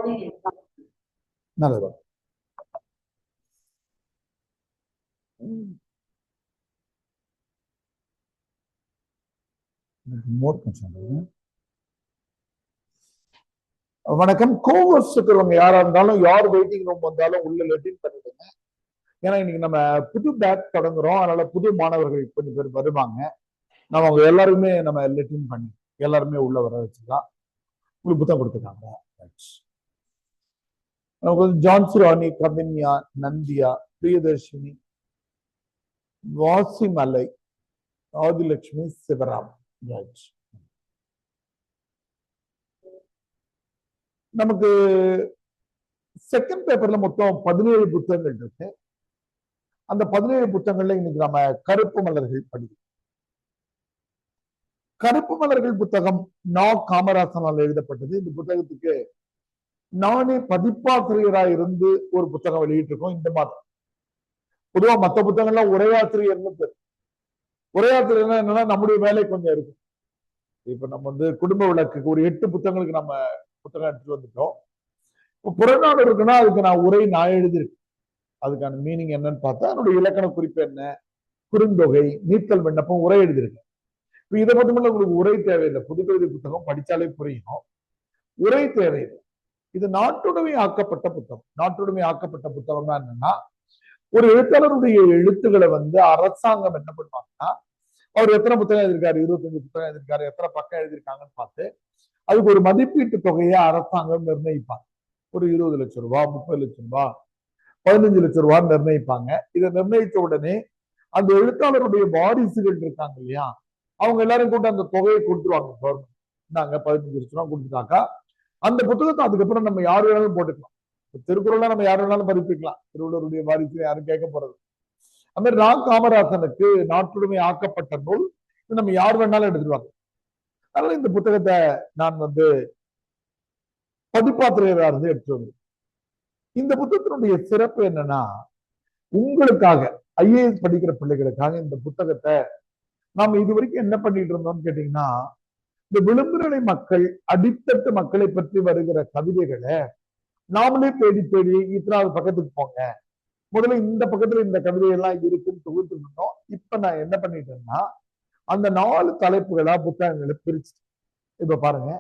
நல்லது. வணக்கம். கோவர்ஸ் இருக்கிறவங்க யாரா இருந்தாலும், யார் வெயிட்டிங் ரூம் வந்தாலும் உள்ள லெட்டின் பண்ணிடுங்க. ஏன்னா இன்னைக்கு நம்ம புது பேட்ச் தொடங்குறோம், அதனால புது மாணவர்கள் கொஞ்சம் பேர் வருவாங்க. நம்ம அவங்க எல்லாருமே நம்ம லெட்டின் பண்ணி எல்லாருமே உள்ள வர வச்சுக்கலாம். உங்களுக்கு புத்தகம் கொடுத்துருக்காங்க. நமக்கு வந்து ஜான்சி ராணி, கவின்யா, நந்தியா, பிரியதர்ஷினி, வாசிமலை, ஆதிலட்சுமி, சிவராம். நமக்கு செகண்ட் பேப்பர்ல மொத்தம் 17 புத்தகங்கள் இருக்கு. அந்த 17 புத்தகங்கள்ல இன்னைக்கு நம்ம கருப்பு மலர்கள் படிக்கிறோம். கருப்பு மலர்கள் புத்தகம் நா. காமராசனால் எழுதப்பட்டது. இந்த புத்தகத்துக்கு நானே பதிப்பாசிரியராக இருந்து ஒரு புத்தகம் வெளியிட்டிருக்கோம் இந்த மாதம். பொதுவா மற்ற புத்தகங்கள்லாம் உரையாசிரியர்னு பேர். உரையாசிரியர் என்னன்னா நம்முடைய வேலை கொஞ்சம் இருக்கு. இப்ப நம்ம வந்து குடும்ப விளக்குக்கு ஒரு 8 புத்தகங்களுக்கு நம்ம புத்தகம் எடுத்துட்டு வந்துட்டோம். இப்போ புறநானூறு இருக்குன்னா அதுக்கு நான் எழுதியிருக்கேன். அதுக்கான மீனிங் என்னன்னு பார்த்தா அதனுடைய இலக்கண குறிப்பு என்ன, குறுந்தொகை, நீத்தல் விண்ணப்பம், உரை எழுதியிருக்கேன். இப்ப இதை மட்டும் உங்களுக்கு உரை தேவையில்லை. புதுக்கவிதை புத்தகம் படிச்சாலே புரியும். உரை தேவையில்லை. இது நாட்டுடைமை ஆக்கப்பட்ட புத்தகம். நாட்டுடைமை ஆக்கப்பட்ட புத்தகம்னா என்னன்னா, ஒரு எழுத்தாளருடைய எழுத்துக்களை வந்து அரசாங்கம் என்ன பண்ணுவாங்கன்னா, அவர் எத்தனை புத்தகம் எழுதியிருக்காரு, 25 புத்தகம் எழுதியிருக்காரு, எத்தனை பக்கம் எழுதியிருக்காங்கன்னு பார்த்து அதுக்கு ஒரு மதிப்பீட்டு தொகையை அரசாங்கம் நிர்ணயிப்பாங்க. ஒரு 20 லட்சம் ரூபாய், 30 லட்சம் ரூபாய், 15 லட்சம் ரூபான்னு நிர்ணயிப்பாங்க. இதை நிர்ணயித்த உடனே அந்த எழுத்தாளருடைய வாரிசுகள் இருக்காங்க இல்லையா, அவங்க எல்லாரும் கூட்ட அந்த தொகையை கொடுத்துருவாங்க கவர்மெண்ட். நாங்க 15 லட்சம் ரூபாய் கொடுத்துட்டாக்கா அந்த புத்தகத்தை அதுக்கப்புறம் நம்ம யார் வேணாலும் போட்டுக்கலாம். திருக்குறள்லாம் நம்ம யார் வேணாலும் பதிப்பிக்கலாம். திருவள்ளுவருடைய வாரிசு யாரும் கேட்க போறது. அது மாதிரி ரா. காமராசனுக்கு நாட்டுடைமை ஆக்கப்பட்ட நூல் நம்ம யார் வேணாலும் எடுத்துருவாங்க. அதனால இந்த புத்தகத்தை நான் வந்து பதிப்பாசிரியராக இருந்து எடுத்து வந்து, இந்த புத்தகத்தினுடைய சிறப்பு என்னன்னா, உங்களுக்காக ஐஏஎஸ் படிக்கிற பிள்ளைகளுக்காக இந்த புத்தகத்தை நாம இது வரைக்கும் என்ன பண்ணிட்டு இருந்தோம்னு கேட்டீங்கன்னா, இந்த விளிம்புநிலை மக்கள், அடித்தட்டு மக்களை பற்றி வருகிற கவிதைகளை நாமளே தேடி இத்தனாவது பக்கத்துக்கு போங்க, முதல்ல இந்த பக்கத்துல இந்த கவிதை எல்லாம் இருக்குன்னு தொகுத்து இருந்தோம். இப்ப நான் என்ன பண்ணிட்டேன்னா, அந்த 4 தலைப்புகளா புத்தகங்களை பிரிச்சு, இப்ப பாருங்க,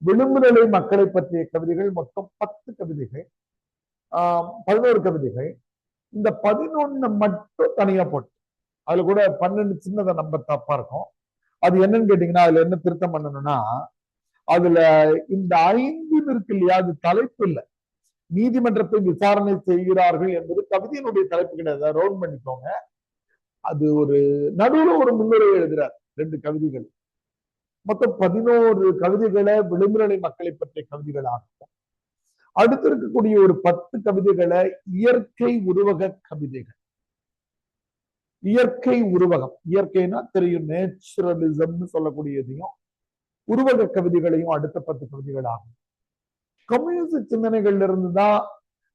விளிம்புநிலை மக்களை பற்றிய கவிதைகள் மொத்தம் 10 கவிதைகள், 11 கவிதைகள். இந்த 11 மட்டும் தனியா போட்டு, அதுல கூட 12 சின்னத நம்பர் தப்பா இருக்கும். அது என்னன்னு கேட்டீங்கன்னா, அதுல என்ன திருத்தம் பண்ணணும்னா, அதுல இந்த 5 இருக்கு இல்லையா, அது தலைப்பு இல்லை. நீதிமன்றத்தை விசாரணை செய்கிறார்கள் என்பது கவிதையினுடைய தலைப்பு கிடையாது, ரவுண்ட் பண்ணிக்கோங்க. அது ஒரு நடுவுல ஒரு முன்னுரை எழுதுறார், 2 கவிதைகள். மொத்தம் 11 கவிதைகளை விளிம்புநிலை மக்களை பற்றிய கவிதைகள் ஆகும். அடுத்து இருக்கக்கூடிய ஒரு 10 கவிதைகளை இயற்கை உருவக கவிதைகள். இயற்கை உருவகம், இயற்கைனா தெரியும், நேச்சுரலிசம்னு சொல்லக்கூடியதையும் உருவக கவிதைகளையும் அடுத்த 10 கவிதைகள் ஆகும். கம்யூனிஸ்ட் சிந்தனைகள்ல இருந்துதான்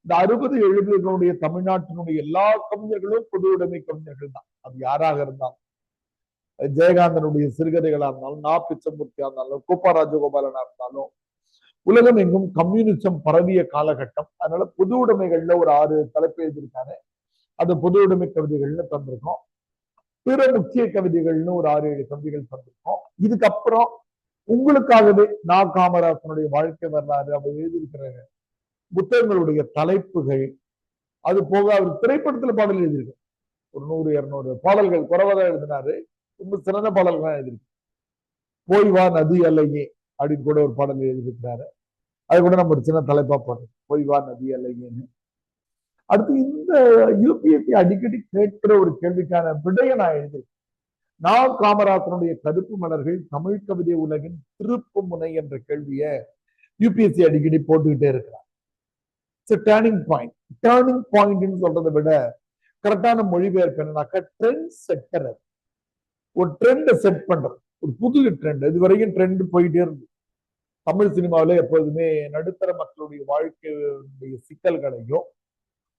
இந்த 60, 70களுடைய தமிழ்நாட்டினுடைய எல்லா கவிஞர்களும் பொது உடைமை கவிஞர்கள் தான். அது யாராக இருந்தாலும், ஜெயகாந்தனுடைய சிறுகதைகளா இருந்தாலும், நா. பிச்சமூர்த்தியா இருந்தாலும், கோப்பா ராஜகோபாலனா இருந்தாலும், உலகம் எங்கும் கம்யூனிசம் பரவிய காலகட்டம். அதனால பொது உடைமைகள்ல ஒரு 6 தலைப்பு எழுதியிருக்காரு. அது பொது உடைமை கவிதைகள்னு தந்திருக்கோம். பிற முக்கிய கவிதைகள்னு ஒரு 6, 7 கவிதைகள் தந்திருக்கோம். இதுக்கப்புறம் உங்களுக்காகவே நா. காமராசனுடைய வாழ்க்கை வரலாறு, அவர் எழுதியிருக்கிற புத்தகங்களுடைய தலைப்புகள், அது போக அவர் திரைப்படத்துல பாடல் எழுதியிருக்கு. ஒரு 100, 200 பாடல்கள் குறைவாதான் எழுதினாரு. ரொம்ப சிறந்த பாடல்கள் தான் எழுதியிருக்கு. போய் வா நதி அல்லையே அப்படின்னு கூட ஒரு பாடல் எழுதியிருக்கிறாரு. அது கூட நம்ம ஒரு சின்ன தலைப்பா போடுறோம், போய் வா நதி அல்லையேன்னு. அடுத்து இந்த யூபிஎஸ்சி அடிக்கடி கேட்கிற ஒரு கேள்விக்கான விடையை நான் எழுதியிருக்கேன். நா. காமராசனுடைய கருப்பு மலர்கள் தமிழ் கவிதை உலகின் திருப்பு முனை என்ற கேள்வியை யூபிஎஸ்சி அடிக்கடி போட்டுக்கிட்டே இருக்கிறார். Turning point. டேர்னிங் பாயிண்ட்னு சொல்றதை விட கரெக்டான மொழிபெயர்ப்பு என்னன்னாக்கா, ட்ரெண்ட் செட்டர். ஒரு ட்ரெண்டை செட் பண்றது, ஒரு புது ட்ரெண்ட். இது வரைக்கும் ட்ரெண்ட் போயிட்டே இருக்கு. தமிழ் சினிமாவில எப்போதுமே நடுத்தர மக்களுடைய வாழ்க்கையுடைய சிக்கல்களையும்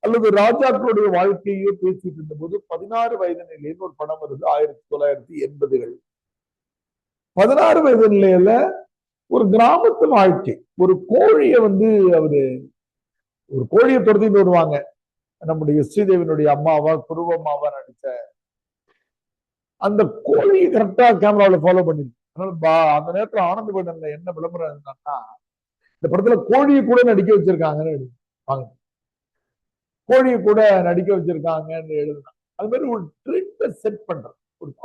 அல்லது ராஜாக்களுடைய வாழ்க்கையோ பேசிட்டு இருந்த போது 16 வயது நிலையில ஒரு படம் வருது 1980கள். 16 வயது நிலையில ஒரு கிராமத்து வாழ்க்கை. ஒரு கோழியை வந்து அவரு ஒரு கோழியை துரத்திட்டு வருவாங்க. நம்முடைய ஸ்ரீதேவியினுடைய அம்மாவா குருவம்மாவா நடிச்ச அந்த கோழியை கரெக்டா கேமராவில் ஃபாலோ பண்ணிருக்கு. அந்த நேரத்துல ஆனந்த படன்ல என்ன விளம்பரம் இருந்தாங்கன்னா, இந்த படத்துல கோழியை கூட நடிக்க வச்சிருக்காங்கன்னு வாங்க, கோழியை கூட நடிக்க வச்சிருக்காங்கன்னு எழுதுனாங்க. அது மாதிரி ஒரு ட்ரெண்டை செட் பண்றது.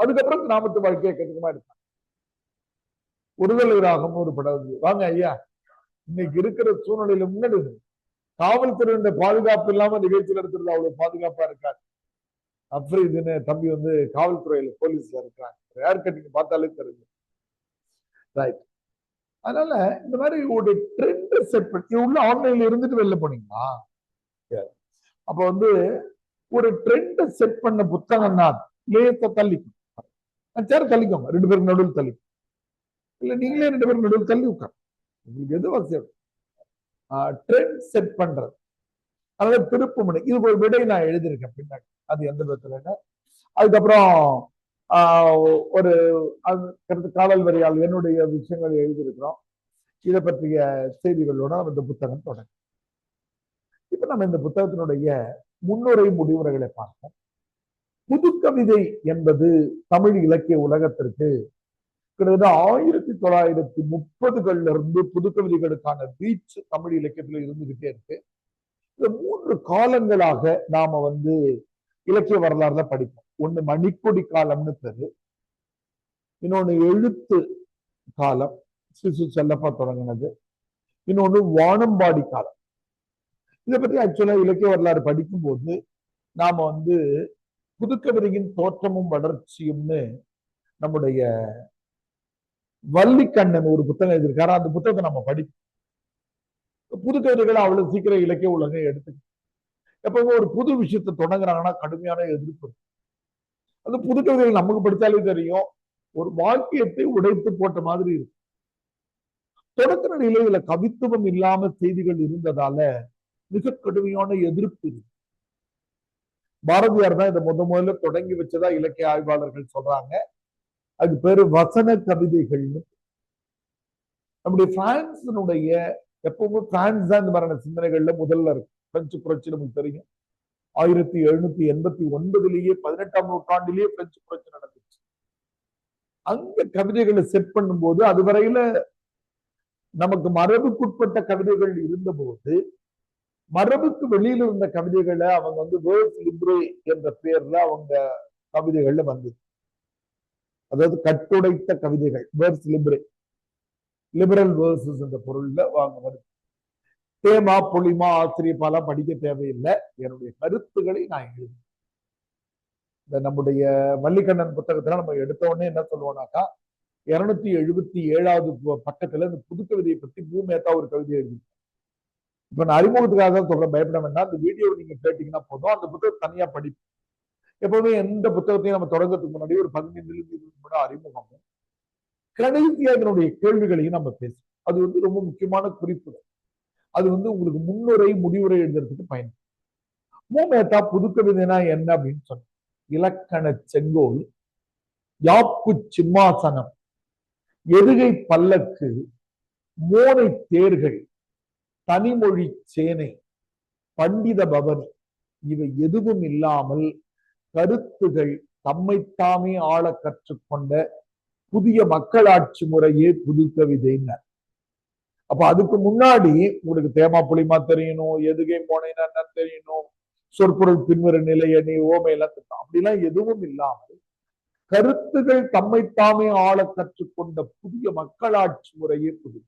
அதுக்கப்புறம் கிராமத்து வாழ்க்கையை கட்டுக்கமா எடுத்தாங்க. ஒருதலை ராகம் ஒரு படம் வாங்க ஐயா, இன்னைக்கு இருக்கிற சூழ்நிலையில முன்னாடி காவல்துறையினுடைய பாதுகாப்பு இல்லாம நிகழ்ச்சி நடத்துறது அவ்வளவு பாதுகாப்பா இருக்காரு. அப்ரீதுன்னு தம்பி வந்து காவல்துறையில போலீஸ்ல இருக்கிறாங்க. ஹேர் கட்டிங் பார்த்தாலே தெரியும். ரைட். அதனால இந்த மாதிரி ஒரு ட்ரெண்ட் செட் பண்ணி உள்ள ஆன்லைன்ல இருந்துட்டு வெளில போனீங்களா? அப்ப வந்து ஒரு ட்ரெண்ட் செட் பண்ண புத்தகம் தான் லேச தள்ளிக்கும். சேர தள்ளிக்கோங்க, 2 பேருக்கு நடுவில் தள்ளிக்கும். இல்ல நீங்களே 2 பேருக்கு நடுவில் தள்ளி உட்கார். உங்களுக்கு எது அவசியம்? ட்ரெண்ட் செட் பண்றது. அதாவது திருப்பு முனை. இது ஒரு விடை நான் எழுதியிருக்கேன் பின்னாடி. அது எந்த விதத்துல. அதுக்கப்புறம் ஒரு காதல் வரியால் என்னுடைய விஷயங்களை எழுதியிருக்கிறோம். இதை பற்றிய செய்திகளோட இந்த புத்தகம் தொடங்கும். இப்ப நம்ம இந்த புத்தகத்தினுடைய முன்னுரை முடிவுரைகளை பார்ப்போம். புதுக்கவிதை என்பது தமிழ் இலக்கிய உலகத்திற்கு கிட்டத்தட்ட 1930களில் இருந்து புதுக்கவிதைகளுக்கான ரீச் தமிழ் இலக்கியத்துல இருந்துகிட்டே இருக்கு. இந்த 3 காலங்களாக நாம வந்து இலக்கிய வரலாறுல படிப்போம். ஒண்ணு மணிக்கொடி காலம்னு பேரு, இன்னொன்னு எழுத்து காலம், சிசு செல்லப்பா தொடங்கினது, இன்னொன்னு வானம்பாடி காலம். இதை பத்தி ஆக்சுவலா இலக்கிய வரலாறு படிக்கும் போது நாம வந்து புதுக்கவிதையின் தோற்றமும் வளர்ச்சியும்னு நம்முடைய வள்ளிக்கண்ணன் ஒரு புத்தகம் எழுதியிருக்காரு. அந்த புத்தகத்தை நம்ம படிப்போம். புதுக்கவிதைகளை அவ்வளவு சீக்கிரம் இலக்கிய உலகம் எடுத்துக்க. எப்பவுமே ஒரு புது விஷயத்தை தொடங்குறாங்கன்னா கடுமையான எதிர்ப்பு. அந்த புதுக்கவிதைகள் நமக்கு படித்தாலே தெரியும், ஒரு வாக்கியத்தை உடைத்து போட்ட மாதிரி இருக்கு. தொடக்க நிலையில இதுல கவித்துவம் இல்லாம செய்திகள் இருந்ததால மிக கடுமையான எதிர்ப்பு இருக்கு. பாரதியார் தான் இதை முதல்ல தொடங்கி வச்சதா இலக்கிய ஆய்வாளர்கள் சொல்றாங்க. அது பேரு வசன கவிதைகள்னு. நம்முடைய பிரான்சினுடைய எப்பவுமே பிரான்ஸ் தான் இந்த மாதிரியான சிந்தனைகள்ல முதல்ல இருக்கு. பிரெஞ்சு புரட்சி நமக்கு தெரியும். 1789 18ஆம் நூற்றாண்டிலேயே பிரெஞ்சு புரட்சி நடந்துச்சு. அங்க கவிதைகளை செட் பண்ணும் போது அதுவரையில நமக்கு மரபுக்குட்பட்ட கவிதைகள் இருந்த போது மரபுக்கு வெளியில இருந்த கவிதைகளை அவங்க வந்து வேர்ஸ் லிப்ரே என்ற பேர்ல அவங்க கவிதைகள்ல வந்தது. அதாவது கட்டுடைத்த கவிதைகள், வேர்ஸ் லிப்ரே, லிபரல் வேர்சஸ் என்ற பொருள்ல வாங்க வருது. தேமா பொலிமா ஆசிரியப்பாலாம் படிக்க தேவையில்லை, என்னுடைய கருத்துக்களை நான் எழுது. இந்த நம்முடைய வள்ளிக்கண்ணன் புத்தகத்துல நம்ம எடுத்த உடனே என்ன சொல்லுவோம்னாக்கா 277வது பக்கத்துல இந்த புதுக்கவிதையை பத்தி பூமேத்தா ஒரு கவிதை எழுதி. இப்ப நான் அறிமுகத்துக்காக தான் சொல்றேன், பயப்பட வேண்டாம். அந்த வீடியோ நீங்க கேட்டீங்கன்னா போதும். அந்த புத்தகம் தனியா படிப்போம். எப்பவுமே எந்த புத்தகத்தையும் நம்ம தொடங்கறதுக்கு முன்னாடி ஒரு 15 அறிமுகமும் கடைசியா இதனுடைய கேள்விகளையும் நம்ம பேசுவோம். அது வந்து ரொம்ப முக்கியமான குறிப்பு. அது வந்து உங்களுக்கு முன்னுரை முடிவுரை எழுதுறதுக்கு பயன். பூமேத்தா புதுக்கவிதைனா என்ன அப்படின்னு சொன்ன இலக்கண செங்கோல், யாப்பு சிம்மாசனம், எதுகை பல்லக்கு, மோனை தேர்கள், தனிமொழி சேனை, பண்டித பவனி இவை எதுவும் இல்லாமல் கருத்துகள் தம்மைத்தாமே ஆள கற்றுக்கொண்ட புதிய மக்களாட்சி முறையே புதுக்கவிதைன்னு. அப்ப அதுக்கு முன்னாடி உங்களுக்கு தேமா புலிமா தெரியணும், எதுகை மோனைனா என்ன தெரியணும், சொற்பொருள் பின்வரும் நிலையணி ஓமையெல்லாம் திட்டம் அப்படிலாம் எதுவும் இல்லாமல் கருத்துகள் தம்மைத்தாமே ஆள கற்றுக்கொண்ட புதிய மக்களாட்சி முறையே புது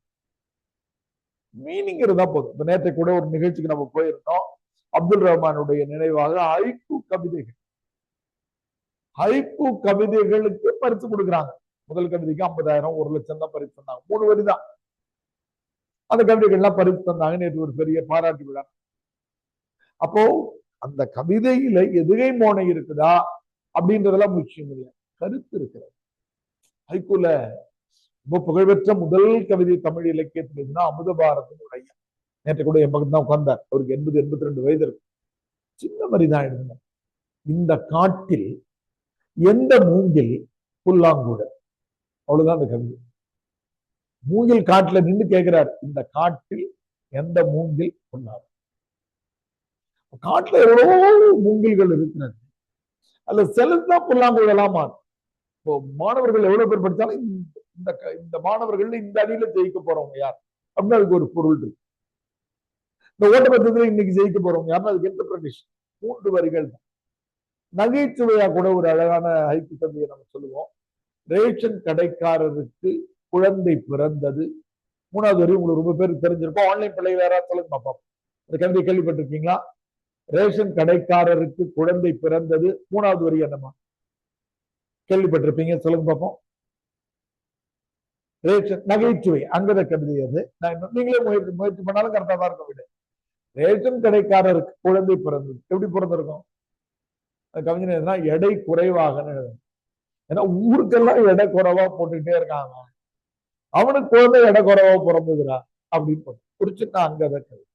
மீனிங் இருந்தா போதும். இப்ப நேற்றை கூட ஒரு நிகழ்ச்சிக்கு நம்ம போயிருந்தோம். அப்துல் ரஹ்மானுடைய நினைவாக ஹைக்கூ கவிதைகள், ஹைக்கூ கவிதைகளுக்கு பரிசு கொடுக்குறாங்க. முதல் கவிதைக்கு 50,000 1,00,000 தான் பரிசு தந்தாங்க. 3 வரி தான் அந்த கவிதைகள்லாம் பரிசு தந்தாங்க. நேற்று ஒரு பெரிய பாராட்டு விழா. அப்போ அந்த கவிதையில எதுகை மோனை இருக்குதா அப்படின்றதெல்லாம் முக்கியம் இல்லை, கருத்து இருக்கிறது. ஹைக்கூல ரொம்ப புகழ்பெற்ற முதல் கவிதை தமிழ் இலக்கியத்தில் இருக்குன்னா அமுதபாரதம் உடைய. நேற்று கூட என் பக்கத்து தான் உட்கார்ந்தார். அவருக்கு 80-82 வயது இருக்கு. சின்ன மாதிரிதான் எழுதுங்க. இந்த காட்டில் எந்த மூங்கில் புல்லாங்குழல், அவ்வளவுதான் அந்த கவிதை. மூங்கில் காட்டுல நின்று கேட்கிறார், இந்த காட்டில் எந்த மூங்கில் சொன்னார்? காட்டுல எவ்வளவோ மூங்கில்கள் இருக்கிறது, அதுல செலுத்தா புல்லாங்குழலாமா. இப்போ மாணவர்கள் எவ்வளவு பேர் படிச்சாலும் இந்த இந்த மாணவர்கள் இந்த அணியில ஜெயிக்க போறவங்க யார் அப்படின்னு அதுக்கு ஒரு பொருள் இருக்கு. இந்த ஓட்டப்பந்தயத்துல இன்னைக்கு ஜெயிக்க போறவங்க யாருன்னா அதுக்கு இன்டர்பிரேஷன் 3 வரிகள் தான். நகைச்சுவையா கூட ஒரு அழகான ஐக்கு கவிதையை நம்ம சொல்லுவோம். ரேஷன் கடைக்காரருக்கு குழந்தை பிறந்தது. 3வது வரி உங்களுக்கு ரொம்ப பேருக்கு தெரிஞ்சிருக்கும். ஆன்லைன் பிள்ளை வேற சொல்லுங்க பாப்போம். இந்த கவிதை கேள்விப்பட்டிருக்கீங்களா? ரேஷன் கடைக்காரருக்கு குழந்தை பிறந்தது. 3வது வரி என்னமா? கேள்விப்பட்டிருப்பீங்க, சொல்லுங்க பார்ப்போம். ரேஷன் நகைச்சுவை அங்கத கவிதை அது. நீங்களே முயற்சி பண்ணாலும் கரெக்டா தான் இருக்கும். விட ரேஷன் கடைக்காரருக்கு குழந்தை பிறந்தது. எப்படி பிறந்திருக்கும்? கவிஞர் எடை குறைவாக, ஏன்னா ஊருக்கெல்லாம் எடை குறைவா போட்டுக்கிட்டே இருக்காங்க, அவனுக்கு குழந்தை எடை குறைவா பிறந்ததுடா அப்படின்னு குறிச்சுட்டா அங்கத கவிதை.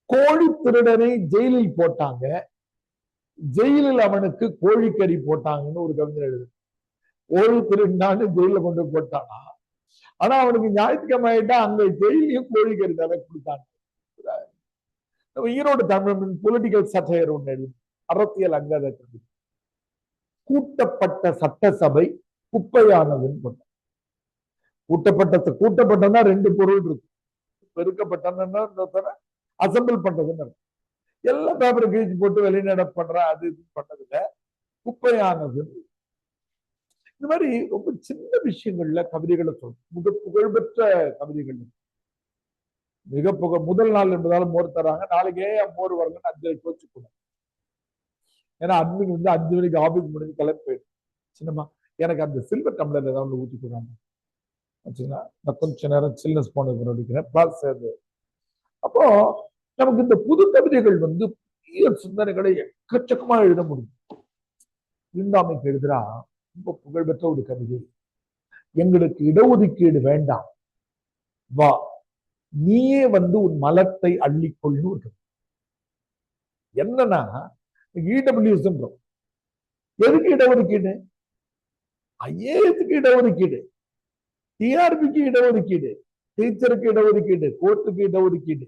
கோழி திருடனை ஜெயிலில் போட்டாங்க, ஜெயிலில் அவனுக்கு கோழிக்கறி போட்டாங்கன்னு ஒரு கவிஞர் எழுது. கோழி திருடினான்னு ஜெயில கொண்டு போட்டானா, ஆனா அவனுக்கு ஞாயிற்றுக்கிழமை ஆயிட்டா அங்க ஜெயிலையும் கோழிக்கறி தானே கொடுத்தாங்க. ஈரோடு தமிழ் பொலிட்டிக்கல் சட்டையர் ஒன்று எழுது, அரசியல் அங்கத கவிதை. கூட்டப்பட்ட சட்டசபை குப்பையானதுன்னு போட்டான். கூட்டப்பட்டதுன்னா 2 பொருள் இருக்கு. பெருக்கப்பட்டன்னா அசம்பிள் பண்றதுன்னு இருக்கு. எல்லா பேப்பரை கிழிச்சு போட்டு வெளிநட பண்ற அது இது பண்ணதுல குப்பையானது. இந்த மாதிரி ரொம்ப சின்ன விஷயங்கள்ல கவிதைகளை சொல்றோம். மிக புகழ்பெற்ற கவிதைகள். மிக முதல் நாள் என்பதால மோர் தராங்க, நாளைக்கு ஏன் மோர் வருங்கன்னு 5 கோச்சு கூட. ஏன்னா அட்மின் 5 மணிக்கு ஆபீஸ் முடிஞ்சு கிளம்பி போயிடும். சின்னமா எனக்கு அந்த சில்வர் டம்ளர்ல ஏதாவது ஊற்றி போடுறாங்க வச்சுங்களா, நான் கொஞ்ச நேரம் சில்னஸ் போனது. அப்போ நமக்கு இந்த புது கவிதைகள் புதிய சிந்தனைகளை எக்கச்சக்கமா எழுத முடியும். தீண்டாமைக்கு எழுதுறா ரொம்ப புகழ்பெற்ற ஒரு கவிதை. எங்களுக்கு இடஒதுக்கீடு வேண்டாம், வா நீயே உன் மலத்தை அள்ளிக்கொள்ளு. என்னன்னா இடபிள்யூஎஸ் எதுக்கு இடஒதுக்கீடு? ஐஏஎஸ்க்கு இடஒதுக்கீடு, டிஆர்பிக்கு இடஒதுக்கீடு, டீச்சருக்கு இடஒதுக்கீடு, கோர்ட்டுக்கு இடஒதுக்கீடு.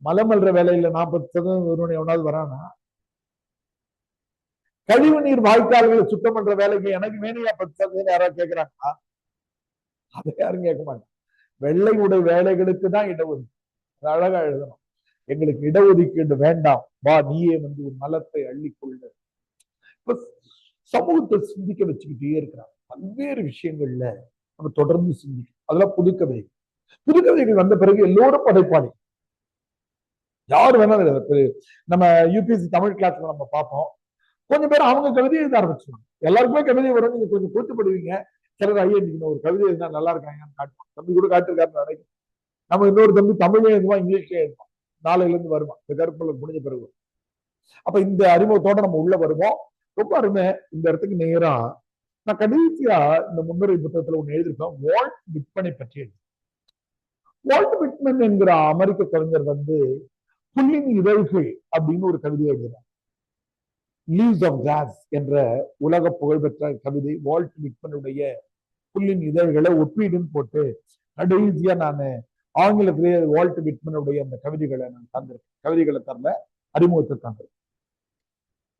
மலமல்ற வேலையில 40% எவனாவது வரானா? கழிவு நீர் வாய்க்கால்களை சுத்தம் பண்ற வேலைக்கு எனக்கு வேணையா 10% யாராவது கேட்கிறாங்களா? அதை யாரும் கேட்க மாட்டாங்க. வெள்ளை உடை வேலைகளுக்கு தான் இடஒதுக்கீடு. அழகா எழுதணும், எங்களுக்கு இடஒதுக்கீடு வேண்டாம், வா நீயே உன் மலத்தை அள்ளிக்கொள்ள. இப்ப சமூகத்தை சிந்திக்க வச்சுக்கிட்டே இருக்கிறாங்க. பல்வேறு விஷயங்கள்ல நம்ம தொடர்ந்து சிந்திக்கணும். அதெல்லாம் புதுக்கவிதை. புதுக்கவிதைகள் வந்த பிறகு எல்லோரும் படைப்பாளி. யார் வேணாலும் நம்ம யூபிஎஸ்சி தமிழ் கிளாஸ்ல நம்ம பார்ப்போம், கொஞ்சம் பேர் அவங்க கவிதையை எழுத ஆரம்பிச்சுவாங்க. எல்லாருக்குமே கவிதை வரும், நீங்க கொஞ்சம் கூச்சப்படுவீங்க. சிலர் ஐயா இன்னைக்கு ஒரு கவிதை எழுதினா நல்லா இருக்காங்கன்னு காட்டுவோம். தம்பி கூட காட்டிருக்காருன்னு நினைக்கிறேன். நம்ம இன்னொரு தம்பி தமிழ்லயே எழுதுவான், இங்கிலீஷ்லயே எழுதுவான். நாளையில இருந்து வருவான் இந்த கருப்புல முடிஞ்ச பிறகு. அப்ப இந்த அறிமுகத்தோட நம்ம உள்ள வருவோம். ரொம்ப அருமை. இந்த இடத்துக்கு நேரா நான் கடைசியா இந்த முன்னுரை புத்தகத்துல ஒண்ணு எழுதியிருக்கேன், வால்ட் விட்மனை பற்றி எழுதி. வால்ட் விட்மன் என்கிற அமெரிக்க கவிஞர் புல்லின் இதழ்கள் அப்படின்னு ஒரு கவிதை எழுதுறார். லீவ்ஸ் ஆஃப் கிராஸ் என்ற உலக புகழ்பெற்ற கவிதை. வால்ட் விட்மனுடைய புல்லின் இதழ்களை ஒப்பீடுன்னு போட்டு கடைசியா நான் ஆங்கிலத்திலேயே வால்ட் விட்மனுடைய அந்த கவிதைகளை நான் தந்திருக்கேன். கவிதைகளை தரல, அறிமுகத்தை தந்திருக்கேன்.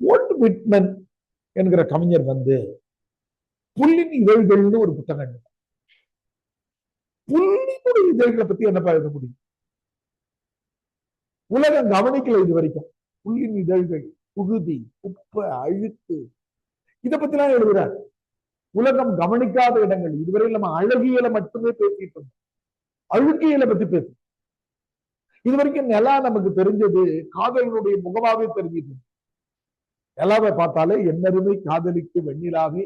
வால்ட் விட்மன் என்கிற கவிஞர் புல்லின் இதழ்கள்னு ஒரு புத்தகம். புல்லினுடைய இதழ்களை பத்தி என்னப்பா எழுத முடியும்? உலகம் கவனிக்கல இது வரைக்கும். புல்லின் இதழ்கள், புழுதி, குப்பை, அழுக்கு, இதை பத்தி எல்லாம் எழுதுறாரு. உலகம் கவனிக்காத இடங்கள். இதுவரை நம்ம அழகியலை மட்டுமே பேசிட்டு இருந்தோம், அழுகியலை பத்தி பேசு. இது வரைக்கும் நிலா நமக்கு தெரிஞ்சது காதலினுடைய முகமாவே தெரிஞ்சிட்டு. நிலாவை பார்த்தாலே என்னருமே காதலிக்கு வெண்ணிலாவே,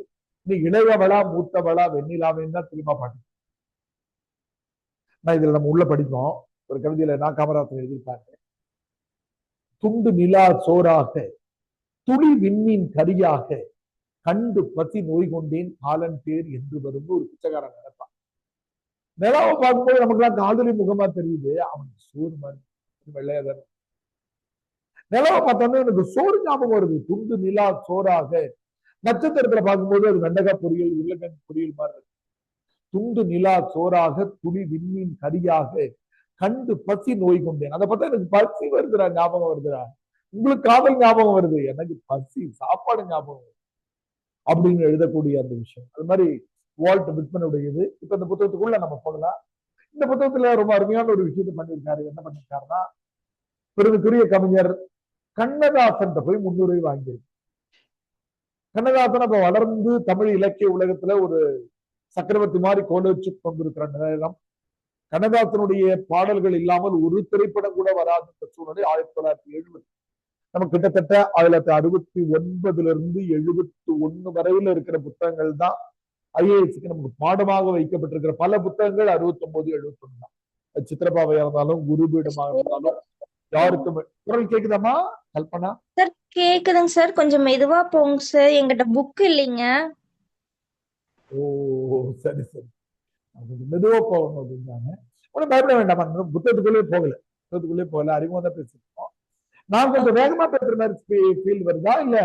நீ இளையவளா மூத்தவளா வெண்ணிலாவேன்னு தான் திரும்ப பாட்டு. நான் இதுல நம்ம உள்ள படிப்போம். ஒரு கவிதையில நான் காமராசன் எழுதியிருப்பாங்க, துண்டு நிலா சோறாக துளி விண்மீன் கரியாக கண்டு பசி நோய் கொண்டேன் காலன் பேர் என்று வரும் ஒரு பிச்சைக்காரன் நினைப்பான். நிலாவை பார்க்கும்போது நமக்கு எல்லாம் காதலி முகமா தெரியுது, அவனுக்கு சோறு மாதிரி வெள்ளையாதான. நிலவை பார்த்தோன்னா எனக்கு சோறு ஞாபகம் வருது. துண்டு நிலா சோறாக. நட்சத்திரத்துல பார்க்கும்போது அது வெண்டைக்காய் பொரியல், உருளைக்கிழங்கு பொரியல் மாதிரி இருக்கு. துண்டு நிலா சோறாக துளி விண்மீன் கரியாக கண்டு பசி நோய் கொண்டேன். அதை பார்த்தா எனக்கு பசி வருதுடா, ஞாபகம் வருதுடா. உங்களுக்கு காதல் ஞாபகம் வருது, எனக்கு பசி சாப்பாடு ஞாபகம் வருது அப்படின்னு எழுதக்கூடிய அந்த விஷயம். அது மாதிரி வால்ட் விட்மனுடையது. இப்ப இந்த புத்தகத்துக்குள்ள நம்ம போகலாம். இந்த புத்தகத்துல ரொம்ப அருமையான ஒரு விஷயத்தை பண்ணியிருக்காரு. என்ன பண்ணிருக்காருன்னா, பெருமைக்குரிய கவிஞர் கண்ணதாசன் போய் முன்னுரை வாங்கியிருக்கு. கண்ணதாசன் அப்ப வளர்ந்து தமிழ் இலக்கிய உலகத்துல ஒரு சக்கரவர்த்தி மாதிரி கோல வச்சு கொண்டிருக்கிற நேரம், கண்ணதாசனுடைய பாடல்கள் இல்லாமல் ஒரு திரைப்படம் கூட வராத சூழ்நிலை 1970. நம்ம கிட்டத்தட்ட 1969 இருந்து 71 வரையில இருக்கிற புத்தகங்கள் தான் ஐஏஎஸ்க்கு நமக்கு பாடமாக வைக்கப்பட்டிருக்கிற பல புத்தகங்கள் 69, 71 தான். சித்திரபாவையா இருந்தாலும் குருபீடமாக இருந்தாலும் யாருக்கும். குரல் கேக்குதாமா கல்பனா? சார் கேக்குதுங்க சார், கொஞ்சம் மெதுவா போங்க சார், எங்கிட்ட புக் இல்லைங்க. ஓ சரி சரி, மெதுவா போகணும் அப்படின்னாங்க. ஒன்னும் பயப்பட வேண்டாமா, புத்தகத்துக்குள்ளே போகல, அறிமுகம் தான் பேசிருக்கோம். நான் கொஞ்சம் வேகமா பேசுற மாதிரி ஃபீல் வருதா, இல்ல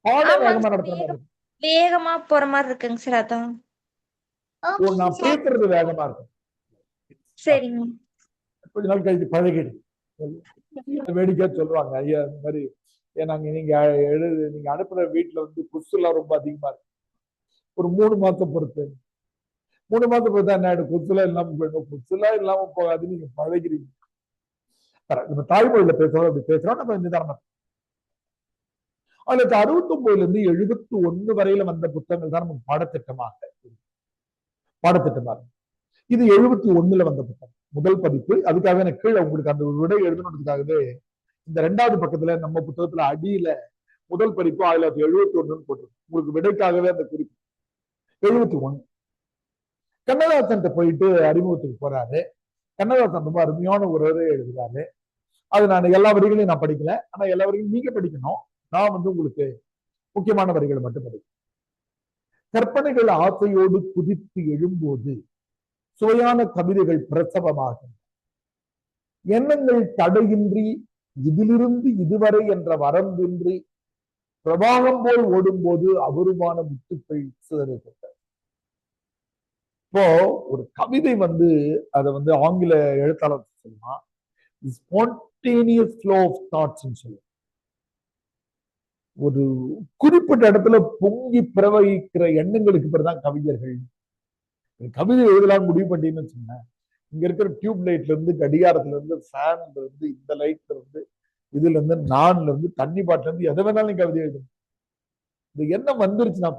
பாடம் வேகமா நடத்துற மாதிரி? வேகமா போற மாதிரி இருக்குங்க சார், அதான். நான் பேசுறது வேகமா இருக்கும். சரிங்க. கொஞ்ச நாள் கழிச்சு பழகிடு. வேடிக்கையா சொல்லுவாங்க ஐயா இந்த மாதிரி, நாங்க நீங்க அனுப்புற வீட்டுல வந்து குசு எல்லாம் ரொம்ப அதிகமா இருக்கு, ஒரு 3 மாசம் பொறுத்து 3 மாசம் பொறுத்தா என்ன குசுலாம் இல்லாம போயிடும். குசுலாம் இல்லாம போகாது, நீங்க பழகிறீங்க. நம்ம தாய்மொழியில பேசுறோம், அப்படி பேசுறோம் நம்ம நிதானமா. 1969 இருந்து 71 வரையில வந்த புத்தகங்கள் தான் நமக்கு பாடத்திட்டமாக. இது 71 வந்த புத்தகம், முதல் பதிப்பு. அதுக்காக எனக்கு கீழே உங்களுக்கு அந்த விடை எழுதணுன்றதுக்காகவே இந்த 2வது பக்கத்துல நம்ம புத்தகத்துல அடியில முதல் பதிப்பு 1971 போட்டிருக்கு. உங்களுக்கு விடைக்காகவே அந்த குறிப்பு 71. கண்ணதாசன் போயிட்டு அறிமுகத்துக்கு போறாரு. கண்ணதாசன் ரொம்ப அருமையான ஒரு எழுதுறாரு. அது நான் எல்லா வரிகளையும் நான் படிக்கல, ஆனா எல்லா வரிகளையும் நீங்க படிக்கணும். நான் வந்து உங்களுக்கு முக்கியமான வரிகளை மட்டும் படிக்கிறேன். கற்பனைகள் ஆசையோடு குதித்து எழும்போது சுவையான கவிதைகள் பிரசவமாகும். எண்ணங்கள் தடையின்றி இதிலிருந்து இதுவரை என்ற வரம்பின்றி பிரவாகம் போல் ஓடும்போது அபூர்வமான முத்துக்கள் சிதறுகின்றன. இப்போ ஒரு கவிதை வந்து அதை வந்து ஆங்கில எழுத்தாளர் சொல்லலாம் ஸ்பான்டேனியஸ் ஃப்ளோ ஆஃப் தாட்ஸ் சொல்லுவோம். ஒரு குறிப்பிட்ட இடத்துல பொங்கி பிரவகிக்கிற எண்ணங்களுக்கு பிறகுதான் கவிஞர்கள். கவிதை எழுதலாம் முடிவு பண்ணீங்கன்னு சொன்னேன், இங்க இருக்கிற டியூப் லைட்ல இருந்து, கடிகாரத்துல இருந்து, ஃபேன்ல இருந்து, இந்த லைட்ல இருந்து, இதுல இருந்து, நான்ல இருந்து, தண்ணி பாட்டுல இருந்து, எதை வேணாலும் நீங்க கவிதை எழுதணும். இந்த எண்ணம் வந்துருச்சுன்னா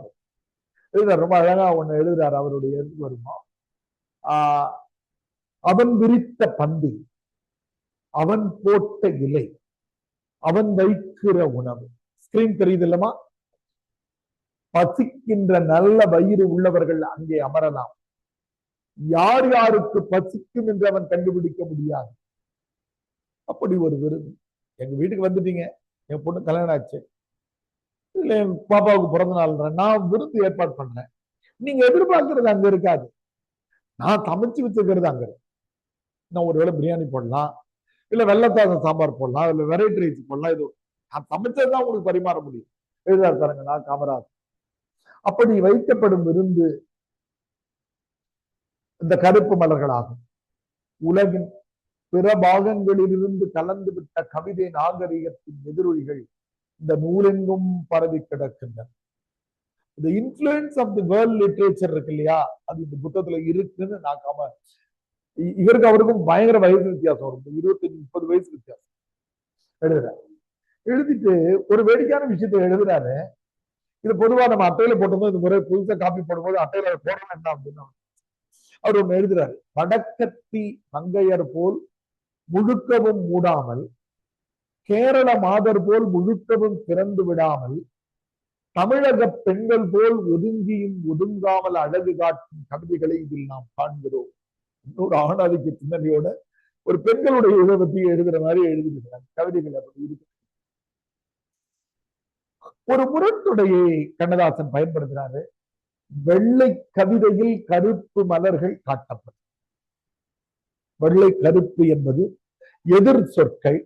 எழுதுறாரு. ரொம்ப அழகா ஒண்ணு எழுதுறாரு. அவருடைய எழுத்து வருமா, அவன் விரித்த பந்து, அவன் போட்ட இலை, அவன் வைக்கிற உணவு. ஸ்கிரீன் தெரியுது இல்லமா? பசிக்கின்ற நல்ல வயிறு உள்ளவர்கள் அங்கே அமரலாம், யார் யாருக்கு பசிக்கும் என்று அவன் கண்டுபிடிக்க முடியாது. அப்படி ஒரு விருது. எங்க வீட்டுக்கு வந்துட்டீங்க, என் பொண்ணு கல்யாணம் ஆச்சு, இல்ல என் பாப்பாவுக்கு பிறந்த நாள், நான் விருந்து ஏற்பாடு பண்றேன். நீங்க எதிர்பார்க்கறது அங்க இருக்காது, நான் சமைச்சு வச்சுக்கிறது அங்க இருக்கு. நான் ஒரு வேளை பிரியாணி போடலாம், இல்ல வெள்ளத்தாசம் சாம்பார் போடலாம், இல்ல வெரைட்டி ரைஸ் போடலாம், இது நான் சமைச்சதுதான் உங்களுக்கு பரிமாற முடியும். எழுதாரு பாருங்க, நான் காமராஜ். அப்படி வைக்கப்படும் விருந்து இந்த கருப்பு மலர்களாகும். உலகின் பிற பாகங்களிலிருந்து கலந்து விட்ட கவிதை நாகரிகத்தின் எதிரொலிகள் இந்த நூலெங்கும் பரவி கிடக்கின்றன. The influence of the world literature இருக்கு இல்லையா, அது இந்த புத்தகத்துல இருக்குன்னு நான் இவருக்கு அவருக்கும் பயங்கர வயசு வித்தியாசம் வரும், 25-30 வயசு வித்தியாசம். எழுதுறாரு. எழுதிட்டு ஒரு வேடிக்கையான விஷயத்த எழுதுறாரு. இது பொதுவா நம்ம அட்டையில போட்டோம், இந்த முறை புதுசா காப்பி போடும்போது அட்டையில போடணும் என்ன அப்படின்னு அவர் ஒண்ணு எழுதுறாரு. வடக்கத்தி மங்கையர் போல் முழுக்கவும் மூடாமல், கேரள மாதர் போல் முழுக்கவும் திறந்து விடாமல், தமிழக பெண்கள் போல் ஒதுங்கியும் ஒதுங்காமல் அழகு காட்டும் கவிதைகளை இதில் நாம் காண்கிறோம். இன்னொரு ஆணாதிக்க பின்னணியோட ஒரு பெண்களுடைய இதை பத்தி எழுதுற மாதிரி எழுதிருக்கிறாங்க கவிதைகள். அப்படி இருக்கு. ஒரு முரண்தொடையை கண்ணதாசன் பயன்படுத்துறாரு. வெள்ளை கவிதையில் கருப்பு மலர்கள் காட்டப்படும். வெள்ளை கருப்பு என்பது எதிர் சொற்கள்.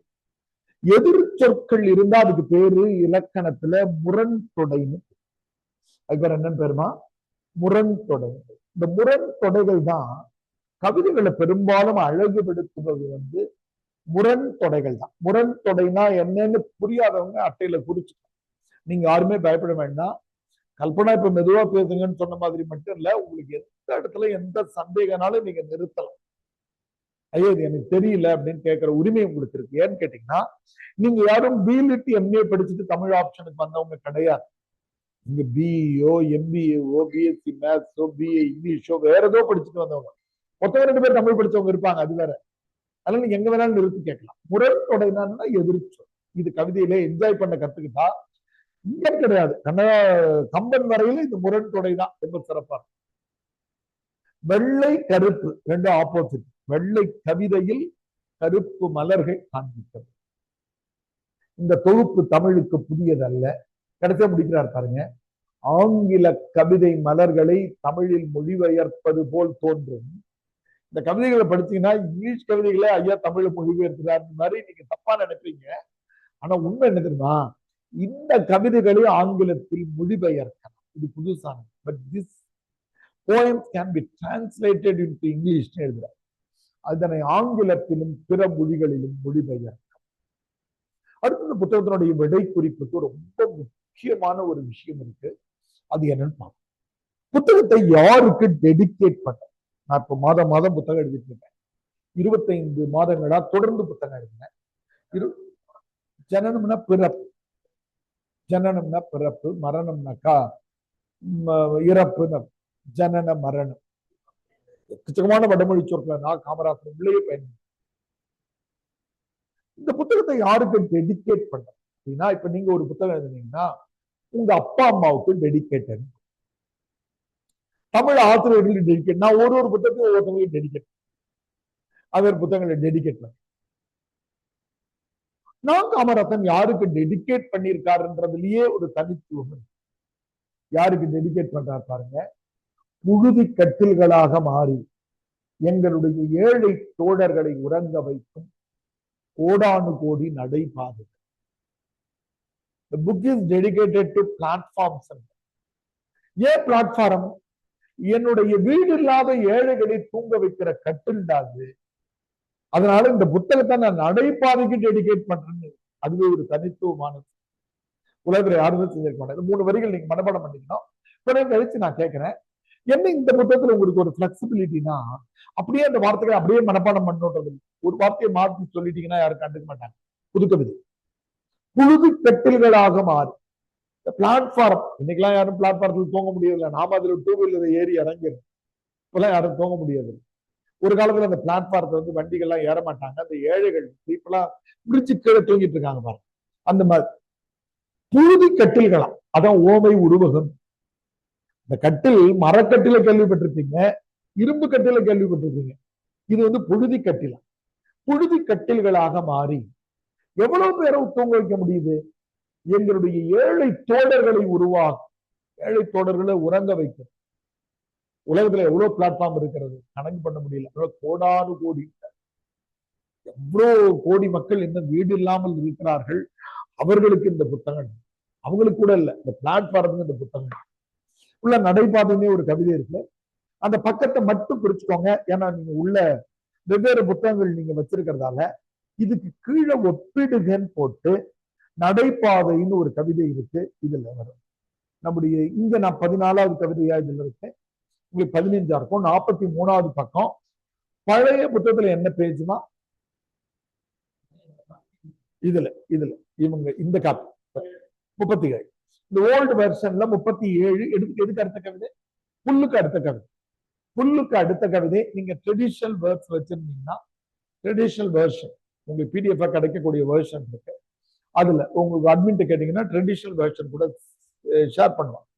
எதிர் சொற்கள் இருந்தா அதுக்கு பேரு இலக்கணத்துல முரண்தொடைன்னு. அதுக்கு பேர் என்னன்னு பேருமா? முரண்தொடைகள். இந்த முரண்தொடைகள் தான் கவிதைகளை பெரும்பாலும் அழகுபடுத்துவது முரண்தொடைகள் தான். முரண்தொடைனா என்னன்னு புரியாதவங்க அட்டையில குறிச்சு. நீங்க யாருமே பயப்பட வேண்டாம். கல்பனா இப்ப மெதுவா பேசுங்கன்னு சொன்ன மாதிரி மட்டும் இல்ல, உங்களுக்கு எந்த இடத்துல எந்த சந்தேகனாலும் நீங்க நிறுத்தலாம். ஐயோ இது எனக்கு தெரியல அப்படின்னு கேட்கிற உரிமை உங்களுக்கு இருக்கு. ஏன்னு கேட்டீங்கன்னா, நீங்க யாரும் பிலிட் எம்ஏ படிச்சுட்டு தமிழ் ஆப்ஷனுக்கு வந்தவங்க கிடையாது. நீங்க பிஇஓ, எம்பிஏஓ, பிஎஸ்சி மேத்ஸோ, பிஏ இங்கிலீஷோ வேற ஏதோ படிச்சுட்டு வந்தவங்க. மொத்தம் 2 பேர் தமிழ் படிச்சவங்க இருப்பாங்க, அது வேற. அதனால நீங்க எங்க வேணாலும் நிறுத்தி கேட்கலாம். முரண்தொடைனா எதிர்ப்பு. இது கவிதையில என்ஜாய் பண்ண கத்துக்கிட்டா இங்க கிடையாது. கம்பன் வரையில இந்த முரண்தொடை தான் ரொம்ப சிறப்பா. வெள்ளை கருப்பு ரெண்டும் ஆப்போசிட். வெள்ளை கவிதையில் கருப்பு மலர்கள் காண்பிக்கிறது. இந்த தொகுப்பு தமிழுக்கு புதியதல்ல. கடைசியா முடிக்கிறார் பாருங்க. ஆங்கில கவிதை மலர்களை தமிழில் மொழிபெயர்ப்பது போல் தோன்றும். இந்த கவிதைகளை படிச்சீங்கன்னா இங்கிலீஷ் கவிதைகளை ஐயா தமிழ் மொழிபெயர்க்கிறார் மாதிரி நீங்க தப்பா நினைப்பீங்க. ஆனா உண்மை என்ன தெரியுமா, இந்த கவிதைகளை ஆங்கிலத்தில் மொழிபெயர்க்கலாம். இது புதுசானது. But this poems can be translated into English எழுதுறார். அதனை ஆங்கிலத்திலும் பிற மொழிகளிலும் மொழிபெயர்க்க. அடுத்த புத்தகத்தினுடைய விடை குறிப்புக்கு ரொம்ப முக்கியமான ஒரு விஷயம் இருக்கு. அது என்னன்னு பார்ப்போம். புத்தகத்தை யாருக்கு டெடிகேட் பண்ண? நான் இப்ப மாதம் புத்தகம் எழுதிட்டு இருக்கேன். 25 மாதங்களா தொடர்ந்து புத்தகம் எழுதினேன். ஜனனம்னா பிறப்பு, ஜனனம்னா பிறப்பு, மரணம்னாக்கா இறப்புன்னு. ஜனன மரணம் எக்கச்சக்கமான வடமொழி சொற்களை நான் காமராசர் உள்ளே பயன்படுத்த. இந்த புத்தகத்தை யாருக்கு டெடிகேட் பண்ண அப்படின்னா, இப்ப நீங்க ஒரு புத்தகம் எழுதுனீங்கன்னா உங்க அப்பா அம்மாவுக்கு டெடிகேட்டட். தமிழ் ஆசிரியர்களுக்கு டெடிகேட். நான் ஒரு புத்தகத்தையும் ஒவ்வொருத்தவங்களுக்கு டெடிகேட். அவர் புத்தகங்களை டெடிகேட் பண்ண. நான் காமராசன் யாருக்கு டெடிகேட் பண்ணியிருக்காருன்றதுலயே ஒரு தனித்துவம். யாருக்கு டெடிகேட் பண்றாரு பாருங்க. புழுதி கட்டில்களாக மாறி எங்களுடைய ஏழை தோழர்களை உறங்க வைக்கும் கோடானு கோடி நடைபாதை. The book is dedicated to platforms. ஏன் பிளாட்ஃபார்ம்? என்னுடைய வீடு இல்லாத ஏழைகளை தூங்க வைக்கிற கட்டில் டாது. அதனால இந்த புத்தகத்தை நான் நடைபாதைக்கு டெடிகேட் பண்றேன்னு. அதுவே ஒரு தனித்துவமானது. உலகத்துல யாருமே செஞ்சிருக்க மாட்டேன். 3 வரிகள் நீங்க மனப்பாடம் பண்ணிக்கணும். பிறகு கழிச்சு நான் கேட்கிறேன், என்ன இந்த புத்தகத்துல உங்களுக்கு ஒரு பிளெக்சிபிலிட்டினா அப்படியே அந்த வார்த்தைகளை அப்படியே மனப்பாடம் பண்ணுன்றது. ஒரு வார்த்தையை மாற்றி சொல்லிட்டீங்கன்னா யாரும் கண்டுக்க மாட்டாங்க. புது கவிதை. புழுதி கட்டில்களாக மாறி பிளாட்ஃபார்ம். இன்னைக்கெல்லாம் யாரும் பிளாட்ஃபார்ம்ல தூங்க முடியல. நாம அதுல 2 வீலர் ஏறி இறங்கிடும். இப்பெல்லாம் யாரும் தூங்க முடியாது. ஒரு காலத்துல அந்த பிளாட்ஃபார்ம்ல வந்து வண்டிகள்லாம் ஏற மாட்டாங்க. அந்த ஏழைகள் இப்பெல்லாம் முடிச்சு கீழே தூங்கிட்டு இருக்காங்க பாருங்க. அந்த மாதிரி புழுதி கட்டில்களா, அதான் ஓமை உருவகம். இந்த கட்டில் மரக்கட்டில கேள்விப்பட்டிருப்பீங்க, இரும்பு கட்டில கேள்விப்பட்டிருப்பீங்க. இது வந்து புழுதி கட்டில. புழுதி கட்டில்களாக மாறி எவ்வளவு பேரை தூங்க வைக்க முடியுது? எங்களுடைய ஏழை தோழர்களை உருவாக்கும். ஏழை தோழர்களை உறங்க வைக்கும். உலகத்துல எவ்வளவு பிளாட்ஃபார்ம் இருக்கிறது கணக்கு பண்ண முடியல. கோடானு கோடி, எவ்வளவு கோடி மக்கள் இன்னும் வீடு இல்லாமல் இருக்கிறார்கள். அவர்களுக்கு இந்த புத்தகம், அவங்களுக்கு கூட இல்ல, இந்த பிளாட்ஃபார்ம் இந்த புத்தகம். உள்ள நடைபாதையுமே ஒரு கவிதை இருக்கு. அந்த பக்கத்தை மட்டும் குறிச்சுக்கோங்க. ஏன்னா நீங்க உள்ள வெவ்வேறு புத்தகங்கள் நீங்க வச்சிருக்கிறதால இதுக்கு கீழே ஒப்பிடுகன்னு போட்டு நடைபாதைன்னு ஒரு கவிதை இருக்கு. இதுல வரும். நம்முடைய இங்க நான் 14வது கவிதையா இதுல இருக்கேன். உங்களுக்கு 15ஆ இருக்கும். 43வது பக்கம். பழைய புத்தகத்துல என்ன பேஜ்னா இதுல இவங்க இந்த காப்பி 37. இந்த ஓல்டு வெர்ஷன்ல 37. எதுக்கு அடுத்த கவிதை? புல்லுக்கு அடுத்த கவிதை. புல்லுக்கு அடுத்த கவிதை. நீங்க ட்ரெடிஷனல் வேர்ட்ஸ் வச்சிருந்தீங்கன்னா ட்ரெடிஷனல் வெர்ஷன் உங்களுக்கு பிடிஎஃப் கிடைக்கக்கூடிய வெர்ஷன் இருக்கு. அதுல உங்களுக்கு அட்மின் கேட்டீங்கன்னா ட்ரெடிஷனல் வெர்ஷன் கூட ஷேர் பண்ணுவாங்க.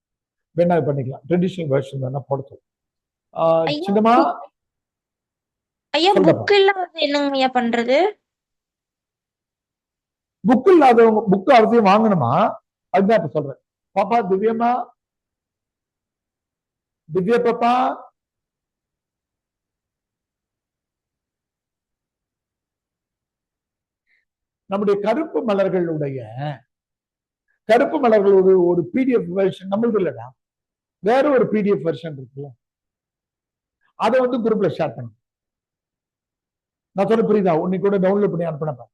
வேணா பண்ணிக்கலாம். ட்ரெடிஷனல் வெர்ஷன் வேணா போடுறோம். சின்னமா ஐயா புக் இல்லாத என்னங்க ஐயா பண்றது? புக் இல்லாதவங்க புக் அவசியம் வாங்கணுமா? அதுதான் இப்ப சொல்றேன். பாப்பா திவ்யமா, திவ்யா பாப்பா, நம்முடைய கருப்பு மலர்களுடைய ஒரு பிடிஎஃப் வெர்ஷன் நம்மளுக்கு இல்லடா. வேற ஒரு பிடிஎஃப் வெர்ஷன் இருக்குல்ல, அதை வந்து குரூப்ல ஷேர் பண்ணு. நான் சொல்ல புரியுதா? உன்னை கூட டவுன்லோட் பண்ணி அனுப்பினேன்.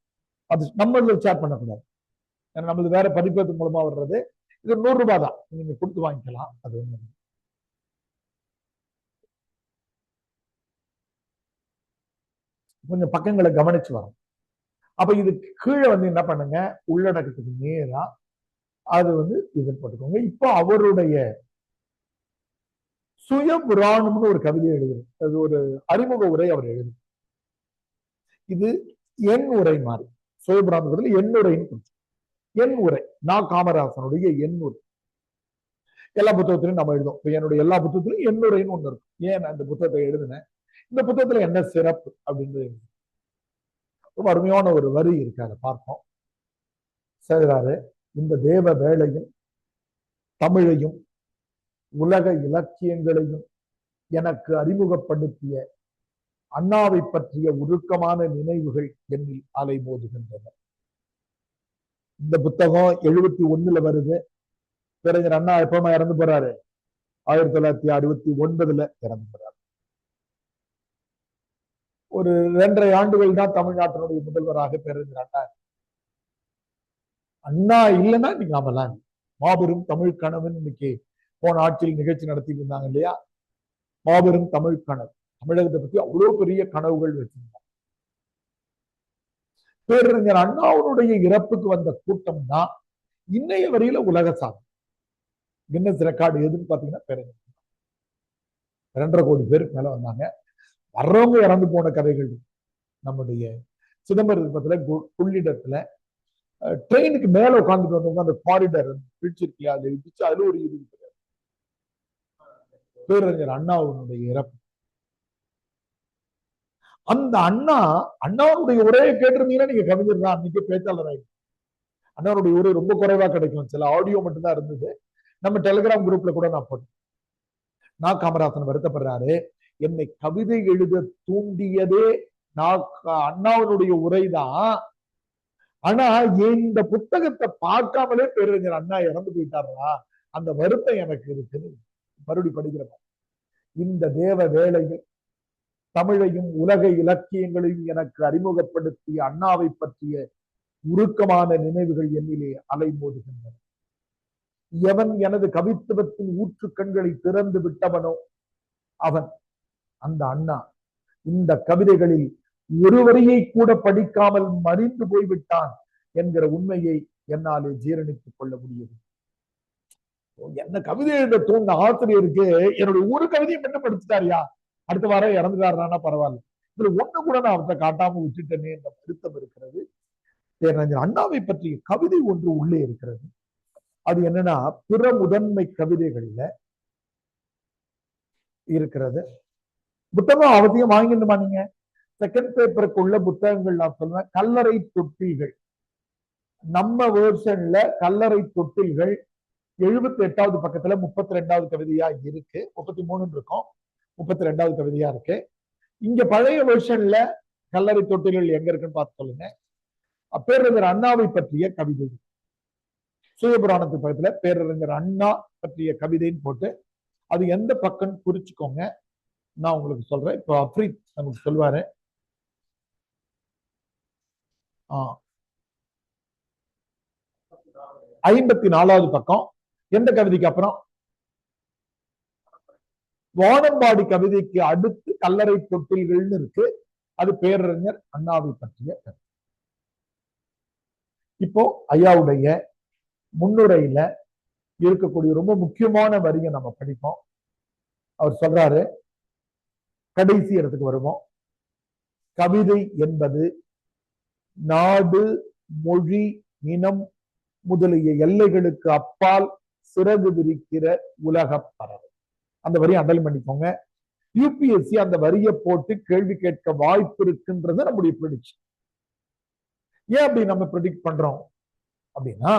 அது நம்மள ஷேர் பண்ணக்கூடாது. ஏன்னா நம்மளுக்கு வேற பதிப்பகத்து மூலமா வர்றது. இது 100 ரூபாய் தான், நீங்க கொடுத்து வாங்கிக்கலாம். அது ஒண்ணு. கொஞ்சம் பக்கங்களை கவனிச்சு வரும். அப்ப இது கீழே வந்து என்ன பண்ணுங்க, உள்ளடக்கத்துக்கு நேரா அது வந்து இது போட்டுக்கோங்க. இப்போ அவருடைய சுய புராணம்னு ஒரு கவிதையை எழுதுறது. அது ஒரு அறிமுக உரை அவர் எழுது. இது என் உரை மாதிரி. சுயபுராணத்துல என் உரைன்னு, என் உரை, நான் காமராசனுடைய என் உரை. எல்லா புத்தகத்திலையும் நம்ம எழுதும். இப்ப என்னுடைய எல்லா புத்தகத்திலும் என் உரைன்னு ஒண்ணு இருக்கும். ஏன் அந்த புத்தகத்தை எழுதுனேன், இந்த புத்தகத்துல என்ன சிறப்பு அப்படின்றது ரொம்ப அருமையான ஒரு வரி இருக்கு, அதை பார்ப்போம். சொல்றாரு, இந்த தேவ வேளையும் தமிழையும் உலக இலக்கியங்களையும் எனக்கு அறிமுகப்படுத்திய அண்ணாவை பற்றிய உருக்கமான நினைவுகள் என்னில் அலைமோதுகின்றன. இந்த புத்தகம் 71 வருது. பேரறிஞர் அண்ணா எப்பமா இறந்து போறாரு? 1969 இறந்து போறாரு. ஒரு 2.5 ஆண்டுகள் தான் தமிழ்நாட்டினுடைய முதல்வராக பேரறிஞர் அண்ணா. அண்ணா இல்லைன்னா நீங்க நாமெல்லாம் மாபெரும் தமிழ் கனவுன்னு இன்னைக்கு போன ஆட்சியில் நிகழ்ச்சி நடத்திட்டு இருந்தாங்க இல்லையா? மாபெரும் தமிழ் கனவு. தமிழகத்தை பத்தி அவ்வளவு பெரிய கனவுகள் வச்சிருந்தாங்க. பேரறிஞர் அண்ணாவுடைய இறப்புக்கு வந்த கூட்டம் தான் இன்னைய வரையில உலக சாதனை. கின்னஸ் ரெக்கார்டு எதுன்னு பாத்தீங்கன்னா பேரறிஞர் 2.5 கோடி பேருக்கு மேல வந்தாங்க. வர்றவங்க இறந்து போன கதைகள். நம்முடைய சிதம்பரத்துல கொள்ளிடத்துல ட்ரெயினுக்கு மேல உட்காந்துட்டு வந்தவங்க அந்த காரிடர் பிடிச்சிருக்கியா, அதை விதிச்சு அதுல ஒரு 20 பேர். பேரறிஞர் அண்ணாவுடைய இறப்பு. அந்த அண்ணாவுடைய உரையை கேட்டிருந்தீங்கன்னா நீங்க கவிஞர் தான், அன்னைக்கு பேச்சாளர் ஆயிடும். அண்ணாவுடைய உரை ரொம்ப குறைவா கிடைக்கும், சில ஆடியோ மட்டும்தான் இருந்தது. நம்ம டெலிகிராம் குரூப்ல கூட நான் போட்டேன். நான் காமராசன் வருத்தப்படுறாரு, என்னை கவிதை எழுத தூண்டியதே நான் அண்ணாவுடைய உரைதான். ஆனா இந்த புத்தகத்தை பார்க்காமலே பேரறிஞர் அண்ணா இறந்து போயிட்டாரா, அந்த வருத்தம் எனக்கு இருக்குன்னு மறுபடி படிக்கிறோம். இந்த தேவ வேளையில் தமிழையும் உலக இலக்கியங்களையும் எனக்கு அறிமுகப்படுத்திய அண்ணாவை பற்றிய உருக்கமான நினைவுகள் என்னிலே அலைமோதுகின்றன. எவன் எனது கவித்துவத்தின் ஊற்று கண்களை திறந்து விட்டவனோ அவன், அந்த அண்ணா, இந்த கவிதைகளில் ஒரு வரியை கூட படிக்காமல் மறிந்து போய்விட்டான் என்கிற உண்மையை என்னாலே ஜீரணித்துக் கொள்ள முடியும். என்ன கவிதை எழுத தூண்ட ஆசிரியருக்கு என்னுடைய ஒரு கவிதையை மட்டும் படிச்சுட்டாரியா, அடுத்த வாரம் இறந்துட்டாருனா பரவாயில்ல, இதுல ஒண்ணு கூட நான் அவர்கிட்ட காட்டாம விட்டுட்டேனே என்ற வருத்தம் இருக்கிறது. பேரறிஞர் அண்ணாவை பற்றிய கவிதை ஒன்று உள்ளே இருக்கிறது. அது என்னன்னா, பிற முதன்மை கவிதைகள்ல இருக்கிறது. புத்தகம் அவசியம் வாங்கிட்டுமா நீங்க? செகண்ட் பேப்பருக்குள்ள புத்தகங்கள் நான் சொல்றேன். கல்லறை தொட்டில்கள், நம்ம வேர்ஷன்ல கல்லறை தொட்டில்கள் 78வது பக்கத்துல 32வது கவிதையா இருக்கு. 33 இருக்கும், 32வது கவிதையா இருக்கு. இங்க பழைய வெர்ஷன்ல கல்லறை தொட்டில்கள் எங்க இருக்குன்னு பார்த்து சொல்லுங்க. பேரறிஞர் அண்ணாவை பற்றிய கவிதை, சுயபுராணத்து பக்கத்துல பேரறிஞர் அண்ணா பற்றிய கவிதைன்னு போட்டு அது எந்த பக்கம் குறிச்சுக்கோங்க, நான் உங்களுக்கு சொல்றேன். இப்போ அப்ரீத் நமக்கு சொல்வாரு. 54வது பக்கம். எந்த கவிதைக்கு அப்புறம்? வானம்பாடி கவிதைக்கு அடுத்து கல்லறை தொட்டில்கள்னு இருக்கு. அது பேரறிஞர் அண்ணாவை பற்றிய கவிதை. இப்போ ஐயாவுடைய முன்னுரையில இருக்கக்கூடிய ரொம்ப முக்கியமான வரியை நம்ம படிப்போம். அவர் சொல்றாரு, கடைசி இடத்துக்கு வருவோம். கவிதை என்பது நாடு, மொழி, இனம் முதலிய எல்லைகளுக்கு அப்பால் சிறகு விரிக்கிற உலக பறவை. அந்த வரியை அண்டல் பண்ணிக்கோங்க. யூபிஎஸ்சி அந்த வரியை போட்டு கேள்வி கேட்க வாய்ப்பு இருக்குன்றது நம்முடைய ப்ரெடிக்ஷன். ஏன் அப்படி நம்ம ப்ரெடிக்ட் பண்றோம் அப்படின்னா,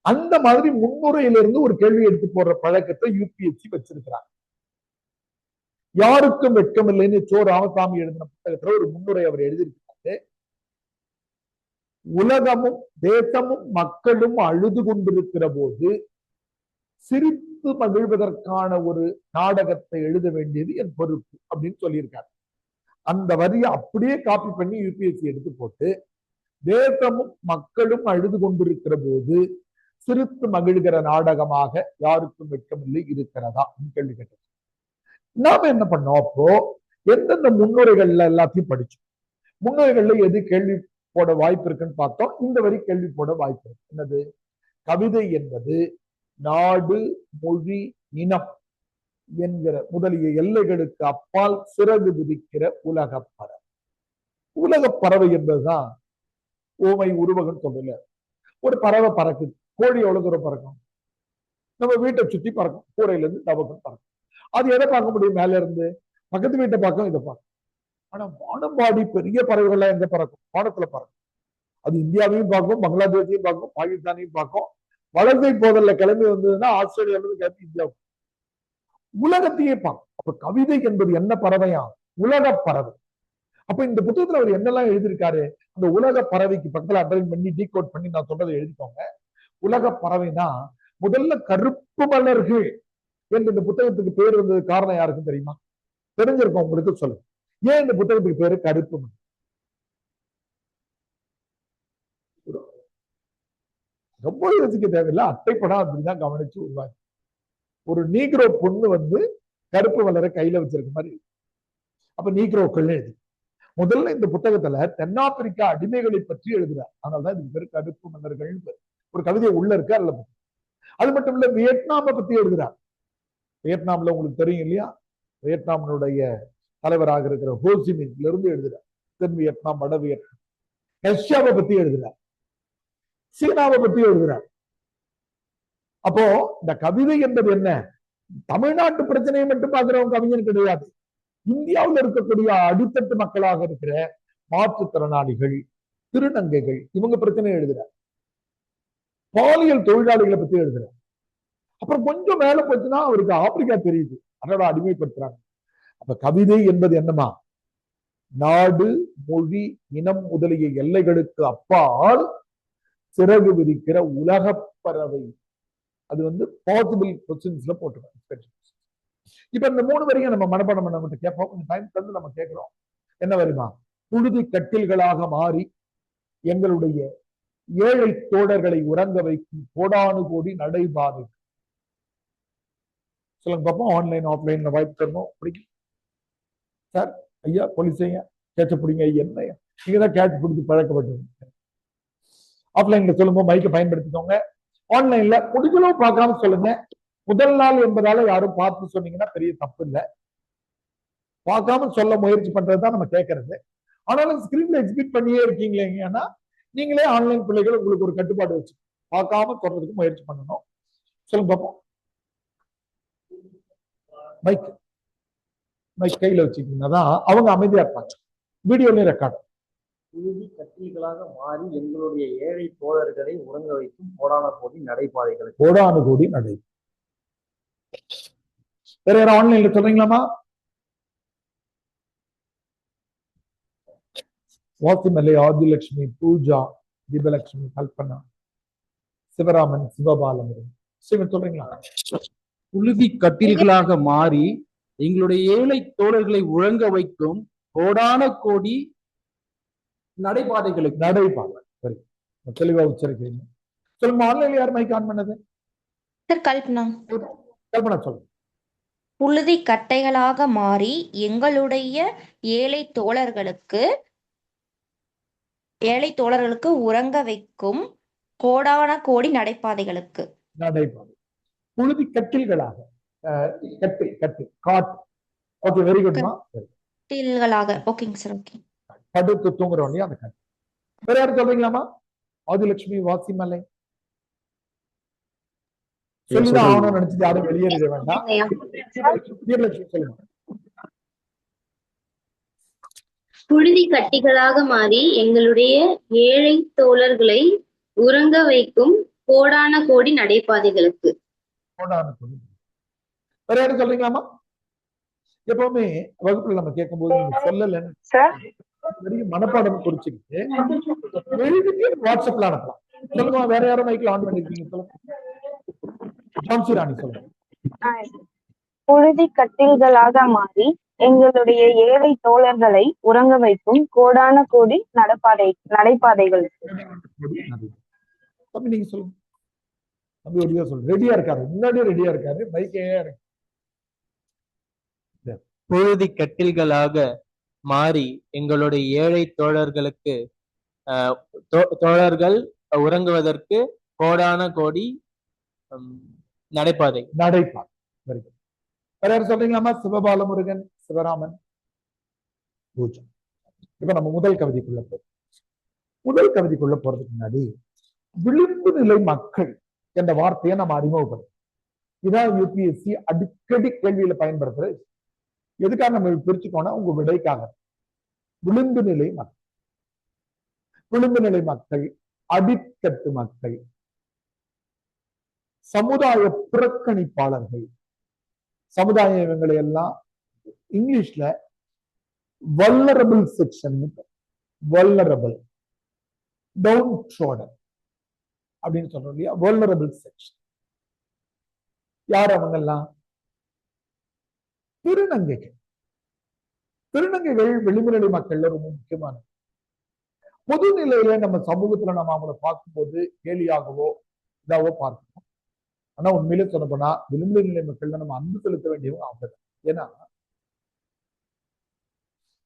அந்த மாதிரி முன்னுரையிலிருந்து ஒரு கேள்வி எடுத்து போடுற பழக்கத்தை யூபிஎஸ்சி வச்சிருக்கிறாங்க. யாருக்கும் வெட்கம் இல்லைன்னு சோ ராமசாமி எழுதின புத்தகத்துல ஒரு முன்னுரை அவர் எழுதியிருக்கிறாரு. உலகமும் தேசமும் மக்களும் அழுது கொண்டிருக்கிற போது சிரித்த சிரித்து மகிழ்வதற்கான ஒரு நாடகத்தை எழுத வேண்டியது என் பொறுப்பு அப்படின்னு சொல்லியிருக்காரு. அந்த வரியை அப்படியே காப்பி பண்ணி யூபிஎஸ்சி எடுத்து போட்டு, தேசமும் மக்களும் அழுது கொண்டிருக்கிற போது சிரித்து மகிழ்கிற நாடகமாக யாருக்கும் வெட்கமில்லை இருக்கிறதா கேள்வி கேட்டது. நாம என்ன பண்ணோம், அப்போ எந்தெந்த முன்னுரைகள்ல எல்லாத்தையும் படிச்சோம். முன்னுரைகள்ல எது கேள்வி போட வாய்ப்பு இருக்குன்னு பார்த்தோம். இந்த வரி கேள்வி போட வாய்ப்பு இருக்கு. என்னது? கவிதை என்பது நாடு, மொழி, இனம் என்கிற முதலிய எல்லைகளுக்கு அப்பால் சிறகு விதிக்கிற உலகப் பறவை. உலகப் பறவை என்பதுதான் ஓமை உருவகம் சொல்லல. ஒரு பறவை பறக்குது. கோழி எவ்வளவு தூரம் பறக்கும்? நம்ம வீட்டை சுத்தி பறக்கும். கூரையில இருந்து தவக்கம் பறக்கும். அது எதை பார்க்க முடியும்? மேல இருந்து பக்கத்து வீட்டை பார்க்கும், இதை பார்க்கும். ஆனா வானம்பாடி பெரிய பறவைகள்லாம் எங்க பறக்கும்? வானத்துல பறக்கும். அது இந்தியாவையும் பார்க்கும், பங்களாதேஷையும் பார்க்கும், பாகிஸ்தானையும் பார்க்கும். வலசை போதல்ல கிளம்பி வந்ததுன்னா ஆஸ்திரேலியால இருந்து கிளம்பி இந்தியாவுக்கு உலகத்தையே பார்க்கும். அப்ப கவிதை என்பது என்ன பறவையா? உலக பறவை. அப்ப இந்த புத்தகத்துல அவர் என்னெல்லாம் எழுதியிருக்காரு? அந்த உலக பறவைக்கு பக்கத்துல அண்டர்லைன் பண்ணி டீகோட் பண்ணி நான் சொல்றதை எழுதிக்கோங்க. உலக பறவைனா முதல்ல கருப்பு மலர்கள் என்று இந்த புத்தகத்துக்கு பேர் வந்தது காரணம் யாருக்கும் தெரியுமா? தெரிஞ்சிருக்கும் உங்களுக்கு, சொல்லுங்க. ஏன் இந்த புத்தகத்துக்கு பேரு கருப்பு மலர்? ரொம்ப யோசிக்க தேவையில்லை. அட்டைப்படம் அப்படிதான் கவனிச்சு உருவாச்சு. ஒரு நீக்ரோ பொண்ணு கருப்பு மலரை கையில வச்சிருக்க மாதிரி. அப்ப நீக்ரோக்கள் எழுதி முதல்ல இந்த புத்தகத்துல தென்னாப்பிரிக்கா அடிமைகளை பற்றி எழுதுறார். அதனாலதான் இதுக்கு பேரு கருப்பு மலர்கள். ஒரு கவிதை உள்ள இருக்கு. அதுல அது மட்டும் இல்ல, வியட்நாமை பத்தி எழுதுறார். வியட்நாம்ல உங்களுக்கு தெரியும் இல்லையா? வியட்நாமினுடைய தலைவராக இருக்கிற ஹோசிமின்ல இருந்து எழுதுறார். தென் வியட்நாம், வட வியட்நாம். ரஷ்யாவை பத்தி எழுதுறார். சீனாவை பத்தி எழுதுறார். அப்போ இந்த கவிதை என்பது என்ன? தமிழ்நாட்டு பிரச்சனையை மட்டும் பார்க்கிறவங்க கவிஞன் கிடையாது. இந்தியாவில் இருக்கக்கூடிய அடித்தட்டு மக்களாக இருக்கிற மாற்றுத்திறனாளிகள், திருநங்கைகள், இவங்க பிரச்சனை எழுதுறார். பாலியல் தொழிலாளிகளை பத்தி எழுதுறார். அப்புறம் கொஞ்சம் மேல போச்சுன்னா அவருக்கு ஆப்பிரிக்கா தெரியுது, அதோட அடிமைப்படுத்துறாங்க. அப்ப கவிதை என்பது என்னமா? நாடு, மொழி, இனம் முதலிய எல்லைகளுக்கு அப்பால் சிறகு விரிக்கிற உலகப் பறவை. அது பாசிபிள் கொஸ்டின்ஸ்ல போட்டுருக்காங்க. இப்ப இந்த 3 வரைக்கும் நம்ம மனப்பாடம் பண்ண கேட்போம். கொஞ்சம் டைம் தந்து நம்ம கேட்கிறோம். என்ன வருமா? புழுதி கட்டில்களாக மாறி எங்களுடைய ஏழை தோழர்களை உறங்க வைக்கும் கோடானு கோடி நடைபாதை. சொல்லுங்க பார்ப்போம். ஆன்லைன் ஆஃப்லைன்ல வாய்ப்பு தரணும். பிடிக்கும் சார்? ஐயா போலீஸையா கேட்ச பிடிங்க. என்ன நீங்கதான் கேட்ச் பிடிச்சி பழக்கப்பட்டது. ஆஃப்லைன்ல சொல்லுங்க, மைக்கை பயன்படுத்திக்கோங்க. ஆன்லைன்ல முடிஞ்சளவு பார்க்காம சொல்லுங்க. முதல் நாள் என்பதால யாரும் பார்த்து சொன்னீங்கன்னா பெரிய தப்பு இல்லை. பார்க்காம சொல்ல முயற்சி பண்றதுதான் நம்ம கேட்கறது. ஆனாலும் ஸ்கிரீன்ல எக்ஸிபிட் பண்ணியே இருக்கீங்களே, ஏன்னா நீங்களே ஆன்லைன் பிள்ளைகள் உங்களுக்கு ஒரு கட்டுப்பாடு வச்சு பார்க்காம சொல்றதுக்கு முயற்சி பண்ணணும். சொல்லுங்க பார்ப்போம். மைக் கையில வச்சுக்கிட்டீங்கன்னா அவங்க அமைதியா இருப்பாங்க. வீடியோலயும் ரெக்கார்ட். புழுதி கட்டில்களாக மாறி எங்களுடைய ஏழை தோழர்களை உறங்க வைக்கும் கோடான கோடி நடைபாதைகள். கோடானு கோடி நடை. வேற யாரும் ஆன்லைன்ல சொல்றீங்களாமா? வாசிமலை, ஆதிலட்சுமி, பூஜா, தீபலட்சுமி, கல்பனா, சிவராமன், சிவபாலம் சொல்றீங்களா? புழுதி கட்டில்களாக மாறி எங்களுடைய ஏழை தோழர்களை உறங்க வைக்கும் கோடான கோடி நடைபாதைகளுக்கு. நடைபாதை. சரி, தெளிவா உச்சரிக்கிறீங்க. சொல்லுங்க. ஆன்லைன்ல யார் மைக் ஆன் பண்ணது? கல்பனா. கல்பனா சொல்லுங்க. புழுதி கட்டைகளாக மாறி எங்களுடைய ஏழை தோழர்களுக்கு உறங்க வைக்கும் கோடான கோடி நடைபாதைகளுக்கு. நடைபாதை. புழுதி கட்டில்களாக. காட். ஓகே, வெரி குட்மா. கட்டில்களாக. ஓகேங்க சார். ஓகே. படுத்து தூங்குறோம் இல்லையா, அந்த கட்டு. வேற யாரும் சொல்றீங்களாமா? ஆதிலட்சுமி, வாசிமலை சொல்லிதான் ஆகணும்னு நினைச்சு யாரும் வெளியேறிட வேண்டாம். சொல்லுங்க. புழுதி கட்டிகளாக மாறி எங்களுடைய ஏழை தோழர்களை உறங்க வைக்கும் கோடான கோடி நடைபாதைகளுக்கு. கோடான கோடி. வேற யாரும் சொல்றீங்களாமா? எப்பவுமே வகுப்புல நம்ம கேட்கும் போது நீங்க சொல்லலன்னு பெரிய மனப்பாடம் குறிச்சுக்கிட்டு எழுதிட்டு வாட்ஸ்அப்ல அனுப்பலாம். சொல்லுங்க. வேற யாரும் மைக்ல ஆன் பண்ணிருக்கீங்க? சொல்லுங்க. ஜான்சி ராணி சொல்லுங்க. புழுதி கட்டில்களாக மாறி எங்களுடைய ஏழை தோழர்களை உறங்க வைக்கும் கோடான கோடி நடைபாதைகளுக்கு. தம்பி நீங்க சொல்லுங்க. தம்பி ஒரு சொல்லுங்க. ரெடியா இருக்காரு, முன்னாடியே ரெடியா இருக்காரு, மைக்கே இருக்கு. புழுதி கட்டில்களாக மாறி எங்களுடைய ஏழை தோழர்களுக்கு தோழர்கள் உறங்குவதற்கு கோடான கோடி நடைபாதை. வேற யாரும் சொல்றீங்களாமா? சிவபாலமுருகன், சிவராமன், பூஜா. இப்ப நம்ம முதல் கவிதைக்குள்ள போறதுக்கு முன்னாடி விளிம்பு நிலை மக்கள் என்ற வார்த்தையை நம்ம அறிமுகப்படுத்தும். இதான் யூபிஎஸ்சி அடிக்கடி கேள்வியில பயன்படுத்துறது. எதுக்காக நம்ம பிரிச்சுக்கோனா உங்க விடைக்காக. விளிம்பு நிலை மக்கள், அடித்தட்டு மக்கள், சமுதாய புறக்கணிப்பாளர்கள். சமுதாய இவங்களை எல்லாம் இங்கிலீஷ்ல வல்னரபிள் செக்ஷன், வல்னரபிள், டவுன் ட்ரோடன் அப்படின்னு சொல்றோம் இல்லையா? Vulnerable section. யார் அவங்க எல்லாம்? திருநங்கைகள். விளிம்புநிலை மக்கள்ல ரொம்ப முக்கியமானது. பொது நிலையில நம்ம சமூகத்துல நம்ம அவங்கள பார்க்கும்போது கேலியாகவோ இதாவோ பார்க்கணும். ஆனா உண்மையிலே சொல்ல போனா விளிம்பு நிலை மக்கள் நம்ம அன்பு செலுத்த வேண்டியவங்க அவங்க. ஏன்னா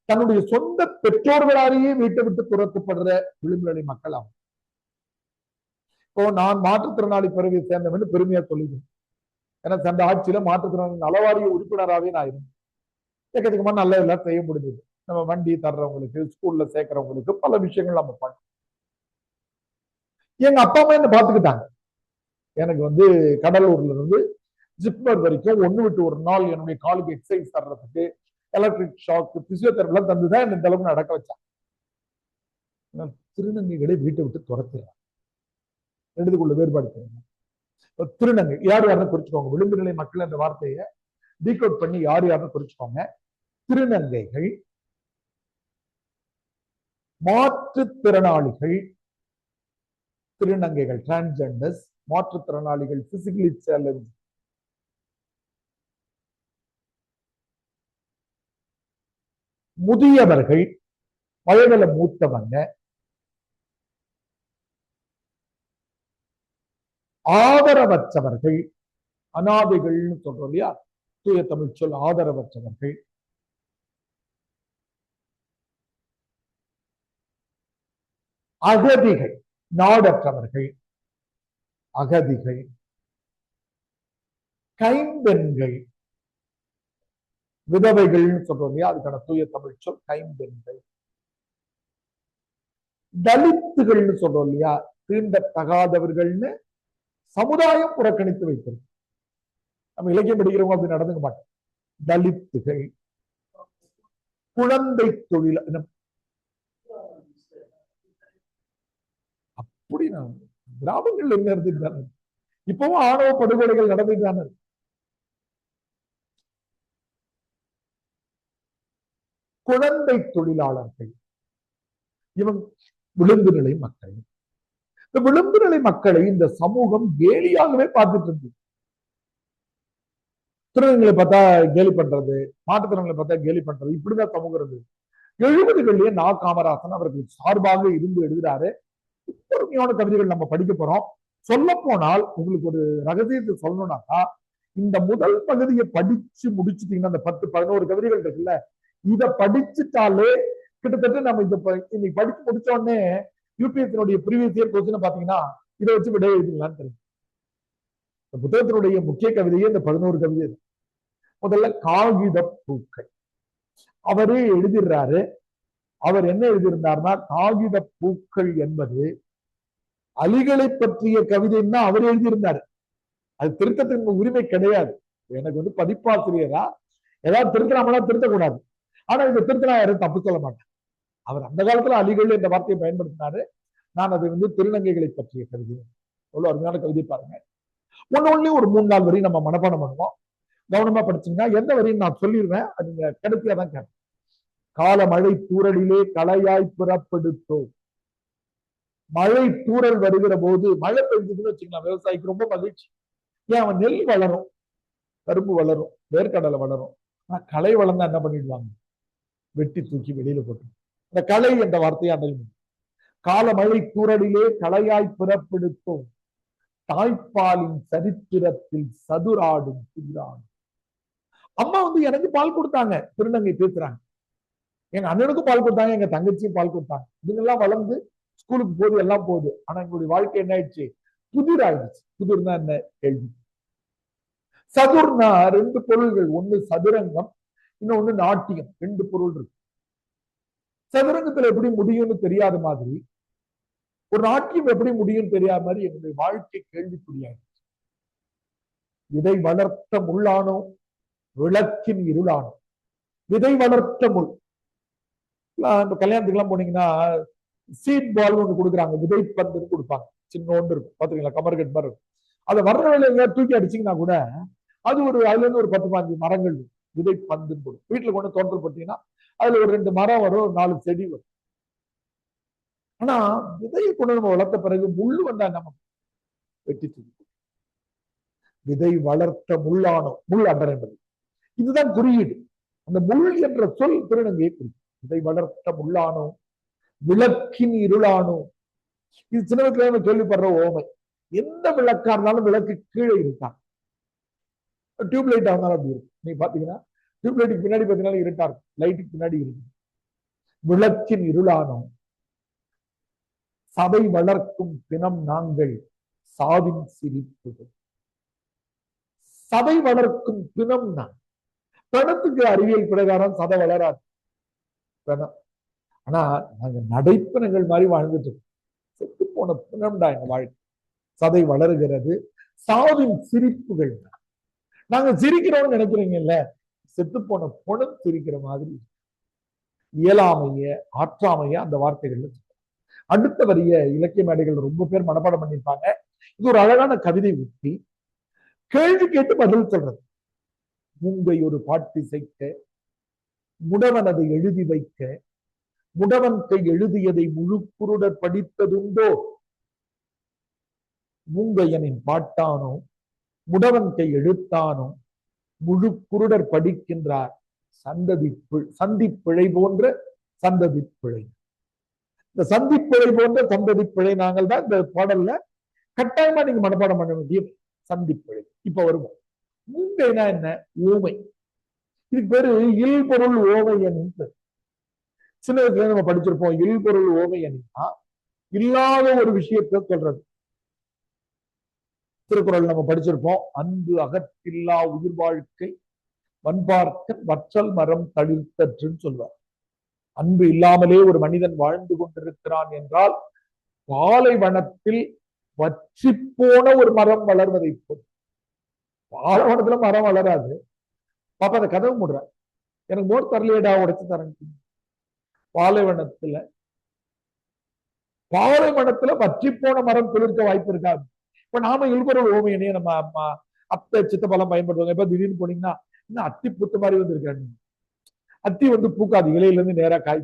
தன்னுடைய சொந்த பெற்றோர்களாலேயே வீட்டை விட்டு துரத்தப்படுற விளிம்பு நிலை மக்கள் அவங்க. இப்போ நான் மாற்றுத்திறனாளி பிறவியை சேர்ந்தவன் பெருமையா சொல்லிடுவேன். ஏன்னா சென்ற ஆட்சியில மாற்றுத்திறனாளி நலவாரிய உறுப்பினராகவே நான் இருந்தேன். எக்கச்சக்கமா நல்ல எல்லாம் செய்ய முடிஞ்சது. நம்ம வண்டி தர்றவங்களுக்கு, ஸ்கூல்ல சேர்க்கிறவங்களுக்கு பல விஷயங்கள் நம்ம பண்ணோம். எங்க அப்பா அம்மா என்ன பார்த்துக்கிட்டாங்க. எனக்கு கடலூர்ல இருந்து ஜிப்மர் வரைக்கும் ஒண்ணு விட்டு ஒரு நாள் என்னுடைய காலுக்கு எக்ஸசைஸ் தர்றதுக்கு எலக்ட்ரிக் ஷாக், பிசியோதெரபிலாம் தந்துதான் இந்த அளவுக்கு நடக்க வச்சாங்க. திருநங்கைகளை வீட்டை விட்டு துரத்துறாங்க. ரெண்டுக்குள்ள வேறுபாடு தெரியும். திருநங்கை யார் யாருன்னு குறிச்சுக்கோங்க. விளிம்பு நிலை மக்கள் என்ற வார்த்தையை டீகோட் பண்ணி யார் யாருன்னு குறிச்சுக்கோங்க. திருநங்கைகள், மாற்றுத்திறனாளிகள், திருநங்கைகள் டிரான்ஸ்ஜெண்டர்ஸ், மாற்றுத்திறனாளிகள், பிசிக்கலி சேலஞ்ச், முதியவர்கள், வயதுல மூத்தவங்க, ஆதரவற்றவர்கள், அனாதைகள்னு சொல்றோம் இல்லையா? தூய தமிழ் சொல் ஆதரவற்றவர்கள், அகதிகள், நாடற்றவர்கள், அகதிகள், கைம்பெண்கள், விதவைகள்னு சொல்றோம் இல்லையா? அதுக்கான தூய தமிழ் சொல் கைம்பெண்கள், தலித்துகள்னு சொல்றோம் இல்லையா? தீண்டத்தகாதவர்கள்னு சமுதாயம் புறக்கணித்து வைக்கிறது. நம்ம இலக்கியம் படிக்கிறவங்க அப்படி நடந்துக்க மாட்டோம். தலித்துகள், குழந்தை தொழில், அப்படி கிராமங்கள்ல என்ன இருந்துட்டு தானே இப்பவும் ஆணவ படுகொலைகள் நடந்துட்டு தானே. குழந்தை தொழிலாளர்கள், இவங்க விளிம்பு நிலை மக்கள். இந்த விளிம்பு நிலை மக்களை இந்த சமூகம் கேலியாகவே பார்த்துட்டு இருந்தது. திருநங்கைகளை பார்த்தா கேலி பண்றது, மாற்றுத்திறன்களை பார்த்தா கேலி பண்றது, இப்படிதான் சமூகம் இருந்தது. 70களிலேயே நா. காமராசன் அவர்கள் சார்பாக இருந்து எழுதுறாரு. பொறுமையான கவிதைகள் நம்ம படிக்க போறோம். சொல்ல போனால் உங்களுக்கு ஒரு ரகசியத்தை சொல்லணும்னாக்கா, இந்த முதல் பகுதியை படிச்சு முடிச்சுட்டீங்கன்னா, அந்த 10-11 கவிதைகள் இருக்குல்ல, இதை படிச்சுட்டாலே கிட்டத்தட்ட நம்ம இன்னைக்கு படிச்சு முடிச்ச உடனே யூபிஎஸ்சினுடைய ப்ரீவியஸ் இயர் கொஸ்டின் பாத்தீங்கன்னா இதை வச்சு விட எழுதிங்களான்னு தெரியும். இந்த புத்தகத்தினுடைய முக்கிய கவிதையே இந்த 11 கவிதை. முதல்ல காகித பூக்கள். அவரே எழுதிடுறாரு. அவர் என்ன எழுதியிருந்தார்னா, காகித பூக்கள் என்பது அலிகளை பற்றிய கவிதைன்னா அவர் எழுதியிருந்தாரு. அது திருத்தத்தின் உரிமை கிடையாது. எனக்கு பதிப்பாசிரியரா ஏதாவது திருத்தலாமனா திருத்தக்கூடாது. ஆனா இந்த திருத்தலா யாரும் தப்பு சொல்ல மாட்டேன். அவர் அந்த காலத்துல அலிகள் என்ற வார்த்தையை பயன்படுத்தினாரு. நான் அது திருநங்கைகளை பற்றிய கவிதை. எவ்வளவு அருமையான கவிதை பாருங்க. ஒன்னு ஒரு 3-4 வரி நம்ம மனப்பாடம் பண்ணுவோம். கவனமா படிச்சீங்கன்னா எந்த வரின்னு நான் சொல்லிடுவேன். அது நீங்க கிடைக்காதான் கேட்பேன். கால மழை தூரலிலே கலையாய் புறப்படுத்தோம். மழை தூரல் வருகிற போது, மழை பெஞ்சதுன்னு வச்சுக்கலாம், விவசாயிக்கு ரொம்ப மகிழ்ச்சி. ஏன் அவன் நெல் வளரும். கரும்பு வளரும், வேர்க்கடலை வளரும். ஆனா களை வளர்ந்தா என்ன பண்ணிடுவாங்க? வெட்டி தூக்கி வெளியில போட்டு. இந்த களை என்ற வார்த்தையை அடையும். கால மழை தூரலிலே களையாய் பிறப்பெடுத்தோம், தாய்ப்பாலின் சரித்திரத்தில் சதுராடும் புதிராடும். அம்மா வந்து எனக்கு பால் கொடுத்தாங்க, திருநங்கை பேசுறாங்க. எங்க அண்ணனுக்கும் பால் கொடுத்தாங்க, எங்க தங்கச்சியும் பால் கொடுத்தாங்க. இதுங்கெல்லாம் வளர்ந்து ஸ்கூலுக்கு போகுது, எல்லாம் போகுது. ஆனா எங்களுடைய வாழ்க்கை என்ன ஆயிடுச்சு? புதிர் ஆயிடுச்சு. புதிர்னா என்ன? கேள்வி. சதுர்னா ரெண்டு பொருள்கள், ஒண்ணு சதுரங்கம், இன்னொன்னு நாட்டியம். ரெண்டு பொருள் இருக்கு. சதுரங்கத்துல எப்படி முடியும்னு தெரியாத மாதிரி, ஒரு நாட்டியம் எப்படி முடியும்னு தெரியாத மாதிரி எங்களுடைய வாழ்க்கை கேள்விக்குறியாயிடுச்சு. விதை வளர்த்த முள்ளானோ விளக்கின் இருளானோ. விதை வளர்த்த முள். கல்யாணத்துக்கு எல்லாம் போனீங்கன்னா சீட் பால் ஒண்ணு கொடுக்குறாங்க, விதை பந்துன்னு கொடுப்பாங்க. சின்ன ஒன்று இருக்கும், பாத்துக்கலாம், கமர்கட் மாதிரி இருக்கும். அதை வர்ற வேலையில தூக்கி அடிச்சீங்கன்னா கூட அது ஒரு அதுல இருந்து ஒரு 10-15 மரங்கள் விதை பந்துன்னு கொடுக்கும். வீட்டுல கொண்டு தோட்டல் போட்டீங்கன்னா அதுல ஒரு 2 மரம் வரும், ஒரு 4 செடி வரும். ஆனா விதையை கொண்டு நம்ம வளர்த்த பிறகு முள்ளு வந்தா நம்ம வெட்டி தூக்கி. விதை வளர்த்த முள்ளானோ, முள் அண்டர் என்பது இதுதான் குறியீடு. அந்த முள் என்ற சொல் திருநங்கையை குறிக்கும். விதை வளர்த்த முள்ளானோ விளக்கின் இருளானோ. இது சின்ன வயசுல கேள்விப்படுற ஓமை. எந்த விளக்கா இருந்தாலும் விளக்கு கீழே இருக்காங்க. டியூப் லைட் இருந்தாலும் அப்படி இருக்கும். நீங்க பாத்தீங்கன்னா டியூப் லைட்டுக்கு பின்னாடி பாத்தீங்கன்னா இருட்டா இருக்கும், லைட்டுக்கு பின்னாடி இருக்கு. விளக்கின் இருளானோ சபை வளர்க்கும் பிணம் நாங்கள் சாவின் சிரிப்புகள். சபை வளர்க்கும் பிணம் நான். பிணத்துக்கு அறிவியல் பிரகாரம் சதை வளராது பிணம். ஆனா நாங்க நடைப்பிணங்கள் மாதிரி வாழ்ந்துட்டு செத்து போன பிணம்டா எங்க வாழ்க்கை. சதை வளருகிறது, சாவின் சிரிப்புகள். நாங்க சிரிக்கிறோம்னு நினைக்கிறீங்கல்ல, செத்து போன பொணம் சிரிக்கிற மாதிரி. இயலாமைய ஆற்றாமைய அந்த வார்த்தைகள்ல. அடுத்த வரிய இலக்கிய மேடைகள் ரொம்ப பேர் மனப்பாடம் பண்ணியிருப்பாங்க. இது ஒரு அழகான கவிதை உத்தி. கேள்வி கேட்டு பதில் சொல்றது. மூங்கை ஒரு பாட்டிசைக்க முடவன் அதை எழுதி வைக்க, முடவன் கை எழுதியதை முழு குருடர் படித்ததுண்டோ. மூங்கையனின் பாட்டானோ முடவன் கை எழுத்தானோ முழு குருடர் படிக்கின்றார் சந்தி பிழை போன்ற சந்ததி பிழை. இந்த சந்தி பிழை போன்ற சந்ததி பிழை நாங்கள் தான் இந்த பாடல்ல கட்டாயமா நீங்க மனப்பாடம் பண்ண வேண்டிய சந்தி பிழை. இப்ப வருவோம். மூங்கைனா என்ன? ஊமை. இதுக்கு பேரு இல்பொருள் ஓமை அணின்னு பேரு. சின்ன வயசுல நம்ம படிச்சிருப்போம். இல்பொருள் ஓமை அணின்னா இல்லாத ஒரு விஷயத்த சொல்றது. திருக்குறள் நம்ம படிச்சிருப்போம். அன்பு அகற்றில்லா உயிர் வாழ்க்கை வன்பார்க்க வற்றல் மரம் தளிர்த்தற்றுன்னு சொல்வார். அன்பு இல்லாமலே ஒரு மனிதன் வாழ்ந்து கொண்டிருக்கிறான் என்றால் பாலைவனத்தில் வற்றி போன ஒரு மரம் வளர்வதை போல். பாலைவனத்துல மரம் வளராது. பாப்பா அந்த கதவு மூடுற, எனக்கு மோர் தரலையடா, உடைச்சு தரேன். பாலைவனத்துல வற்றி போன மரம் துளிர்க்க வாய்ப்பு இருக்காது. இப்ப நாம இல்பொருள் ஓமையனையே நம்ம அம்மா அத்தை சித்தப்பெல்லாம் பயன்படுத்துவாங்க. இப்ப திடீர்னு போனீங்கன்னா இன்னும் அத்தி பூத்த மாதிரி வந்து இருக்காங்க. அத்தி வந்து பூக்காது, இலையில இருந்து நேரா காய்.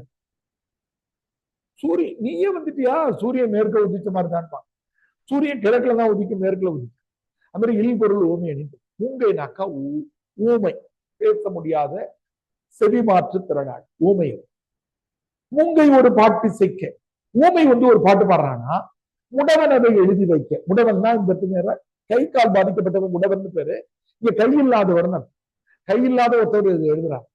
சூரியன் நீயே வந்துட்டியா, சூரியன் மேற்க உதிச்ச மாதிரி தான். சூரியன் கிழக்குல தான் உதிக்கும், மேற்குல உதிக்கும். அது மாதிரி இல்பொருள் ஓமை அணிந்து. மூங்கைனாக்கா ஊமை, பேச முடியாத செவி மாற்று திறனாள் ஊமை. மூங்கை ஒரு பாட்டு செய்க்க. ஊமை வந்து ஒரு பாட்டு பாடுறான்னா முடவன் அதை எழுதி வைக்க. முடவன் தான் இந்த நேரம் கை கால் பாதிக்கப்பட்டவன் முடவன் பேரு. இங்க கையில்லாதவர், கையில்லாத ஒருத்தர் எழுதுறார்.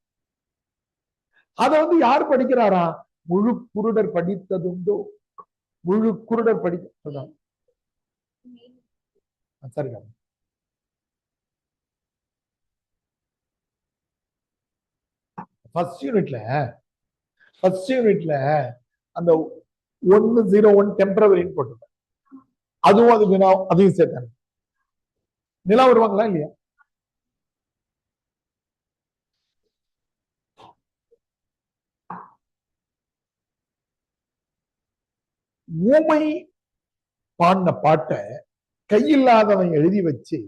அதை வந்து யார் படிக்கிறாரா? முழு குருடர் படித்ததுண்டோ. முழு குருடர் படிக்க சரிங்க. ஃபர்ஸ்ட் யூனிட்ல அந்த 101 டெம்பரவரின்னு போட்டிருப்பேன். அதுவும் அது வினா, அதையும் சேர்த்தாங்க. நிலா வருவாங்களா இல்லையா? ஊமை பாடின பாட்டை கையில்லாதவன் எழுதி வச்சு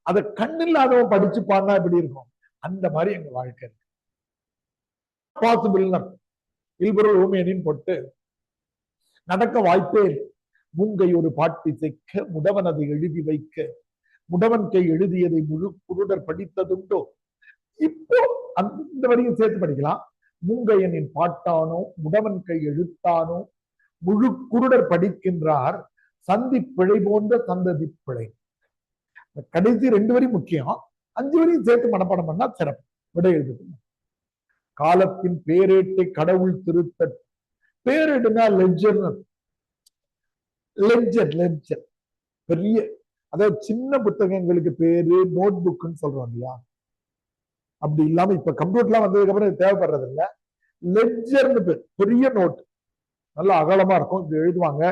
அதை கண்ணில்லாதவன் படிச்சு பாடினா எப்படி இருக்கும்? அந்த மாதிரி எங்க வாழ்க்கை இருக்கு. பாசிபிள் இல்பொருள் ஊமையனின்னு போட்டு நடக்க வாய்ப்பே இல்லை. மூங்கை ஒரு பாட்டு செய்க்க முடவன் அதை எழுதி வைக்க, முடவன் கை எழுதியதை முழு குருடர் படித்ததுண்டோ. இப்போ இந்த வரையும் சேர்த்து படிக்கலாம். மூங்கையனின் பாட்டானோ முடவன் கை எழுத்தானோ முழு குருடர் படிக்கின்றார் சந்தி பிழை போன்ற சந்ததி பிழை. கடைசி 2 வரி முக்கியம். 5 வரையும் சேர்த்து மனப்பாடம் பண்ணா சிறப்பு. விடை எழுது. காலத்தின் பேரேட்டை கடவுள் திருத்த. பேரேடுனா லெட்ஜர். லெட்ஜர் பெரிய, அதாவது சின்ன புத்தகங்களுக்கு பேரு நோட் புக்னு சொல்றோம் இல்லையா, அப்படி இல்லாம இப்ப கம்ப்யூட்டர்லாம் வந்ததுக்கு அப்புறம் இது தேவைப்படுறது இல்ல. லெட்ஜர்னு பேர். பெரிய நோட், நல்ல அகலமா இருக்கும். இது எழுதுவாங்க.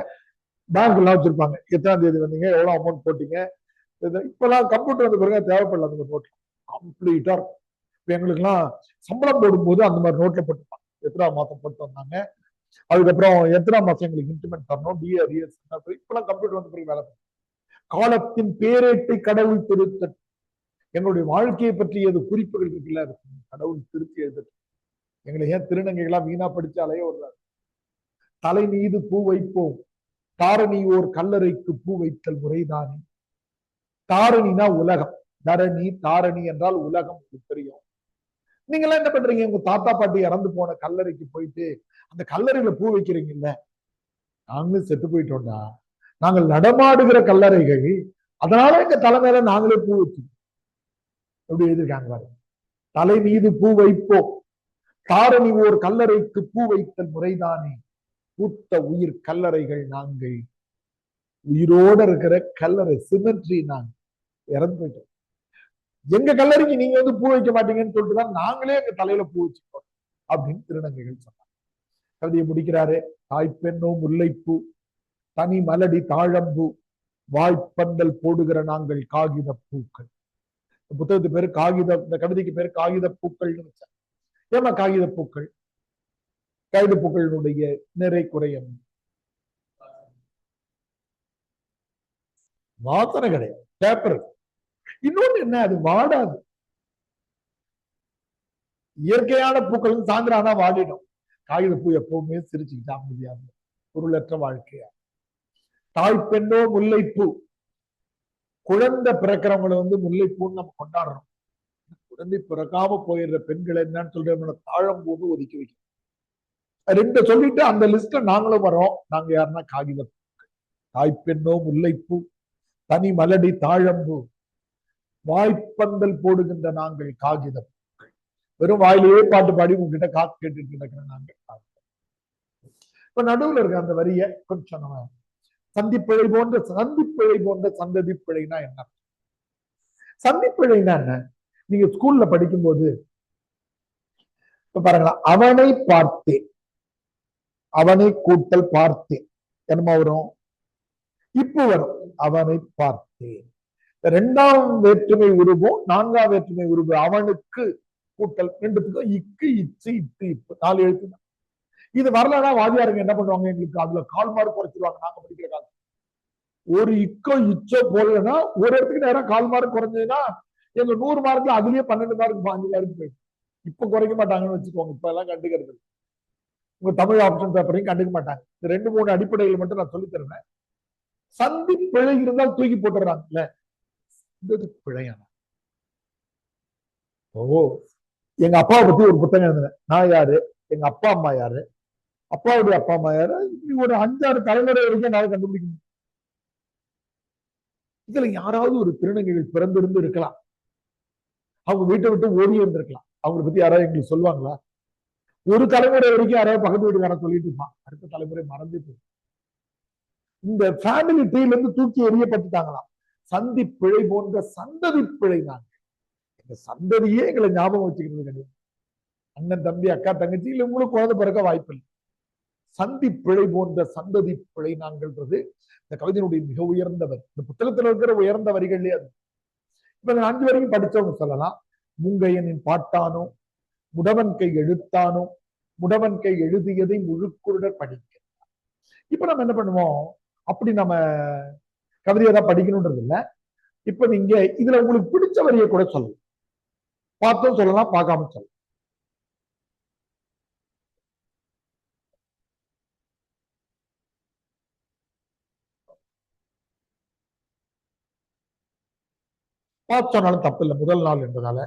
பேங்க் எல்லாம் வச்சிருப்பாங்க. எத்தனாம் தேதி வந்தீங்க, எவ்வளவு அமௌண்ட் போட்டீங்க. இப்பெல்லாம் கம்ப்யூட்டர் வந்த பிறகு தேவைப்படல அந்த நோட். கம்ப்ளீட்டா இருக்கும். இப்ப எங்களுக்கு எல்லாம் சம்பளம் போடும்போது அந்த மாதிரி நோட்ல போட்டுப்பாங்க. எத்தனாம் மாசம் போட்டு வந்தாங்க, அதுக்கப்புறம் எத்தனாம் மாசம் எங்களுக்கு இன்டிமெண்ட் தரணும், டிஆர்இஎஸ். இப்பெல்லாம் கம்ப்யூட்டர் வந்த பிறகு வேலை. காலத்தின் பேரேட்டை கடவுள் திருத்த. எங்களுடைய வாழ்க்கையை பற்றியது குறிப்புகள் இருக்குல்ல, கடவுள் திருத்தி எழுத. எங்களை ஏன் திருநங்கைகளா வீணா படிச்சாலே வருவார். தலை மீது பூ வைப்போம் தாரணி ஓர் கல்லறைக்கு பூ வைத்தல் முறைதானே. தாரணினா உலகம். தரணி தாரணி என்றால் உலகம் தெரியும். நீங்க எல்லாம் என்ன பண்றீங்க, உங்க தாத்தா பாட்டி இறந்து போன கல்லறைக்கு போயிட்டு அந்த கல்லறையில பூ வைக்கிறீங்கல்ல. நாங்களும் செத்து போயிட்டோம்டா, நாங்கள் நடமாடுகிற கல்லறைகள், அதனால எங்க தலைமையில நாங்களே பூ வச்சு எப்படி எழுதியிருக்காங்க பாருங்க. தலை மீது பூ வைப்போம் தாரணி ஓர் கல்லறைக்கு பூ வைத்தல் முறைதானே. பூத்த உயிர் கல்லறைகள் நாங்கள். உயிரோட இருக்கிற கல்லறை சிமெட்ரி. நாங்க இறந்து போயிட்டோம். எங்க கல்லறைக்கு நீங்க வந்து பூ வைக்க மாட்டீங்கன்னு சொல்லிட்டுதான் நாங்களே எங்க தலையில பூ வச்சுக்கோம் அப்படின்னு திருநங்கைகள் சொன்னாங்க. கவிதையை முடிக்கிறாரு. தாய்ப்பெண்ணோ முல்லைப்பூ தனி மலடி தாழம்பூ வாய்ப்பந்தல் போடுகிற நாங்கள் காகித பூக்கள். புத்தகத்து பேரு காகித, இந்த கவிதைக்கு பேரு காகித பூக்கள்னு வச்சாங்க. ஏமா காகித பூக்கள்? காகித பூக்களினுடைய நிறை குறையும் வாசனை கிடையாது, பேப்பர். இன்னொன்னு என்ன, அது வாடாது. இயற்கையான பூக்கள் சாயந்தரம் ஆனா வாடிடும். காகித பூ எப்பவுமே சிரிச்சுக்கிட்டா முடியாது. பொருளற்ற வாழ்க்கையா. தாய்ப்பெண்ணோ முல்லைப்பூ. குழந்தை பிறக்கிறவங்களை வந்து முல்லைப்பூன்னு நம்ம கொண்டாடுறோம். குழந்தை பிறக்காம போயிடுற பெண்களை என்னன்னு சொல்ற தாழம்பூன்னு ஒதுக்கி வைக்கணும். 2 சொல்லிட்டு அந்த லிஸ்ட்ல நாங்களும் வரோம். நாங்க யாருன்னா காகித பூக்கள். தாய்ப்பெண்ணோ முல்லைப்பூ தனி மலடி தாழம்பூ வாய்ப்பந்தல் போடுகின்ற நாங்கள் காகித பூக்கள். வெறும் வாயிலேயே பாட்டு பாடி உங்ககிட்ட காத்து கேட்டுட்டு இருக்கிற நாங்கள். இப்ப நடுவுல இருக்க அந்த வரிய கொஞ்சம் நம்ம சந்திப்பிழை போன்ற சந்ததி பிழைனா என்ன? சந்திப்பிழைனா என்ன? நீங்க ஸ்கூல்ல படிக்கும்போது இப்ப பாருங்களா, அவனை பார்த்தேன், அவனை கூட்டல் பார்த்தேன் என்னமா வரும்? இப்போ வரும் அவனை பார்த்தேன். 2ஆம் வேற்றுமை உருவம் 4ஆம் வேற்றுமை உருவம். அவனுக்கு கூட்டல் 2த்துக்கும் இக்கு இச்சு இட்டு இப்பு 4 எழுத்து தான். இது வரலன்னா வாதியாருங்க என்ன பண்ணுவாங்க, எங்களுக்கு அதுல 1/4 மார்க் குறைச்சிருவாங்க. நாங்க படிக்கிற காலம் ஒரு இக்கோ இச்சோ போடலன்னா ஒரு இடத்துக்கு நேரம் 1/4 மார்க் குறைஞ்சதுன்னா எங்க 100 மார்க்ல அதுலயே 12 மார்க் 5 மார்க் போயிடும். இப்ப குறைக்க மாட்டாங்கன்னு வச்சுக்கோங்க. இப்ப எல்லாம் கண்டுக்கிறது. உங்க தமிழ் ஆப்ஷன் பேப்பரையும் கண்டுக்க மாட்டாங்க. இந்த 2-3 அடிப்படைகள் மட்டும் நான் சொல்லி தருவேன். சந்தி பிழை இருந்தால் தூக்கி போட்டுறாங்கல்ல, பிழையான. ஓ, எங்க அப்பாவை பத்தி ஒரு புத்தகம் எழுதுனேன். நான் யாரு, எங்க அப்பா அம்மா யாரு, அப்பாவுடைய அப்பா அம்மா யாரு, ஒரு 5-6 தலைமுறை வரைக்கும் என்னால கண்டுபிடிக்க முடியும். இதுல யாராவது ஒரு திருநங்கைகள் பிறந்திருந்து இருக்கலாம். அவங்க வீட்டை விட்டு ஓடி இருந்திருக்கலாம். அவங்களை பத்தி யாராவது எங்களுக்கு சொல்லுவாங்களா? ஒரு தலைமுறை வரைக்கும் யாராவது பக்கத்து வீட்டுக்கார சொல்லிட்டு இருப்பான், அடுத்த தலைமுறை மறந்து போகும். இந்த ஃபேமிலி ட்ரீல இருந்து தூக்கி எறியப்பட்டுட்டாங்களாம். சந்தி பிழை போன்ற சந்ததி பிழை. நாங்க இந்த சந்ததியே எங்களை ஞாபகம் வச்சுக்கிறது கிடையாது. அண்ணன் தம்பி அக்கா தங்கச்சி இல்ல உங்களுக்கு குழந்தை பிறக்க வாய்ப்பு இல்லை. சந்தி பிழை போன்ற சந்ததி பிழை நாங்கள்ன்றது இந்த கவிதையினுடைய மிக உயர்ந்தவர். இந்த புத்தகத்துல இருக்கிற உயர்ந்த வரிகள்லயே அது. இப்ப 4 வரைக்கும் படிச்சவங்க சொல்லலாம். மூங்கையனின் பாட்டானோ முடவன் கை எழுத்தானோ முடவன் கை எழுதியதை முழுக்குருடர் படிக்க. இப்ப நம்ம என்ன பண்ணுவோம், அப்படி நம்ம கவிதையை தான் படிக்கணும்ன்றது இல்ல. இப்ப நீங்க இதுல உங்களுக்கு பிடிச்ச வரியை கூட சொல்லலாம். பார்த்தும் சொல்லலாம், பார்க்காம சொல்லலாம். பார்த்து சொன்னாலும் தப்பு இல்லை, முதல் நாள் என்பதால.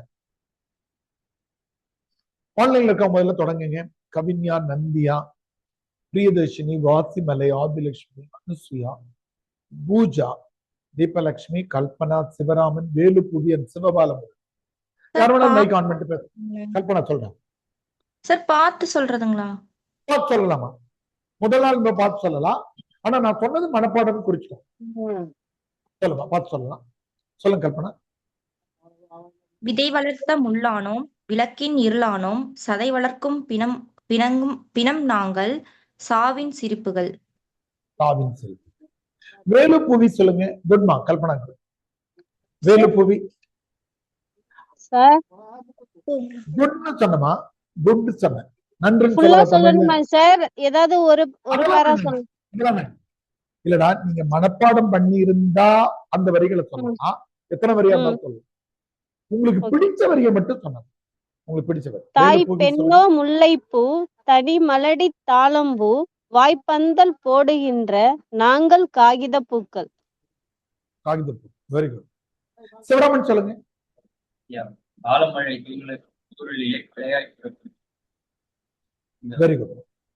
ஆன்லைன்ல இருக்க முதல்ல தொடங்குங்க. கவின்யா, நந்தியா, பிரியதர்ஷினி, வாசிமலை, ஆதிலட்சுமி, அனுசுயா, பூஜா, தீபலட்சுமி, கல்பனா, சிவராமன், வேலுபுவியன், சிவபாலம். யாரோட மைக் ஆன் பண்ணிட்டு பேச. கல்பனா சொல்றேன் சார் பார்த்து சொல்றதுங்களா? பார்த்து சொல்லலாமா? முதல் நாள் நம்ம பார்த்து சொல்லலாம். ஆனா நான் சொன்னது மனப்பாடம் குறிச்சுக்கோ. சொல்லுமா, பார்த்து சொல்லலாம். சொல்லுங்க கல்பனா. விதை வளர்த்த முள்ளானோம், விளக்கின் இருளானோம், சதை வளர்க்கும் பிணம் நாங்கள், சாவின் சிரிப்புகள். சாவின் சிரிப்பு. வேலுபுவி சொல்லுங்க. குட்மா கல்பனா. வேலுபுவி சார் குட்னு சொன்னமா? குட் சொன்னேன். நன்றி ஃபுல்லா சொல்லணுமா சார்? ஏதாவது ஒரு பேரா சொல்லுங்க. இல்லடா, நீங்க மனப்பாடம் பண்ணி இருந்தா அந்த வரிகளை சொல்லலாம். எத்தனை வரியா இருந்தாலும் சொல்லலாம். உங்களுக்கு பிடிச்ச வரியை மட்டும் சொன்னாங்க. உங்களுக்கு பிடிச்ச வரி. தாய் பெண்ணோ முல்லைப்பூ, தனி மலடி தாளம்பூ, வாய்ப்பந்தல் போடுகின்ற நாங்கள் காகித பூக்கள். காகித பூ. Very good. சிவராமன் சொல்லுங்க. Very good.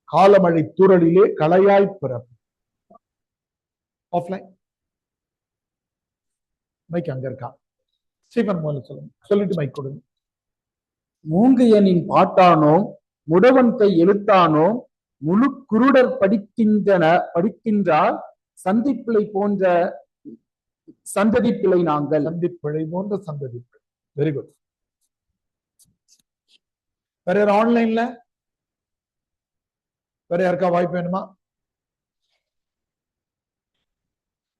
காலமழை தூறலிலே களையாய் பிறப்பு. ஆஃப்லைன் மைக் அங்க இருக்கா? ஸ்டீபன் முதல்ல சொல்லுங்க. சொல்லிட்டு மைக் கொடுங்க. மூங்கையனின் பாட்டானோம், முடவன் கை எழுத்தானோம், முழு குருடர் படிக்கின்றார் சந்திப்பிழை போன்ற சந்ததி பிழை நாங்கள். சந்திப்பிழை போன்ற சந்ததி. Very good. வேற யாரும் ஆன்லைன்ல? வேற யாருக்கா வாய்ப்பு வேணுமா?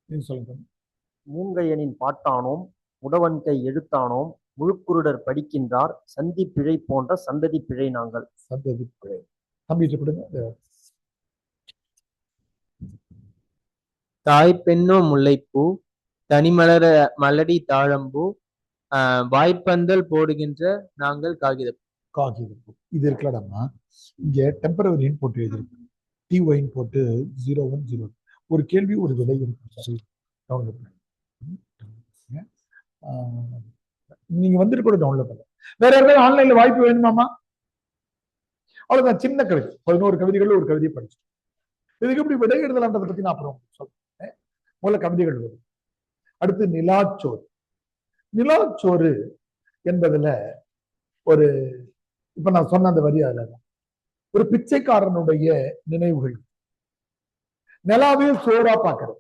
நீங்க சொல்லுங்க. மூங்கையனின் பாட்டானோம், முடவன் கை எழுத்தானோம், முழுக்குருடர் படிக்கின்றார் சந்தி பிழை போன்ற சந்ததி பிழை நாங்கள். சந்ததி பிழை. தம்பிட்டு கொடுங்க. தாய் பெண்ணோ முல்லைப்பூ, தனிமலர மலடி தாழம்பூ, வாய்ப்பந்தல் போடுகின்ற நாங்கள் காகித காகிதப்பூ. இது இருக்கலாமா? இங்க டெம்பரவரின்னு போட்டு எழுதிருக்கு. TY போட்டு 0101. ஒரு கேள்வி ஒரு விலை இருக்கு. நீங்க வந்துட்டு கூட டவுன்லோட் பண்ணல. வேற யாராவது ஆன்லைன்ல வாய்ப்பு வேணுமாமா? அவ்வளவுதான். சின்ன கவிதை, 11 கவிதைகள் ஒரு கவிதையை படிச்சு. இதுக்கு எப்படி விடை எழுதலான்றதை பத்தி நான் அப்புறம் சொல்றேன். முதல்ல கவிதைகள் வரும். அடுத்து நிலாச்சோறு. நிலாச்சோறு என்பதுல ஒரு, இப்ப நான் சொன்ன அந்த வரி அதுல ஒரு பிச்சைக்காரனுடைய நினைவுகள். நிலாவே சோறா பாக்குறது.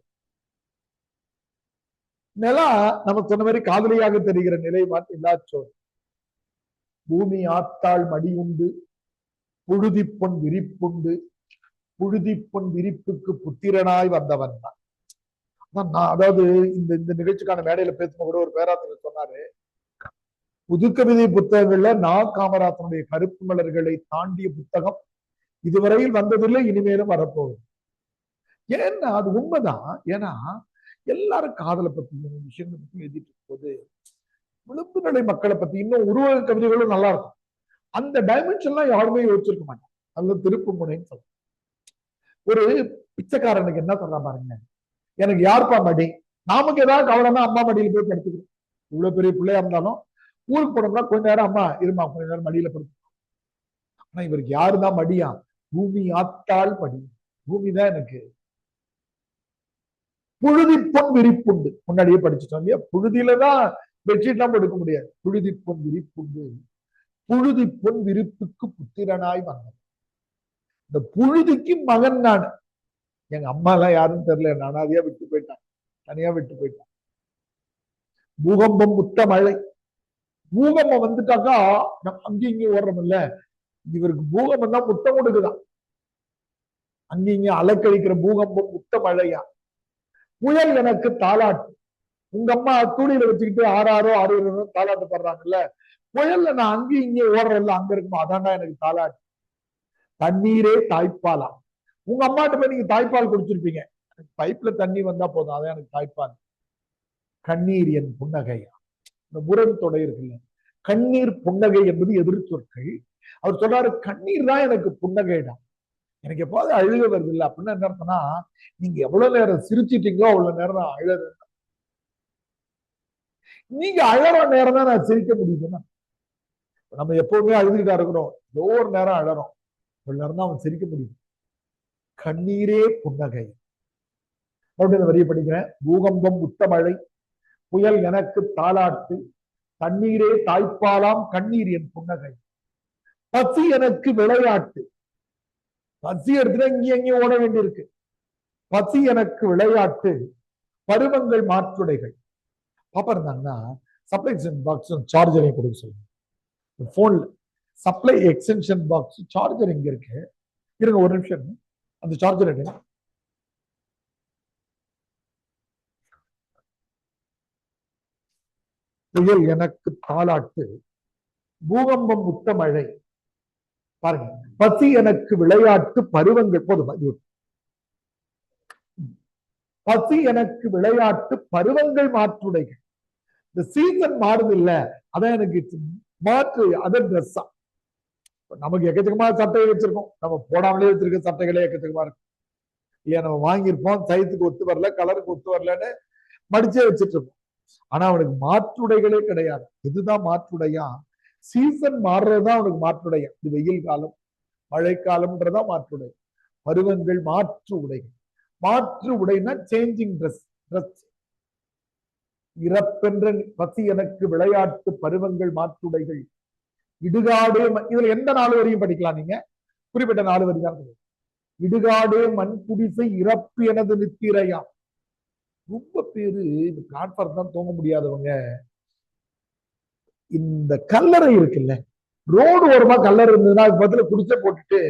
நிலா நம்ம சொன்ன மாதிரி காதலியாக தெரிகிற நிலை மாற்றி நிலாச்சோறு. பூமி ஆத்தாள் மடி உண்டு, புழுதி பொன் விரிப்புண்டு, புழுதி பொன் விரிப்புக்கு புத்திரனாய் வந்தவன் தான். நான் அதாவது இந்த நிகழ்ச்சிக்கான மேடையில பேசும்போது கூட ஒரு பேராசிரியர் சொன்னாரு, புதுக்கவிதை புத்தகங்கள்ல காமராசனுடைய கருப்பு மலர்களை தாண்டிய புத்தகம் இதுவரையில் வந்ததில்லை, இனிமேலும் வரப்போகுது. ஏன்னா அது உண்மைதான். ஏன்னா எல்லாரும் காதலை பத்தியும் விஷயங்களை பத்தி எழுதிட்டு போது விழுப்பு நிலை மக்களை பத்தி இன்னும் உருவக கவிதைகளும் நல்லா இருக்கும். அந்த டைமென்ஷன்லாம் யாருமே யோசிச்சிருக்க மாட்டாங்க. அந்த திருப்பு முனைன்னு சொல்ல. ஒரு பிச்சைக்காரனுக்கு என்ன சொல்றான் பாருங்க, எனக்கு யாருப்பா மடி, நமக்கு ஏதாவது கவலைன்னா அம்மா மடியில போய் படுத்துக்கிறோம். இவ்வளவு பெரிய பிள்ளையா இருந்தாலும் ஊருக்கு போனோம்னா கொஞ்ச நேரம் அம்மா இருமா, கொஞ்ச நேரம் மடியில படுத்து. ஆனா இவருக்கு யாருதான் மடியா? பூமி ஆத்தாள் மடி. பூமி தான் எனக்கு. புழுதி பொன் விரிப்புண்டு. முன்னாடியே படிச்சுட்டோம் இல்லையா? புழுதியிலதான் பெட்ஷீட் எல்லாம் எடுக்க முடியாது. புழுதி பொன் விரிப்புண்டு, புழுதி பொன் விரிப்புக்கு புத்திரனாய் வந்தது. இந்த புழுதிக்கு மகன் நான். எங்க அம்மா எல்லாம் யாரும் தெரியல, நானாதியா விட்டு போயிட்டான், தனியா விட்டு போயிட்டான். பூகம்பம் முத்த மழை. பூகம்பம் வந்துட்டாக்கா நம்ம அங்கேயும் இங்கேயும் ஓடுறோம் இல்ல, இவருக்கு பூகம்பம் தான் முத்தம் கொடுக்குதான். அங்கேயும் இங்கேயும் அலக்கழிக்கிற பூகம்பம் முத்த மழையா. புயல் எனக்கு தாலாட்டு. உங்க அம்மா தூணியில வச்சுக்கிட்டு 6 தாலாட்டு படுறாங்கல்ல, புயல்ல நான் அங்கேயும் இங்கேயும் ஓடுறதில்ல, அங்க இருக்குமா, அதான்டா எனக்கு தாலாட்டு. தண்ணீரே தாய்ப்பாலா. உங்க அம்மாட்ட போய் நீங்க தாய்ப்பால் குடிச்சிருப்பீங்க, பைப்ல தண்ணி வந்தா போதும், அதான் எனக்கு தாய்ப்பால். கண்ணீர் என் புன்னகையா. இந்த முரண் தொடை இருக்குல்ல, கண்ணீர் புன்னகை என்பது எதிர் சொற்கள். அவர் சொல்றாரு கண்ணீர் தான் எனக்கு புன்னகைடா. எனக்கு எப்போது அழுக வருது இல்லை அப்படின்னா என்ன அர்த்தம்னா, நீங்க எவ்வளவு நேரம் சிரிச்சிட்டீங்களோ அவ்வளவு நேரம் நான் அழுது. நீங்க அழற நேரம் தான் நான் சிரிக்க முடியுதுன்னா, நம்ம எப்பவுமே அழுதுகிட்டா இருக்கிறோம், ஏதோ ஒரு நேரம் அழறோம், ஒரு நேரம் தான் அவன் சிரிக்க முடியும். கண்ணீரே புன்னகை. மறுபடியும் வரிய படிக்கிறேன். பூகம்பம் உத்த மழை, புயல் எனக்கு தாலாட்டு, தண்ணீரே தாய்ப்பாலாம் கண்ணீர் என் புன்னகை, பசி எனக்கு விளையாட்டு. பசி எடுத்துட்டா இங்கே எங்கேயும் ஓட வேண்டியிருக்கு. பசி எனக்கு விளையாட்டு, பருவங்கள் மாற்றுடைகள். பாப்பா இருந்தாங்கன்னா சப்ளை எக்ஸ்டென்ஷன் பாக்ஸ் சார்ஜரையும் கொடுக்க சொல்லுங்க. போன்ல சப்ளை எக்ஸ்டென்ஷன் பாக்ஸ் சார்ஜர் எங்க இருக்கு? இருங்க ஒரு நிமிஷம், அந்த சார்ஜர் எடுங்க. புயல் எனக்கு தாலாட்டு, பூகம்பம் முத்த மழை, பாருங்க, பசி எனக்கு விளையாட்டு, பருவங்கள். போதுமா? பசி எனக்கு விளையாட்டு, பருவங்கள் மாற்றுடைகள். இந்த சீசன் மாறுது இல்ல, அதான் எனக்கு மாற்று. அதர் ட்ரெஸ்ஸா நமக்கு எக்கச்சக்கமா சட்டை வச்சிருக்கோம், நம்ம போடாமலே வச்சிருக்க சட்டைகளே எக்கச்சக்கமா இருக்கும் இல்லையா? நம்ம வாங்கியிருப்போம், சைத்துக்கு ஒத்து வரல, கலருக்கு ஒத்து வரலன்னு மடிச்சே வச்சிட்டு இருக்கோம். ஆனா அவனுக்கு மாற்றுடைகளே கிடையாது. இதுதான் மாற்றுடையா? சீசன் மாறுறதுதான் அவனுக்கு மாற்றுடையா. இது வெயில் காலம், மழைக்காலம்ன்றதான் மாற்றுடை. பருவங்கள் மாற்று உடைகள். மாற்று உடைனா சேஞ்சிங் ட்ரெஸ். இறப்பென்ற பசி எனக்கு விளையாட்டு, பருவங்கள் மாற்றுடைகள், இடுகாடே. இதுல எந்த 4 வரையும் படிக்கலாம் நீங்க? குறிப்பிட்ட 4 வரி தான். இடுகாடே மண் குடிசை, இறப்பு எனது நித்திரையாம். ரொம்ப பேரு இந்த பிளாட்ஃபார்ம் தான் தூங்க முடியாதவங்க, இந்த கல்லறை இருக்குல்ல, ரோடு ஓரமா கல்லறை இருந்ததுன்னா அதுக்கு பதில குடிசை போட்டுட்டு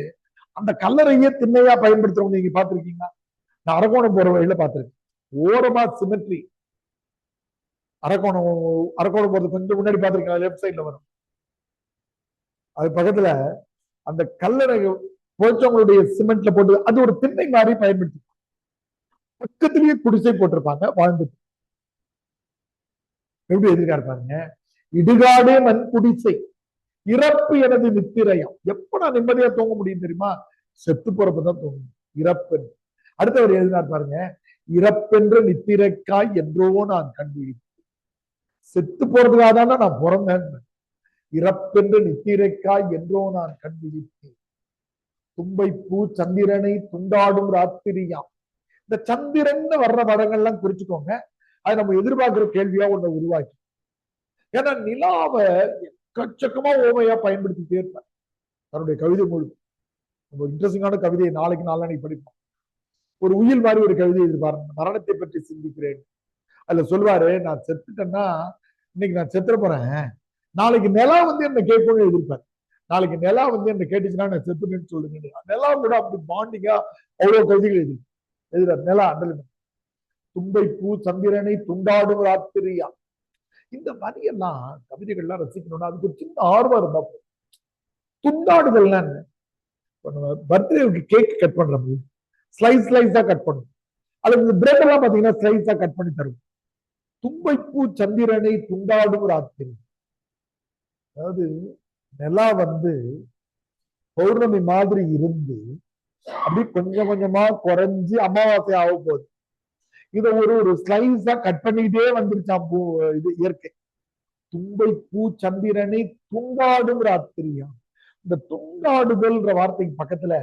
அந்த கல்லறையே திண்ணையா பயன்படுத்துறவங்க நீங்க பாத்திருக்கீங்களா? நான் அரக்கோணம் போற வழியில பாத்திருக்கேன். ஓரமா சிமெட்ரி. அரக்கோணம் போறது கொஞ்சம் முன்னாடி பாத்திருக்கீங்களா? லெப்ட் சைட்ல வரும். அது பக்கத்துல அந்த கல்லறை போச்சவங்களுடைய சிமெண்ட்ல போட்டு அது ஒரு திண்ணை மாதிரி பயன்படுத்தி பக்கத்திலேயே குடிசை போட்டிருப்பாங்க, வாழ்ந்துட்டு. எப்படி எதிர்பார்ப்பாங்க? இடுகாடே மண் குடிசை, இறப்பு எனது நித்திரையம். எப்ப நான் நிம்மதியா தூங்க முடியும் தெரியுமா? செத்து போறப்பதான் தூங்கணும். இறப்பு. அடுத்தவர் எழுதினார் பாருங்க, இறப்பென்ற நித்திரைக்காய் என்றோ நான் கண்டுபிடித்தேன். செத்து போறதுக்காக தானே நான் பிறந்தேன். இறப்பென்ற நித்திரைக்காய் என்றோ நான் கண்டுபிடித்தேன். தும்பை பூ சந்திரனை துண்டாடும் ராத்திரியாம். இந்த சந்திரன் வர்ற படங்கள்லாம் குறிச்சுக்கோங்க. அது நம்ம எதிர்பார்க்கிற கேள்வியா ஒண்ணு உருவாக்கி. ஏன்னா நிலாவை எக்கச்சக்கமா ஓமையா பயன்படுத்திட்டே இருப்பேன் தன்னுடைய கவிதை முழுக்க. ரொம்ப இன்ட்ரெஸ்டிங்கான கவிதையை நாளைக்கு நாளானைக்கு படிப்போம். ஒரு உயில் மாதிரி ஒரு கவிதை எதிர்பார்க்க, மரணத்தை பற்றி சிந்திக்கிறேன். அதுல சொல்லுவாரு, நான் செத்துட்டேன்னா இன்னைக்கு நான் செத்துற போறேன், நாளைக்கு நிலா வந்து என்ன கேட்கணும்னு எதிர்பார்ப்பேன். நாளைக்கு நிலா வந்து என்ன கேட்டுச்சுன்னா நான் செத்துட்டேன்னு சொல்லுங்க. நிலா கூட அப்படி பாண்டிங்கா அவ்வளவு கவிதைகள் எழுதுறாரு. நிலா அண்டல் தும்பை பூ சந்திரனை துண்டாடும் ராத்திரியா. இந்த வரியெல்லாம் கவிதைகள்லாம் ரசிக்கணும்னா அதுக்கு ஒரு சின்ன ஆர்வம் இருந்தா போதும். துண்டாடுதல்னா என்ன? பர்த்டேவுக்கு கேக் கட் பண்ற மாதிரி ஸ்லைஸா கட் பண்ணும். அல்லது பிரெட் எல்லாம் பாத்தீங்கன்னா ஸ்லைஸா கட் பண்ணி தரும். தும்பை பூ சந்திரனை துண்டாடும் ராத்திரி. அதாவது நிலா வந்து பௌர்ணமி மாதிரி இருந்து அப்படி கொஞ்சம் கொஞ்சமா குறைஞ்சு அமாவாசை ஆக போகுது. இதை ஒரு ஸ்லைஸா கட் பண்ணிக்கிட்டே வந்துருச்சான் பூ. இது இயற்கை. தும்பை பூ சந்திரனை துண்டாடும் ராத்திரியா. இந்த துண்டாடுதல்ன்ற வார்த்தைக்கு பக்கத்துல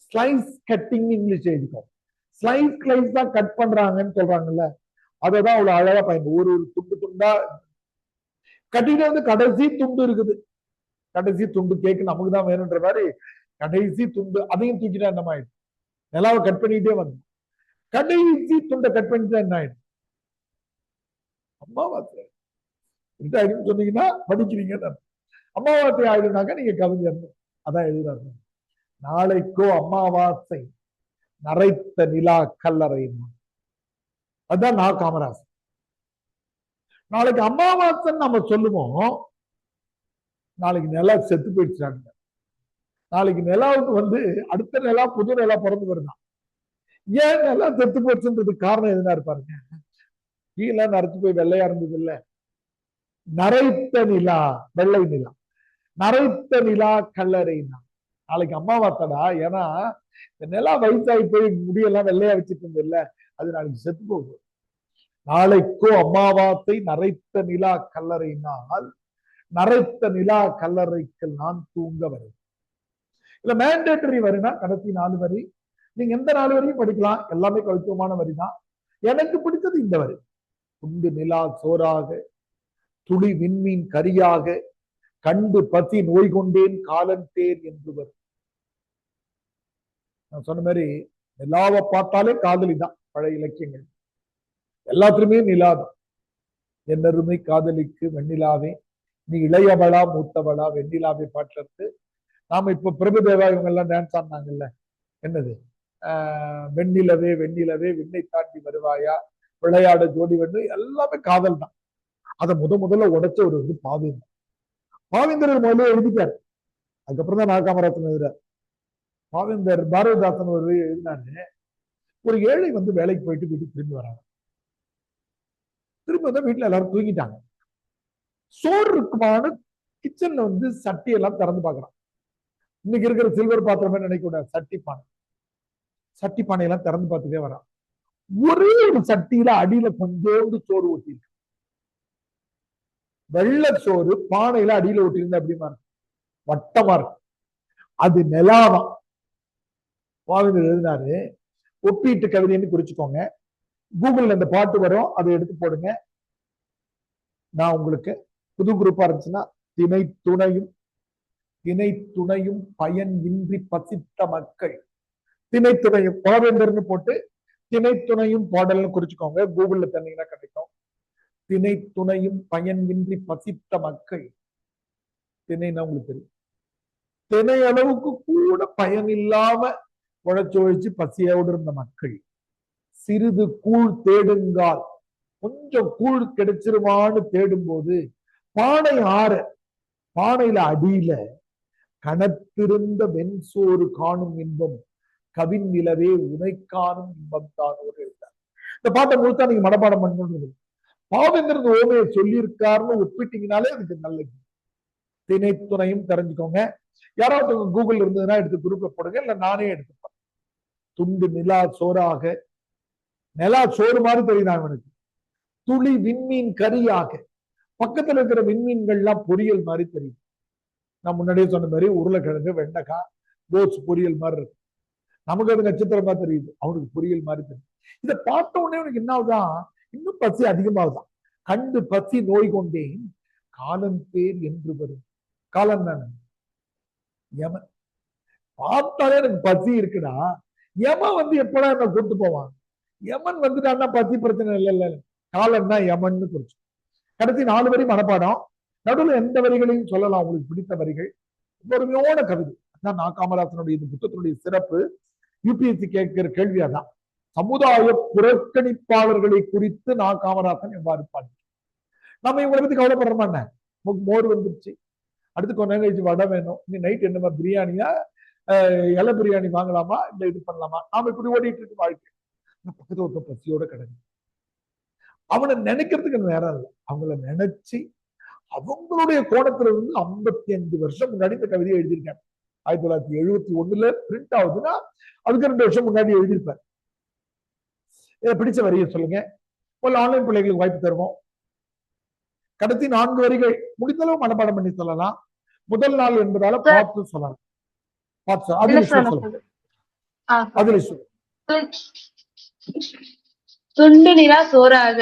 ஸ்லைஸ் கட்டிங் இங்கிலீஷ் எழுதிக்கும். ஸ்லைஸா கட் பண்றாங்கன்னு சொல்றாங்கல்ல, அததான் அவ்வளவு அழகா பயன்படும். ஒரு துண்டு துண்டா கட்டிட்டு வந்து கடைசி துண்டு இருக்குது. கடைசி துண்டு கேக்கு நமக்கு தான் வேணும்ன்ற மாதிரி கடைசி துண்டு அதையும் தூக்கிட்டா என்ன ஆயிடுச்சு? நிலாவை கட் பண்ணிட்டே வந்து கடைசி துண்டை கட் பண்ணிட்டா என்ன ஆயிடுச்சு? அம்மாவாசை ஆயிடுன்னு சொன்னீங்கன்னா படிக்கிறீங்க. அம்மாவாசை ஆயிடுனாக்க நீங்க கவிஞர். அதான் எழுதுறாரு. நாளைக்கோ அம்மாவாசை நரைத்த நிலா கல்லறை. அதுதான் நான் காமராசன். நாளைக்கு அமாவாசைன்னு நம்ம சொல்லுவோம், நாளைக்கு நிலா செத்து போயிடுச்சாங்க. நாளைக்கு நிலாவுக்கு வந்து அடுத்த நிலா புது நிலா பிறந்து வருதான். ஏன் நிலா செத்து போச்சுன்றதுக்கு காரணம் எதுனா இருப்பாருங்க. கீழே நரைச்சு போய் வெள்ளையா இருந்தது இல்ல, நரைத்த நிலா வெள்ளை நிலா, நரைத்த நிலா கல்லறைனா. நாளைக்கு அம்மாவாசைடா. ஏன்னா இந்த நிலா வயசாகி போய் முடியெல்லாம் வெள்ளையா வச்சுட்டு இருந்தது இல்ல, அது நாளைக்கு செத்து போகும். நாளைக்கோ அமாவாசை நரைத்த நிலா கல்லறையினால் நரைத்த நிலா கல்லறைக்கு நான் தூங்க வருவேன். இல்ல மேண்டேட்டரி வரினா கடைசி 4 வரி. நீங்க எந்த 4 வரையும் படிக்கலாம், எல்லாமே கவித்துவமான வரி தான். எனக்கு பிடித்தது இந்த வரி. துண்டு நிலா சோறாக, துளி விண்மீன் கரியாக, கண்டு பசி நோய் கொண்டேன் காலன் தேர் என்று வரும். நான் சொன்ன மாதிரி நிலாவை பார்த்தாலே காதலி தான். பழைய இலக்கியங்கள் எல்லாத்துலயுமே நிலாதான். என்னருமை காதலிக்கு வெண்ணிலாவே நீ இளையவளா மூத்தவளா வெண்ணிலாவை பாட்டுல இருந்து நாம இப்ப பிரபுதேவா இவங்க எல்லாம் டான்ஸ் ஆடினாங்கல்ல, என்னது வெண்ணிலவே வெண்ணிலவே விண்ணை தாண்டி வருவாயா விளையாட ஜோடி வெண்ணு, எல்லாமே காதல் தான். அதை முதல்ல உடைச்ச ஒரு இது பாவேந்தர். பாவேந்தர் முதல்ல எழுதிட்டாரு, அதுக்கப்புறம் தான் நாகாமராசன் எழுதுறாரு. பாவேந்தர் பாரதிதாசன் ஒரு எழுதினாரு, ஒரு ஏழை வந்து வேலைக்கு போயிட்டு வீட்டுக்கு திரும்பி வராங்க. திரும்பி வந்தா வீட்டுல எல்லாரும் தூங்கிட்டாங்க. சோறு இருக்குமான கிச்சன்ல வந்து சட்டி எல்லாம் திறந்து பாக்குறான். இன்னைக்கு இருக்கிற சில்வர் பாத்திரமே நினைக்க கூடாது, சட்டி பானை எல்லாம் திறந்து பார்த்துட்டே வரான். ஒரே ஒரு சட்டியில அடியில கொஞ்சோண்டு சோறு ஊட்டிருக்கு. வெள்ளை சோறு பானையில அடியில ஊட்டியிருந்தா அப்படிமா இருக்கு, வட்டமா இருக்கு. அது நிலாதான். பாவேந்தர் எழுதினாரு, ஒப்பீட்டு கவிதைன்னு குறிச்சுக்கோங்க. கூகுள்ல இந்த பாட்டு வரும், அதை எடுத்து போடுங்க. நான் உங்களுக்கு புது குரூப்பா இருந்துச்சுன்னா திணை துணையும் பயன் இன்றி பசித்த மக்கள், திணை துணையும் பாவேந்தர்னு போட்டு திணை துணையும் பாடல்னு குறிச்சுக்கோங்க. கூகுள்ல தந்தீங்கன்னா கிடைக்கும். திணை துணையும் பயன் இன்றி பசித்த மக்கள். திணைன்னா உங்களுக்கு தெரியும், திணை அளவுக்கு கூட பயன் இல்லாம உழைச்சு பசியோடு இருந்த மக்கள். சிறிது கூழ் தேடுங்கால், கொஞ்சம் கூழ் கிடைச்சிருமான்னு தேடும் போது பானை ஆற, பானையில அடியில கனத்திருந்த வெண்சோறு காணும் இன்பம் கவின் நிலவே உனை காணும் இன்பம் தான் எழுதார். இந்த பாட்டை முழுத்தா நீங்க மனப்பாடம் பண்ணணும். பாவேந்தர் ஓமையை சொல்லியிருக்காருன்னு ஒப்பிட்டீங்கனாலே அதுக்கு நல்லது. திணை துணையும் தெரிஞ்சுக்கோங்க. யாராவது கூகுள் இருந்ததுன்னா எடுத்து குரூப்ல போடுங்க, இல்ல நானே எடுத்துப்பேன். துண்டு நிலா சோறாக, நிலா சோறு மாதிரி தெரியுதா அவனுக்கு. துளி விண்மீன் கரியாக, பக்கத்துல இருக்கிற விண்மீன்கள்லாம் பொரியல் மாதிரி தெரியும். நான் முன்னாடியே சொன்ன மாதிரி உருளைக்கிழங்கு வெண்டைக்காய் கோஸ் பொரியல் மாதிரி இருக்கு. நமக்கு அது நட்சத்திரமா தெரியுது, அவனுக்கு பொரியல் மாதிரி தெரியும். இதை பார்த்த உடனே அவனுக்கு என்ன ஆகுதான், இன்னும் பசி அதிகமாகுதான். கண்டு பசி நோய் கொண்டேன் காலன் பேர் என்று வரும். காலன் தானே யமன். பார்த்தாலே எனக்கு பசி இருக்குடா, யமன் வந்து எப்படா என்ன கூட்டு போவான். யமன் வந்துட்டான்னா பசி பிரச்சனை இல்ல, காலன்னா யமன்னு குறிச்சு. கடைசி 4 வரி மனப்பாடம். நடுவில் எந்த வரிகளையும் சொல்லலாம், உங்களுக்கு பிடித்த வரிகள். பொறுமையோட கவிதை அதான் நாகாமராசனுடைய இந்த புத்தகத்தினுடைய சிறப்பு. யூபிஎஸ்சி கேட்கிற கேள்வி அதான், சமுதாய புறக்கணிப்பாளர்களை குறித்து நாகாமராசன் எவ்வாறு பாடு. நம்ம இவங்களை பத்தி கவலைப்படுறோமா? மோர் வந்துருச்சு, அடுத்து கொஞ்ச நேரம் கழிச்சு வடை வேணும், இன்னும் நைட் என்னமா பிரியாணியா, இலை பிரியாணி வாங்கலாமா, இல்ல இது பண்ணலாமா, நாம இப்படி ஓடிட்டு இருக்கு வாழ்க்கை. பக்கத்துல ஒருத்த பசியோட கிடக்கு, அவனை நினைக்கிறதுக்கு நேரம் இல்லை. அவங்கள நினைச்சு அவங்களுடைய கோணத்துல இருந்து 55 வருஷம் முன்னாடி இந்த கவிதையை எழுதியிருக்காங்க. 1971 பிரிண்ட் ஆகுதுன்னா அதுக்கு 2 வருஷம் முன்னாடி எழுதியிருப்பார். இதை பிடிச்ச வரியை சொல்லுங்க. ஒரு ஆன்லைன் பிள்ளைகளுக்கு வாய்ப்பு தருவோம். கடைசி 4 வரிகள் முடிந்தளவு மனப்பாடம் பண்ணி சொல்லலாம். முதல் நாள் என்பதால பார்த்து சொல்லலாம். துண்டு நிலா சோறாக,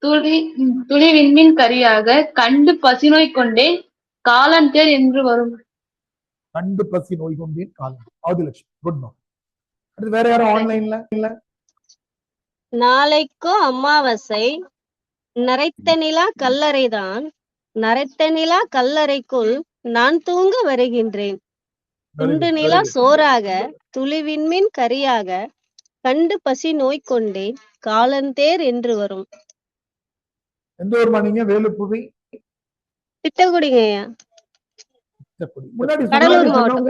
துளி விண்மீன் கரியாக, கண்டு பசி நோய் கொண்டேன் காலன் தேர் என்று வரும். கண்டு பசி நோய் கொண்டேன் காலன். Adilakshmi good morning. அடுத்து வேற யாரும் ஆன்லைன்ல இல்ல? நாளைக்கோ அமாவாசை நரைத்த நிலா கல்லறைதான், நரைத்த நிலா கல்லறைக்குள் நான் தூங்க வருகின்றேன். துண்டு நிலா சோறாக, துளி விண்மீன் கரியாக, கண்டு பசி நோய் கொண்டேன் காலந்தேர் என்று வரும். எந்த ஊர்மா நீங்க? வேலுப்புவி திட்டக்குடிங்க. முன்னாடி கடலூர் மாவட்டம்.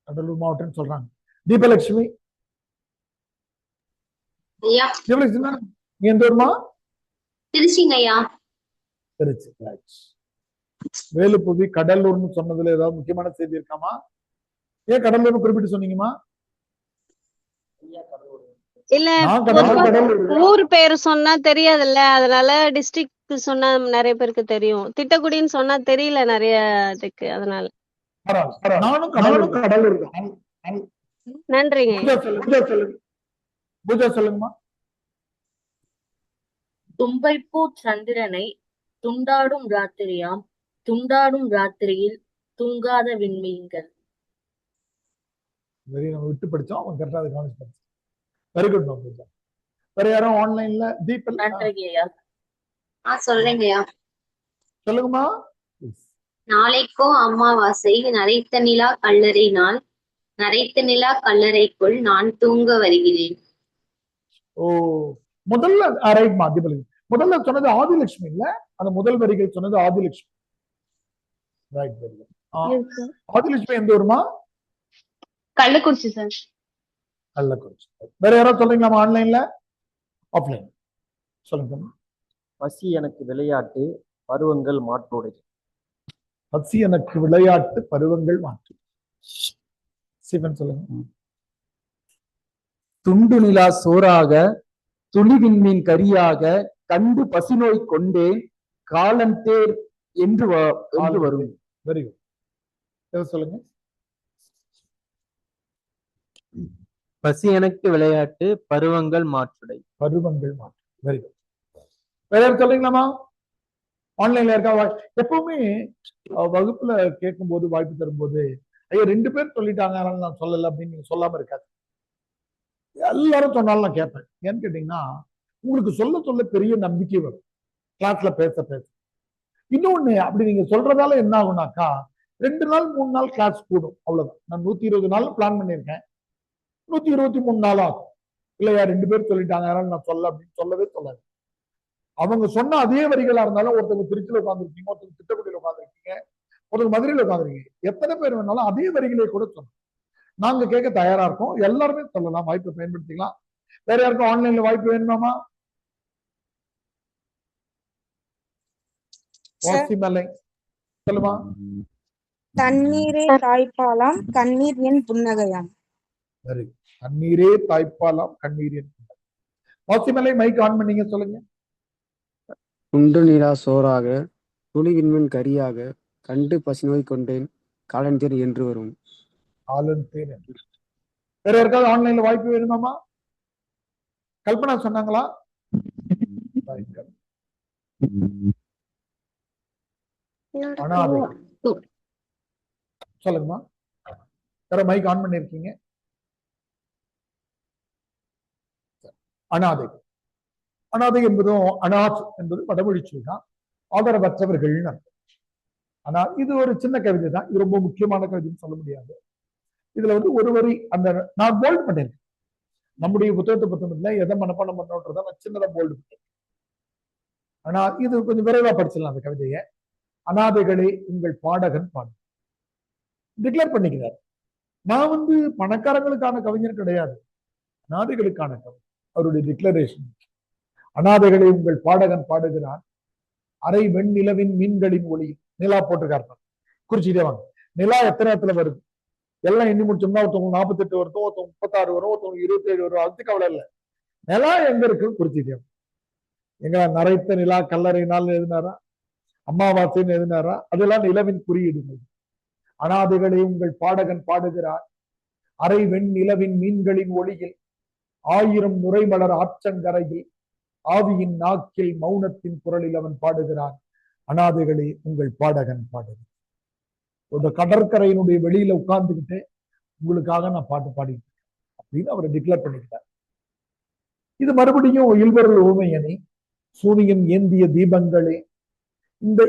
கடலூர் மாவட்டம் சொல்றாங்க. தீபலட்சுமி எந்த ஊர்மா? திருச்சிங்க ஐயா. திருச்சி. வேலுப்புவி கடலூர்னு சொன்னதுல ஏதாவது முக்கியமான செய்தி இருக்காமா? ஏன் கடலூர்னு குறிப்பிட்டு சொன்னீங்கம்மா? இல்ல நான் பொதுவா கடல் கடல் இருக்கா ஊர் பேரு சொன்னா தெரியாதுல்ல, அதனால டிஸ்ட்ரிக்ட் சொன்னா நிறைய பேருக்கு தெரியும். திட்டக்குடின்னு சொன்னா தெரியல நிறைய இதுக்கு, அதனால. பரவாயில்ல. நானும் கடல் இருக்கேன். நன்றிங்க. பூஜா சொல்லுங்க. பூஜா சொல்லுங்கம்மா. தும்பைப்பூ சந்திரனை துண்டாடும் ராத்திரியாம், துண்டாடும் ராத்திரியில் தூங்காத விண்மீன்கள். வெரி நம்ம விட்டு படிச்சோம், அவன் கரெக்டா அதை கவனிச்சு படிச்சான். Very good ma'am Pooja. வேற யாரும் ஆன்லைன்ல தீபல் நன்றிங்க ஐயா. சொல்றேங்கய்யா. சொல்லுங்கம்மா. நாளைக்கோ அமாவாசை, நரைத்த நிலா கல்லறை நாள், நரைத்த நிலா கல்லறைக்குள் நான் தூங்க வருகிறேன். ஓ, முதல்ல ரைட்மா தீபலி. முதல்ல சொன்னது ஆதிலட்சுமி இல்ல, அந்த முதல் வரிகள் சொன்னது Adilakshmi. Right, very good. Adilakshmi எந்த ஊருமா? கள்ளக்குறிச்சி சார். கள்ளக்குறிச்சி. வேற யாராவது சொல்றீங்களா ஆன்லைன்ல? ஆஃப்லைன் சொல்லுங்க. பசி எனக்கு விளையாட்டு, பருவங்கள் மாற்றோடை. பசி எனக்கு விளையாட்டு, பருவங்கள் மாற்று. சிவன் சொல்லுங்க. துண்டு நிலா சோறாக, துளிவிண்மீன் கரியாக, கண்டு பசிநோய் கொண்டே, காலந்தேர் என்று வரும். Very good. சொல்லுங்க. பசி எனக்கு விளையாட்டு, பருவங்கள் மாற்றுடை. பருவங்கள் மாற்று. Very good. வேற யாரும் சொல்றீங்களாமா? ஆன்லைன்ல இருக்கா? எப்பவுமே வகுப்புல கேட்கும் போது, வாய்ப்பு தரும்போது, ஐயா 2 பேர் சொல்லிட்டாங்க அதனால நான் சொல்லல அப்படின்னு நீங்க சொல்லாம இருக்காது. எல்லாரும் சொன்னாலும் நான் கேட்பேன். ஏன்னு கேட்டீங்கன்னா, உங்களுக்கு சொல்ல சொல்ல பெரிய நம்பிக்கை வரும் கிளாஸ்ல பேச பேச. இன்னொன்னு, அப்படி நீங்க சொல்றதால என்ன ஆகும்னாக்கா, 2 நாள் 3 நாள் கிளாஸ் கூடும், அவ்வளவுதான். நான் 120 நாள் பிளான் பண்ணியிருக்கேன், 123 நாள் ஆகும். இல்லையா 2 பேர் சொல்லிட்டாங்க அதனால நான் சொல்ல அப்படின்னு சொல்லவே சொல்லாது. அவங்க சொன்ன அதே வரிகளா இருந்தாலும், ஒருத்தவங்க திருச்சியில உட்காந்துருக்கீங்க, ஒருத்தவங்க திட்டக்குடியில உட்காந்துருக்கீங்க, ஒருத்தவங்க மதுரையில உட்காந்துருக்கீங்க, எத்தனை பேர் வேணாலும் அதே வரிகளை கூட சொல்லணும். நாங்க கேட்க தயாரா இருக்கோம். எல்லாருமே சொல்லலாம், வாய்ப்பை பயன்படுத்திக்கலாம். வேற யாருக்கும் ஆன்லைன்ல வாய்ப்பு வேணுமாமா? வாசிமலை சொல்லுமா. தண்ணீரே தாய்ப்பாலாம், கண்ணீர் என் புன்னகையாம். சரி, தண்ணீரே தாய்ப்பாலாம், கண்ணீர் என் புன்னகை. வாசிமலை மைக் ஆன் பண்ணீங்க, சொல்லுங்க. துண்டு நிலா சோறாக, துளி விண்மீன் கரியாக, கண்டு பசிநோய் கொண்டேன், காலந்தேர் என்று வரும். காலந்தேர் என்று. வேற யாருக்காவது ஆன்லைன்ல வாய்ப்பு வேணுமாமா? கல்பனா சொன்னாங்களா? அனாதை சொல்லுங்கம்மா. வேற மைக் ஆன் பண்ணிருக்கீங்க. அனாதை. அனாதை என்பதும் அனாத் என்பது வடமொழி சொல் தான், ஆதரவற்றவர்கள். ஆனா இது ஒரு சின்ன கவிதை தான், இது ரொம்ப முக்கியமான கவிதைன்னு சொல்ல முடியாது. இதுல ஒரு வரி அந்த நான் போல்ட் பண்ணிருக்கேன். நம்முடைய புத்தகத்தை எதை மனப்பாடம் பண்ணோன்றதை நான் சின்னதா போல்டு பண்ணிருக்கேன். ஆனா இது கொஞ்சம் விரைவா படிச்சிடலாம் அந்த கவிதையை. அனாதைகளே உங்கள் பாடகன் பாடு டிக்ளேர் பண்ணிக்கிறார். நான் பணக்காரங்களுக்கான கவிஞர் கிடையாது, அனாதைகளுக்கான கவிஞர். அவருடைய டிக்ளரேஷன். அனாதைகளை உங்கள் பாடகன் பாடுகிறான், அரை வெண்ணிலவின் மீன்களின் ஒளி. நிலா போட்டிருக்காரு, குறிச்சிட்டே வாங்க. நிலா எத்தனை இடத்துல வருது எல்லாம் எண்ணி முடிச்சோம்னா, ஒருத்தவங்க 48 வருத்தம், ஒருத்தவங்க 36 வரும், ஒருத்தவங்க 27 வரும். அதுக்கு கவலை இல்லை. நிலா எங்க இருக்கு குறிச்சிட்டே. எங்க நரைத்த நிலா கல்லறை நாள் எழுதினாரா, அமாவாசைன்னு எழுதினாரா? அதெல்லாம் நிலவின் குறியீடுகள். அனாதைகளை உங்கள் பாடகன் பாடுகிறார், அரை வெண்ணிலவின் மீன்களின் ஒளியில், 1000 நுரைமலர் ஆற்றங்கரையில், ஆவியின் நாக்கில் மௌனத்தின் குரலில் அவன் பாடுகிறான். அனாதைகளே உங்கள் பாடகன் பாடுகிறான். ஒரு கடற்கரையினுடைய வெளியில உட்கார்ந்துக்கிட்டு உங்களுக்காக நான் பாட்டு பாடிட்டு அப்படின்னு அவரை டிக்ளேர் பண்ணிக்கிட்டார். இது மறுபடியும் இல்வரல் ஊமையணி, சூரியன் ஏந்திய தீபங்களே.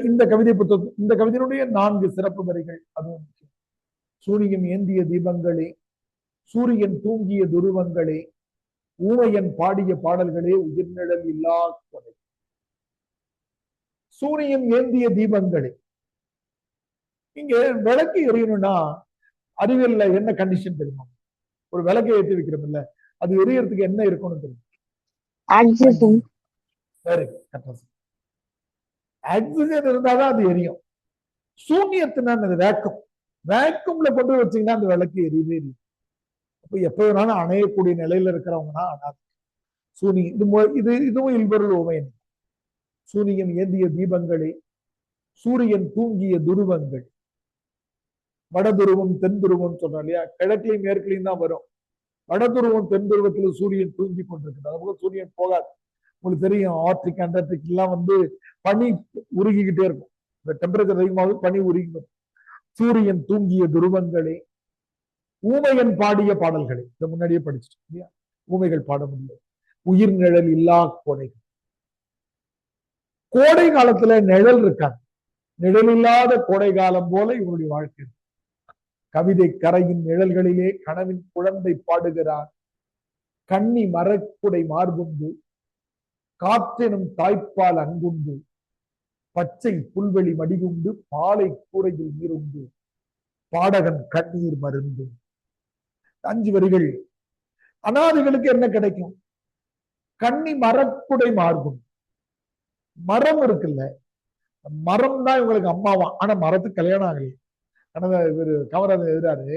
இந்த கவிதை புத்தகம், இந்த கவிதையினுடைய 4 சிறப்பு வரிகள் அதுவும் முக்கியம். சூரியன் ஏந்திய தீபங்களே, சூரியன் தூங்கிய துருவங்களே, ஊமையன் பாடிய பாடல்களே, உயிர்நிழல் இல்லா கொடை. சூரியன் ஏந்திய தீபங்களே. இங்க விளக்கு எரியணும்னா அறிவியல்ல என்ன கண்டிஷன் தெரியுமா? ஒரு விளக்கை ஏற்றி வைக்கிறோம் இல்ல, அது எரியறதுக்கு என்ன இருக்கணும் தெரியும்? ஆக்சிஜன் இருந்தாதான் அது எரியும். சூன்யத்தினா வேக்கம். வேக்கம்ல கொண்டு வச்சீங்கன்னா அந்த விளக்கு எரியவே எரியும். அப்ப எப்ப வேணாலும் அணையக்கூடிய நிலையில இருக்கிறவங்கன்னா அனாதை. சூரியன் இதுவும் இல்பொருள் உவமை. சூரியன் ஏந்திய தீபங்களே, சூரியன் தூங்கிய துருவங்கள். வடதுருவம் தென் துருவம் சொன்னோம் இல்லையா, கிழக்கிலையும் மேற்கிலையும் தான் வரும். வடதுருவம் தென் துருவத்துல சூரியன் தூங்கி கொண்டிருக்கிறது. அதுபோல சூரியன் போகாது. உங்களுக்கு தெரியும், ஆர்டிக் அண்டார்டிக் எல்லாம் வந்து பனி உருகிக்கிட்டே இருக்கும். இந்த டெம்பரேச்சர் அதிகமாவது பனி உருகி. சூரியன் தூங்கிய துருவங்களே, ஊமையன் பாடிய பாடல்களை இதை முன்னாடியே படிச்சுட்டோம் இல்லையா, ஊமைகள் பாட முடியாது. உயிர் நிழல் இல்லா கோடைகள். கோடை காலத்துல நிழல் இருக்காது. நிழல் இல்லாத கோடை காலம் போல இவருடைய வாழ்க்கை. கவிதை கரையின் நிழல்களிலே கனவின் குழந்தை பாடுகிறார். கண்ணி மரக்குடை மார்புண்டு, காற்றெனும் தாய்ப்பால் அங்குண்டு, பச்சை புல்வெளி மடிகுண்டு, பாலை கூரையில் நீருண்டு, பாடகன் கண்ணீர் மருந்து. 5 வரிகள். அனாதைகளுக்கு என்ன கிடைக்கும்? கண்ணி மரக்குடை மார்பும். மரம் இருக்குல்ல, மரம் தான் இவங்களுக்கு அம்மாவா. ஆனா மரத்துக்கு கல்யாணம் ஆகல. ஆனா இவரு காமராஜர் எழுதுறாரு,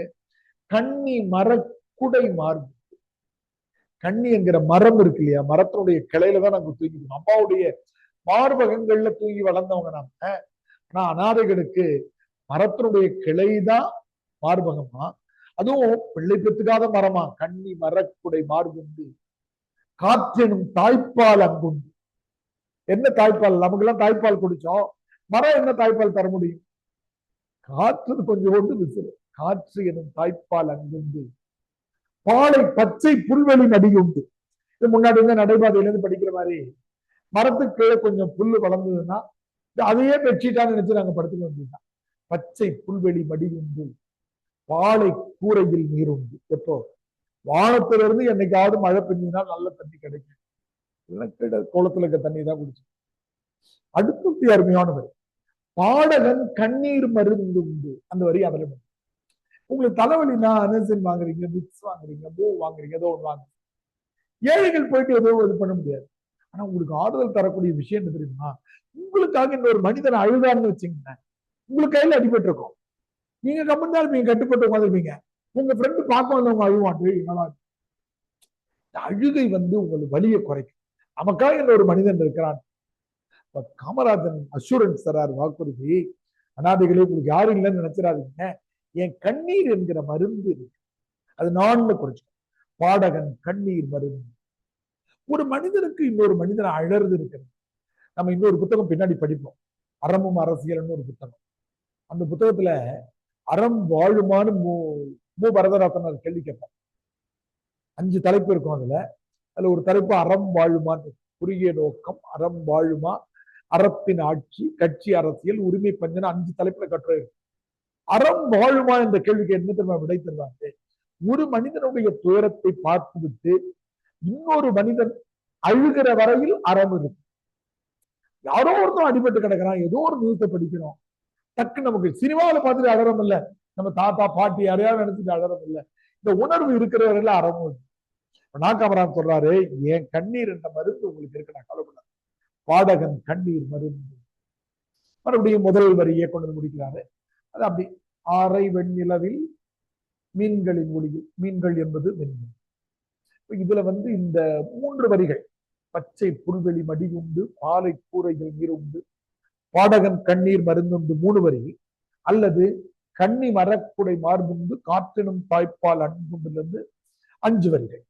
கண்ணி மரக்குடை மார்பு. கண்ணி என்கிற மரம் இருக்கு இல்லையா, மரத்தினுடைய கிளையில தான் நாங்க தூங்கிக்கணும். அம்மாவுடைய மார்பகங்கள்ல தூங்கி வளர்ந்தவங்க நாம. ஆனா அனாதைகளுக்கு மரத்தினுடைய கிளைதான் மார்பகமா, அதுவும் பிள்ளை பெற்றுக்காத மரமா. கண்ணி மரக்குடை மார்புண்டு, காற்றெனும் தாய்ப்பால் அங்குண்டு. என்ன தாய்ப்பால்? நமக்கு எல்லாம் தாய்ப்பால் குடிச்சோம். மரம் என்ன தாய்ப்பால் தர முடியும்? காற்று கொஞ்சம் கொண்டு விசிறு. காற்று எனும் தாய்ப்பால் அங்குண்டு, பாலை பச்சை புல்வெளி நடிகுண்டு. இது முன்னாடி இருந்த நடைபாதையில இருந்து படிக்கிற மாதிரி, மரத்துக்கு கீழே கொஞ்சம் புல்லு வளர்ந்ததுன்னா அதையே பெட்ஷீட்டான்னு நினைச்சு நாங்க படுத்துக்க வேண்டியதுதான். பச்சை புல்வெளி மடிகுண்டு, பாலை கூரையில் நீர் உண்டு. எப்போ வானத்துல இருந்து என்னைக்காவது மழை பெஞ்சினா நல்ல தண்ணி கிடைக்கும். குளத்துல இருக்க தண்ணி தான் குடிச்சு. அடுத்து அருமையான வரி, பாடகன் கண்ணீர் மருந்து உண்டு. அந்த வரி அதுல உங்களுக்கு தலைவலினா அனசின் வாங்குறீங்க, விக்ஸ் வாங்குறீங்க, பூ வாங்குறீங்க, ஏதோ ஒன்று வாங்குறீங்க. ஏழைகள் போயிட்டு ஏதோ இது பண்ண முடியாது. ஆனா உங்களுக்கு ஆறுதல் தரக்கூடிய விஷயம் என்ன தெரியுமா? உங்களுக்காக இன்னொரு மனிதன் அழுதான்னு வச்சுங்க, உங்களுக்கு கையில அடிபட்டு இருக்கும். நீங்க கம்மன் தான் இருப்பீங்க, கட்டுப்பட்டு உட்காந்துருப்பீங்க. உங்க ஃப்ரெண்டு பார்க்க வந்தவங்க அழுவாட்டு. அழுகை வந்து உங்களுக்கு வலியை குறைக்கும். நமக்காக இன்னொரு மனிதன் இருக்கிறான். காமராஜன் அஷூரன்ஸ் தரார், வாக்குறுதி. அனாதைகளே உங்களுக்கு யாரும் இல்லைன்னு நினைச்சிடாதீங்க, என் கண்ணீர் என்கிற மருந்து இருக்கு, அது நான் குறைச்சு. பாடகன் கண்ணீர் மருந்து. ஒரு மனிதனுக்கு இன்னொரு மனிதனை அழறது இருக்கிறது. நம்ம இன்னொரு புத்தகம் பின்னாடி படிப்போம், அறமும் அரசியல்னு ஒரு புத்தகம். அந்த புத்தகத்துல அறம் வாழுமான்னு மு வரதராசன் கேள்வி கேட்பார். 5 தலைப்பு இருக்கும். அதுல ஒரு தலைப்பு அறம் வாழுமான்னு. குறுகிய நோக்கம், அறம் வாழுமா, அறத்தின் ஆட்சி, கட்சி அரசியல், உரிமை பஞ்சன, 5 தலைப்புல கட்டுரை இருக்கு. அறம் வாழுமா என்ற கேள்விக்கு என்ன தெரியுமா விடை தருவாங்க? ஒரு மனிதனுடைய துயரத்தை பார்த்துவிட்டு இன்னொரு மனிதன் அழுகிற வரையில் அறம் இருக்கு. யாரோ ஒருத்தன் அடிபட்டு கிடக்கிறான், ஏதோ ஒரு நியூஸை படிக்கிறோம், டக்கு நமக்கு சினிமாவில் பார்த்துட்டு அழறம் இல்லை, நம்ம தாத்தா பாட்டி யாரையாவது நினைச்சிட்டு அழறம் இல்லை. இந்த உணர்வு இருக்கிற வரையில அறமும். நாகாமரான் சொல்றாரு, என் கண்ணீர் என்ற மருந்து உங்களுக்கு இருக்கு, நான் கவலைப்படாது. பாடகன் கண்ணீர் மருந்து. மறுபடியும் முதல் வரியை கொண்டு முடிக்கிறாரு. அது அப்படி, ஆரை வெண்ணிலவில் மீன்களின் ஒளியில். மீன்கள் என்பது மீன்கள். இதுல வந்து இந்த 3 வரிகள், பச்சை புல்வெளி மடிகுண்டு, பாலை கூரையில் நீர் உண்டு, பாடகன் கண்ணீர் மருந்துண்டு 3 வரி, அல்லது கண்ணி மரக்குடை மார்புண்டு, காற்றினும் தாய்ப்பால் அன்புண்டுல இருந்து 5 வரிகள்.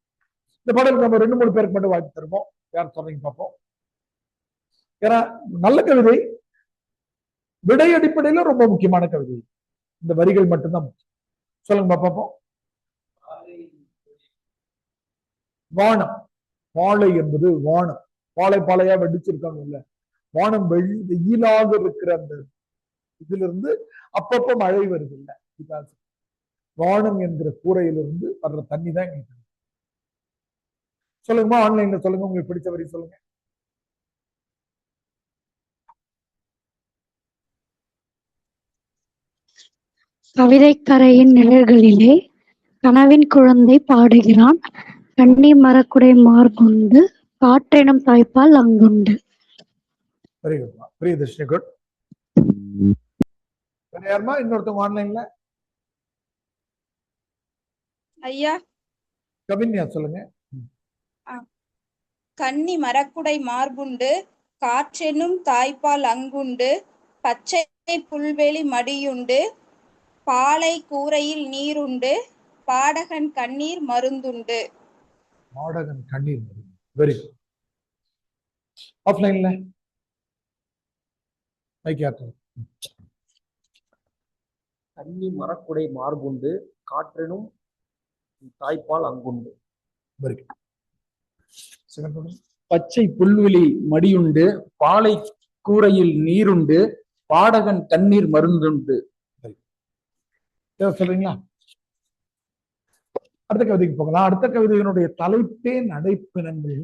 இந்த பாடலுக்கு நம்ம 2-3 பேருக்கு மட்டும் வாய்ப்பு தருவோம். யார் சொல்றீங்க பார்ப்போம். ஏன்னா நல்ல கவிதை, விடை அடிப்படையில ரொம்ப முக்கியமான கவிதை. இந்த வரிகள் மட்டும்தான் முக்கியம். சொல்லுங்க பார்ப்போம். வானம். பாலை என்பது வானம். பாலை பாலையா வெடிச்சிருக்காங்க இல்ல, வானம் வெயிலாக இருக்கிற அந்த இதுல இருந்து அப்பப்ப மழை வருது இல்ல, வானம் என்கிற கூரையிலிருந்து வர்ற தண்ணி தான் எங்களுக்கு. சொல்லுங்கம்மா, ஆன்லைன்ல சொல்லுங்க, உங்களுக்கு பிடிச்ச வரி சொல்லுங்க. கவிதைக்கரையின் நிழல்களிலே கனவின் குழந்தை பாடுகிறான், கண்ணி மரக்குடை மார்புண்டு, காற்றெனும் தாய்ப்பால் அங்குண்டு. Very good, Priyadarshini, good. வேற யாருமா இன்னொருத்தவங்க ஆன்லைன்ல? ஐயா கவின்யா சொல்லுங்க. கன்னி மரக்குடை மார்புண்டு காற்றெனும் தாய்ப்பால் அங்குண்டு பச்சை புல்வெளி மடியுண்டு பாலை கூரையில் நீருண்டு பாடகன் கண்ணீர் மருந்துண்டு. பாடகன் கண்ணீர் மருந்து. Very good. ஆஃப்லைன்ல கன்னி மரக்குடை மார்புண்டு காற்றெனும் தாய்ப்பால் அங்குண்டு. Very good. Second one. பச்சை புல்வெளி மடியுண்டு பாலை கூரையில் நீருண்டு பாடகன் கண்ணீர் மருந்துண்டு. சொல்றீங்களா? அடுத்த கவிதைக்கு போகலாம். அடுத்த கவிதையினுடைய தலைப்பே நடைப்பிணங்கள்.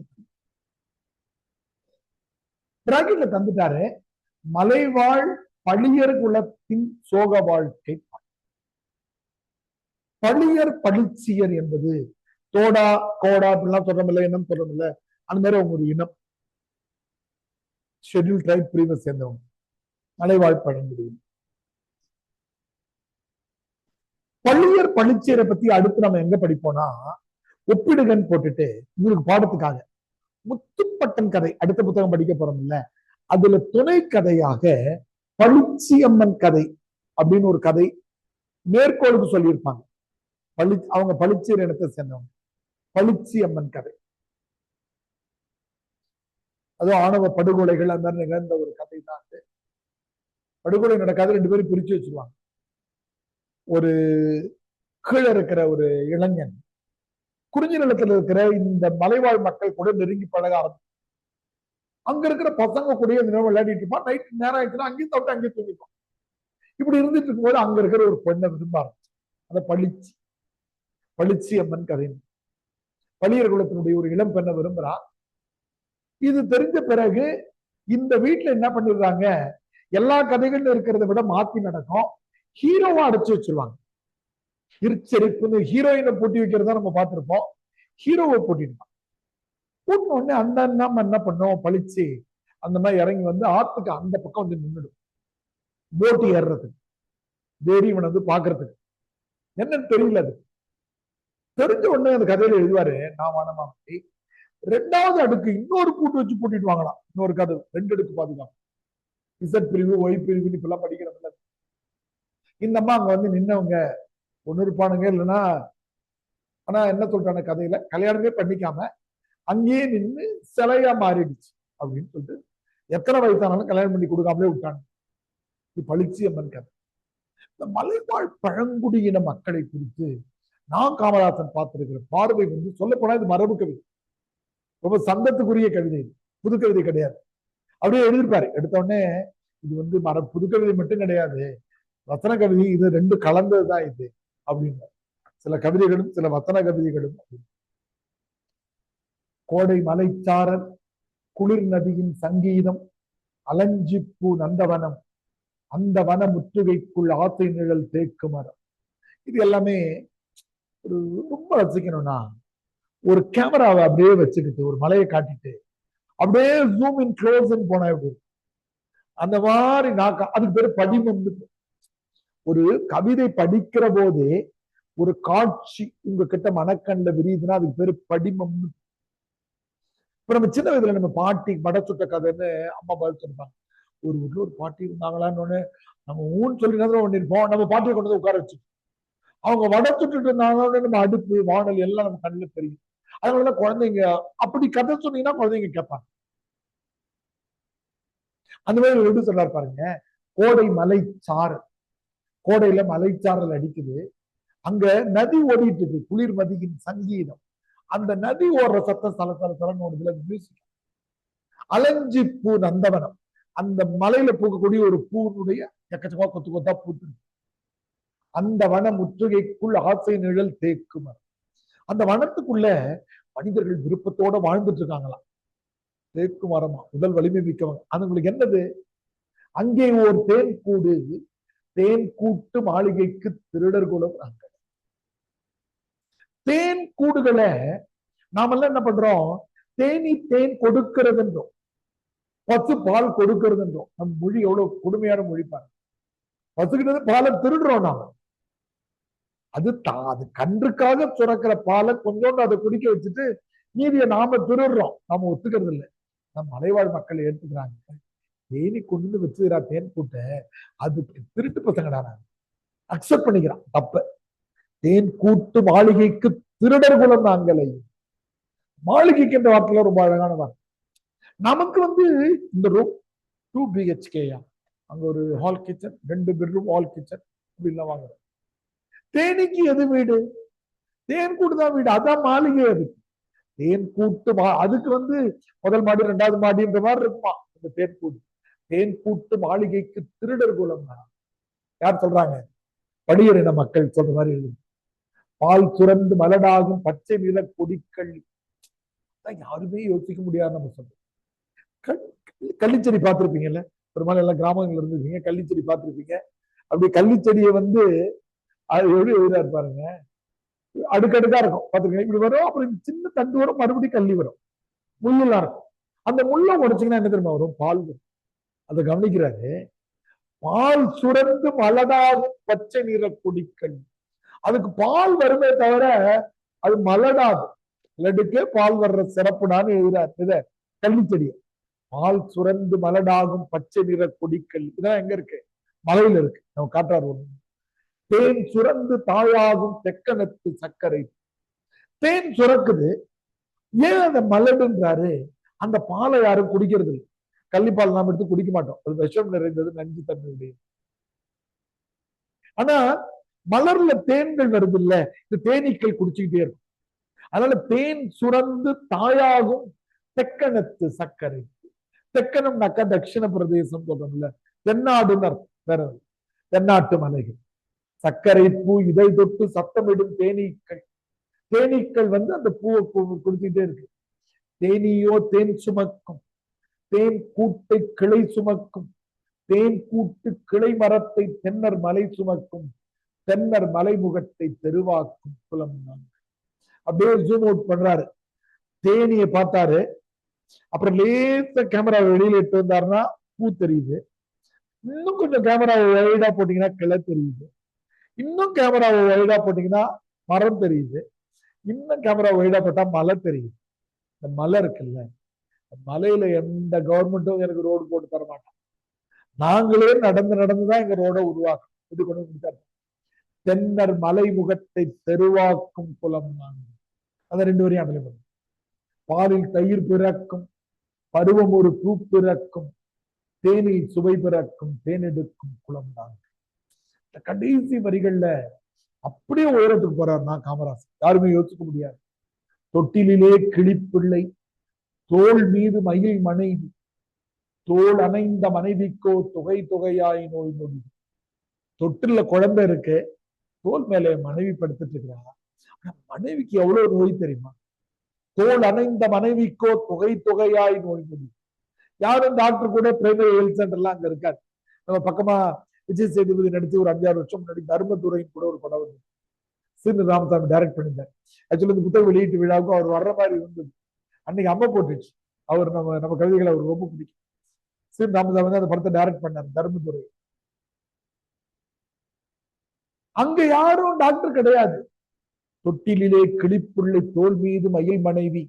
பிராக்கெட்ல தந்துட்டாரு, மலைவாழ் பழியர் குலத்தின் சோக வாழ்க்கை. பழியர் பழிச்சியர் என்பது தோடா கோடா அப்படிலாம் சொல்றமில்ல, இனம் சொல்றமில்ல, அந்த மாதிரி அவங்க ஒரு இனம். ஷெட்யூல் ட்ரைப் பிரிவை சேர்ந்தவங்க, மலைவாழ் பழங்குடியினர். பழியர் பழிச்சியரை பத்தி அடுத்து நம்ம எங்க படிப்போம்னா, ஒப்பிடுகன்னு போட்டுட்டு உங்களுக்கு பாடத்துக்காக முத்துப்பட்டன் கதை அடுத்த புத்தகம் படிக்க போறோம் இல்ல, அதுல துணை கதையாக பழிச்சியம்மன் கதை அப்படின்னு ஒரு கதை மேற்கோளுக்கு சொல்லியிருப்பாங்க. அவங்க பழிச்சியர் இனத்தை சேர்ந்தவங்க. பழிச்சியம்மன் கதை, அதுவும் ஆணவ படுகொலைகள் அந்த மாதிரி நிகழ்ந்த ஒரு கதை தான். படுகொலை நடக்காத ரெண்டு பேரும் பிரிச்சு வச்சிருவாங்க. ஒரு கீழே இருக்கிற ஒரு இளைஞன் குறிஞ்சி நிலத்துல இருக்கிற இந்த மலைவாழ் மக்கள் கூட நெருங்கி பழக ஆரம்பிச்சு. அங்க இருக்கிற பசங்க கூட விளையாடிட்டு இருப்பான். நைட்டு நேரம் ஆயிடுச்சுன்னா அங்கேயும் தவிட்டு அங்கேயும் தூங்கிப்பான். இப்படி இருந்துட்டு இருக்கும்போது அங்க இருக்கிற ஒரு பெண்ணை விரும்ப ஆரம்பிச்சு. அந்த பழிச்சி அம்மன் கதை. பழியர் குலத்தினுடைய ஒரு இளம் பெண்ணை விரும்புறா. இது தெரிஞ்ச பிறகு இந்த வீட்டுல என்ன பண்ணிடுறாங்க, எல்லா கதைகள்ல இருக்கிறத விட மாத்தி நடக்கும். ஹீரோவா அடைச்சு வச்சிருவாங்க. இருச்செரிப்புன்னு ஹீரோயினை பூட்டி வைக்கிறதா நம்ம பார்த்திருப்போம். ஹீரோவை பூட்டிடுவான். பூட்டின உடனே அந்த நம்ம என்ன பண்ணோம், பழிச்சு அந்த மாதிரி இறங்கி வந்து ஆத்துக்கு அந்த பக்கம் வந்து நின்றுடும். போட்டு ஏறுறதுக்கு, தேடி இவனை வந்து பாக்குறதுக்கு. என்னன்னு தெரியல. அது தெரிஞ்ச உடனே அந்த கதையில எழுதுவாரு, நான் வானமா ரெண்டாவது அடுக்கு இன்னொரு பூட்டு வச்சு பூட்டிட்டு வாங்கலாம். இன்னொரு கதை 2 அடுக்கு பாதுகாப்பு. இசட் பிரிவு ஒய் பிரிவு இப்பெல்லாம் படிக்கிறதில்ல. இந்த அம்மா அங்க வந்து நின்னவங்க ஒண்ணு இருப்பானுங்க, இல்லைன்னா ஆனா என்ன சொல்றான கதையில கல்யாணமே பண்ணிக்காம அங்கேயே நின்று சிலையா மாறிடுச்சு அப்படின்னு சொல்லிட்டு எத்தனை வயசானாலும் கல்யாணம் பண்ணி கொடுக்காமலே விட்டாங்க. இது பழிச்சி அம்மன் கதை. இந்த மலைவாழ் பழங்குடியின மக்களை குறித்து நான் காமராசன் பார்த்திருக்கிற பார்வை வந்து சொல்ல போனா இது மரபு கவிதை. ரொம்ப சந்தத்துக்குரிய கவிதை, புது கவிதை கிடையாது. அப்படியே எழுதியிருப்பாரு. எடுத்த உடனே இது வந்து புது கவிதை மட்டும் கிடையாது, வசன கவிதை, இது 2 கலந்ததுதான் இது அப்படின்னு. சில கவிதைகளும் சில வசன கவிதைகளும். கோடை மலைச்சாரல், குளிர் நதியின் சங்கீதம், அலஞ்சிப்பூ நந்தவனம், அந்த வன முற்றுகைக்குள் ஆசை நிழல் தேக்கு மரம். இது எல்லாமே ஒரு ரொம்ப ரசிக்கணும்னா ஒரு கேமராவை அப்படியே வச்சுக்கிட்டு ஒரு மலையை காட்டிட்டு அப்படியே ஜூம் இன் க்ளோஸ் போனா எப்படி அந்த மாதிரி அதுக்கு பேரு படிமம். ஒரு கவிதை படிக்கிற போதே ஒரு காட்சி உங்ககிட்ட மனக்கண்ல விரியுதுன்னா அதுக்கு பேரு படிமம். இப்ப நம்ம சின்ன வயதுல நம்ம பாட்டி படச்சுட்ட கதைன்னு அம்மா பதில் சொல்லிருப்பாங்க. ஒரு ஊர்ல ஒரு பாட்டி இருந்தாங்களான்னு நம்ம ஊன்னு சொல்லி பண்ணிருப்போம். நம்ம பாட்டியை கொண்டு வந்து உட்கார வச்சு அவங்க வடை சுட்டுட்டு இருந்தாங்க. நம்ம அடுப்பு வானல் எல்லாம் நம்ம கண்ணுல தெரியும். அதனாலதான் குழந்தைங்க அப்படி கதை சொன்னீங்கன்னா குழந்தைங்க கேட்பாங்க. அந்த மாதிரி எப்படி சொல்றாரு பாருங்க, கோடை மலைச்சாரல், கோடையில மலைச்சாரல் அடிக்குது, அங்க நதி ஓடிட்டு இருக்கு, குளிர் நதியின் சங்கீதம், அந்த நதி ஓடுற சத்தம் சல சல சலன்னு ஓடுதுல மியூசிக். அலஞ்சிப்பூ நந்தவனம், அந்த மலையில பூக்கக்கூடிய ஒரு பூனுடைய எக்கச்சக்கமா கொத்து கொத்தா பூத்து, அந்த வன முற்றுகைக்குள் ஆசை நிழல் தேக்கு மரம். அந்த வனத்துக்குள்ள மனிதர்கள் விருப்பத்தோட வாழ்ந்துட்டு இருக்காங்களாம். தேக்கு மரமா, முதல் வலிமை மிக்கவங்க. அதுங்களுக்கு என்னது, அங்கே ஒரு தேன் கூடு, தேன் கூட்டு மாளிகைக்கு திருடர் குலம். அங்க தேன் கூடுகளை நாமெல்லாம் என்ன பண்றோம், தேனி தேன் கொடுக்கிறதுன்றோம், பசு பால் கொடுக்கிறதுன்றோம். நம் மொழி எவ்வளவு கொடுமையான மொழி பாருங்க. பசுக்கிட்ட பாலை திருடுறோம் நாம. அது கன்றுக்காக சுரக்கிற பாலை கொஞ்சோண்டு அதை குடிக்க வச்சுட்டு மீதியை நாம திருடுறோம், நாம ஒத்துக்கிறது இல்லை. நம்ம மலைவாழ் மக்கள் ஏற்றுக்கிறாங்க. தேனி கொண்டு வச்சுக்கிறா தேன் கூட்ட, அதுக்கு திருட்டு பசங்கடா நான் அக்செப்ட் பண்ணிக்கிறான் தப்ப. தேன் கூட்டு மாளிகைக்கு திருடர் குலம் நாங்களை. மாளிகைக்கு என்ற வார்த்தையில ரொம்ப அழகான வார்த்தை. நமக்கு இந்த ரூம் 2 BHK அங்க ஒரு hall kitchen, 2 bedroom hall kitchen அப்படின்லாம் வாங்குறோம். தேனிக்கு எது வீடு? தேன் கூட்டு தான் வீடு, அதான் மாளிகை. அதுக்கு தேன் கூட்டு அதுக்கு முதல் மாடி 2வது மாடின்ற மாதிரி இருக்குமா இந்த தேன் கூட்டு. தேன் கூட்டு மாளிகைக்கு திருடர் குலம் தான். யார் சொல்றாங்க? படியரின மக்கள் சொல்ற மாதிரி இருக்கு. பால் சுரந்து மலடாகும் பச்சை நில கொடிக்கள், யாருமே யோசிக்க முடியாது. நம்ம சொல்றோம் கள்ளிச்செடி பார்த்திருப்பீங்கல்ல, பெரும்பாலும் எல்லாம் கிராமங்கள்ல இருந்துருப்பீங்க, கள்ளிச்செடி பார்த்திருப்பீங்க. அப்படி கள்ளிச்செடியை அது எப்படி எழுதாரு பாருங்க, அடுக்கடுக்கா இருக்கும் பார்த்துருக்கீங்க. இப்படி வரும், அப்புறம் சின்ன தண்டு வரும், மறுபடியும் கள்ளி வரும், முள்ளெல்லாம் இருக்கும். அந்த முள்ளை உடைச்சிங்கன்னா என்ன தெரியுமா வரும்? பால் வரும். அதை கவனிக்கிறாரு. பால் சுரந்து மலடாகும் பச்சை நிற கொடிக்கள், அதுக்கு பால் வருமே தவிர அது மலடாது. லடுக்கே பால் வர்ற சிறப்புடான்னு எழுதுறாரு இத கள்ளிச்செடியை. பால் சுரந்து மலடாகும் பச்சை நிற கொடிக்கள், இதெல்லாம் எங்க இருக்கு? மலையில இருக்கு. நம்ம காட்டுறாரு ஒண்ணு. தேன் சுரந்து தாயாகும் தெக்கனத்து சர்க்கரை. தேன் சுரக்குது, ஏன் அந்த மலடுன்றாரு? அந்த பாலை யாரும் குடிக்கிறது இல்லை. கள்ளிப்பால் நாம எடுத்து குடிக்க மாட்டோம், அது விஷம் நிறைந்தது, நஞ்சு தன்மையுடைய. ஆனா மலர்ல தேன்கள் வருது இல்ல, இந்த தேனீக்கள் குடிச்சுக்கிட்டே இருக்கும். அதனால தேன் சுரந்து தாயாகும் தெக்கனத்து சர்க்கரை. தெக்கனம்னாக்கா தட்சிண பிரதேசம் சொல்றோம்ல, தென்னாடுன்னு அர்த்தம், வேற தென்னாட்டு மலைகள். சர்க்கரை பூ இதை தொட்டு சத்தமிடும் தேனீக்கள். தேனீக்கள் அந்த பூவை குடிச்சுக்கிட்டே இருக்கு. தேனியோ தேன் சுமக்கும், தேன் கூட்டை கிளை சுமக்கும், தேன் கூட்டு கிளை மரத்தை தென்னர் மலை சுமக்கும், தென்னர் மலைமுகத்தை தெருவாக்கும் குலம். அப்படியே ஜூம் அவுட் பண்றாரு, தேனியை பார்த்தாரு. அப்புறம் லேச கேமரா வெளியில எடுத்து வந்தாருன்னா பூ தெரியுது. இன்னும் கொஞ்சம் கேமராவை வைடா போட்டீங்கன்னா கிளை தெரியுது. இன்னும் கேமராவை வைடா போட்டீங்கன்னா மரம் தெரியுது. இன்னும் கேமரா வைடா போட்டா மலை தெரியுது. இந்த மலை இருக்குல்ல, மலையில எந்த கவர்மெண்ட்டும் எனக்கு ரோடு போட்டு தர மாட்டான். நாங்களே நடந்துதான் எங்க ரோட உருவாக்கும். இது கொண்டு முடிச்சாரு. தென்னர் மலை முகத்தை தெருவாக்கும் குலம் நாங்கள். அதை 2 வரையும் அமலை பண்ணும். பாலில் தயிர் பிறக்கும், பருவம் ஒரு பூ பிறக்கும், தேனில் சுவை பிறக்கும், தேனெடுக்கும் குலம் நாங்கள். இந்த கடைசி வரிகள்ல அப்படியே உயரத்துக்கு போறாருன்னா காமராசர், யாருமே யோசிக்க முடியாது. தொட்டிலே கிளிப்பிள்ளை, தோல் மீது மயில் மனைவி, தோல் அணைந்த மனைவிக்கோ தொகை தொகையாய் நோய் நொடி. தொட்டில குழந்தை இருக்கு, தோல் மேல மனைவி படுத்துட்டு இருக்கிறாங்க. மனைவிக்கு எவ்வளவு நோய் தெரியுமா? தோல் அணைந்த மனைவிக்கோ தொகை தொகையாய் நோய் நொடி. யாரும் டாக்டர் கூட பிரைமரி ஹெல்த் சென்டர்லாம் அங்க இருக்காரு. நம்ம பக்கமா விஜய் சேதுபதி நடிச்சு ஒரு 5-6 வருஷம் முன்னாடி தர்மதுரைன்னு கூட ஒரு படம் வந்து சீனு ராமசாமி டைரக்ட் பண்ணியிருந்தார். ஆக்சுவலி இந்த புத்தக வெளியீட்டு விழாவுக்கும் அவர் வர்ற மாதிரி இருந்தது. அன்னைக்கு அம்மா போட்டுச்சு. அவர் நம்ம கவிதைகளை அவர் ரொம்ப பிடிக்கும். சீனு ராமசாமி அந்த படத்தை டைரக்ட் பண்ணார், தர்மதுரை. அங்க யாரும் டாக்டர் கிடையாது. தொட்டிலே கிளிப்புள்ளை, தோல் மீது மயில் மனைவி,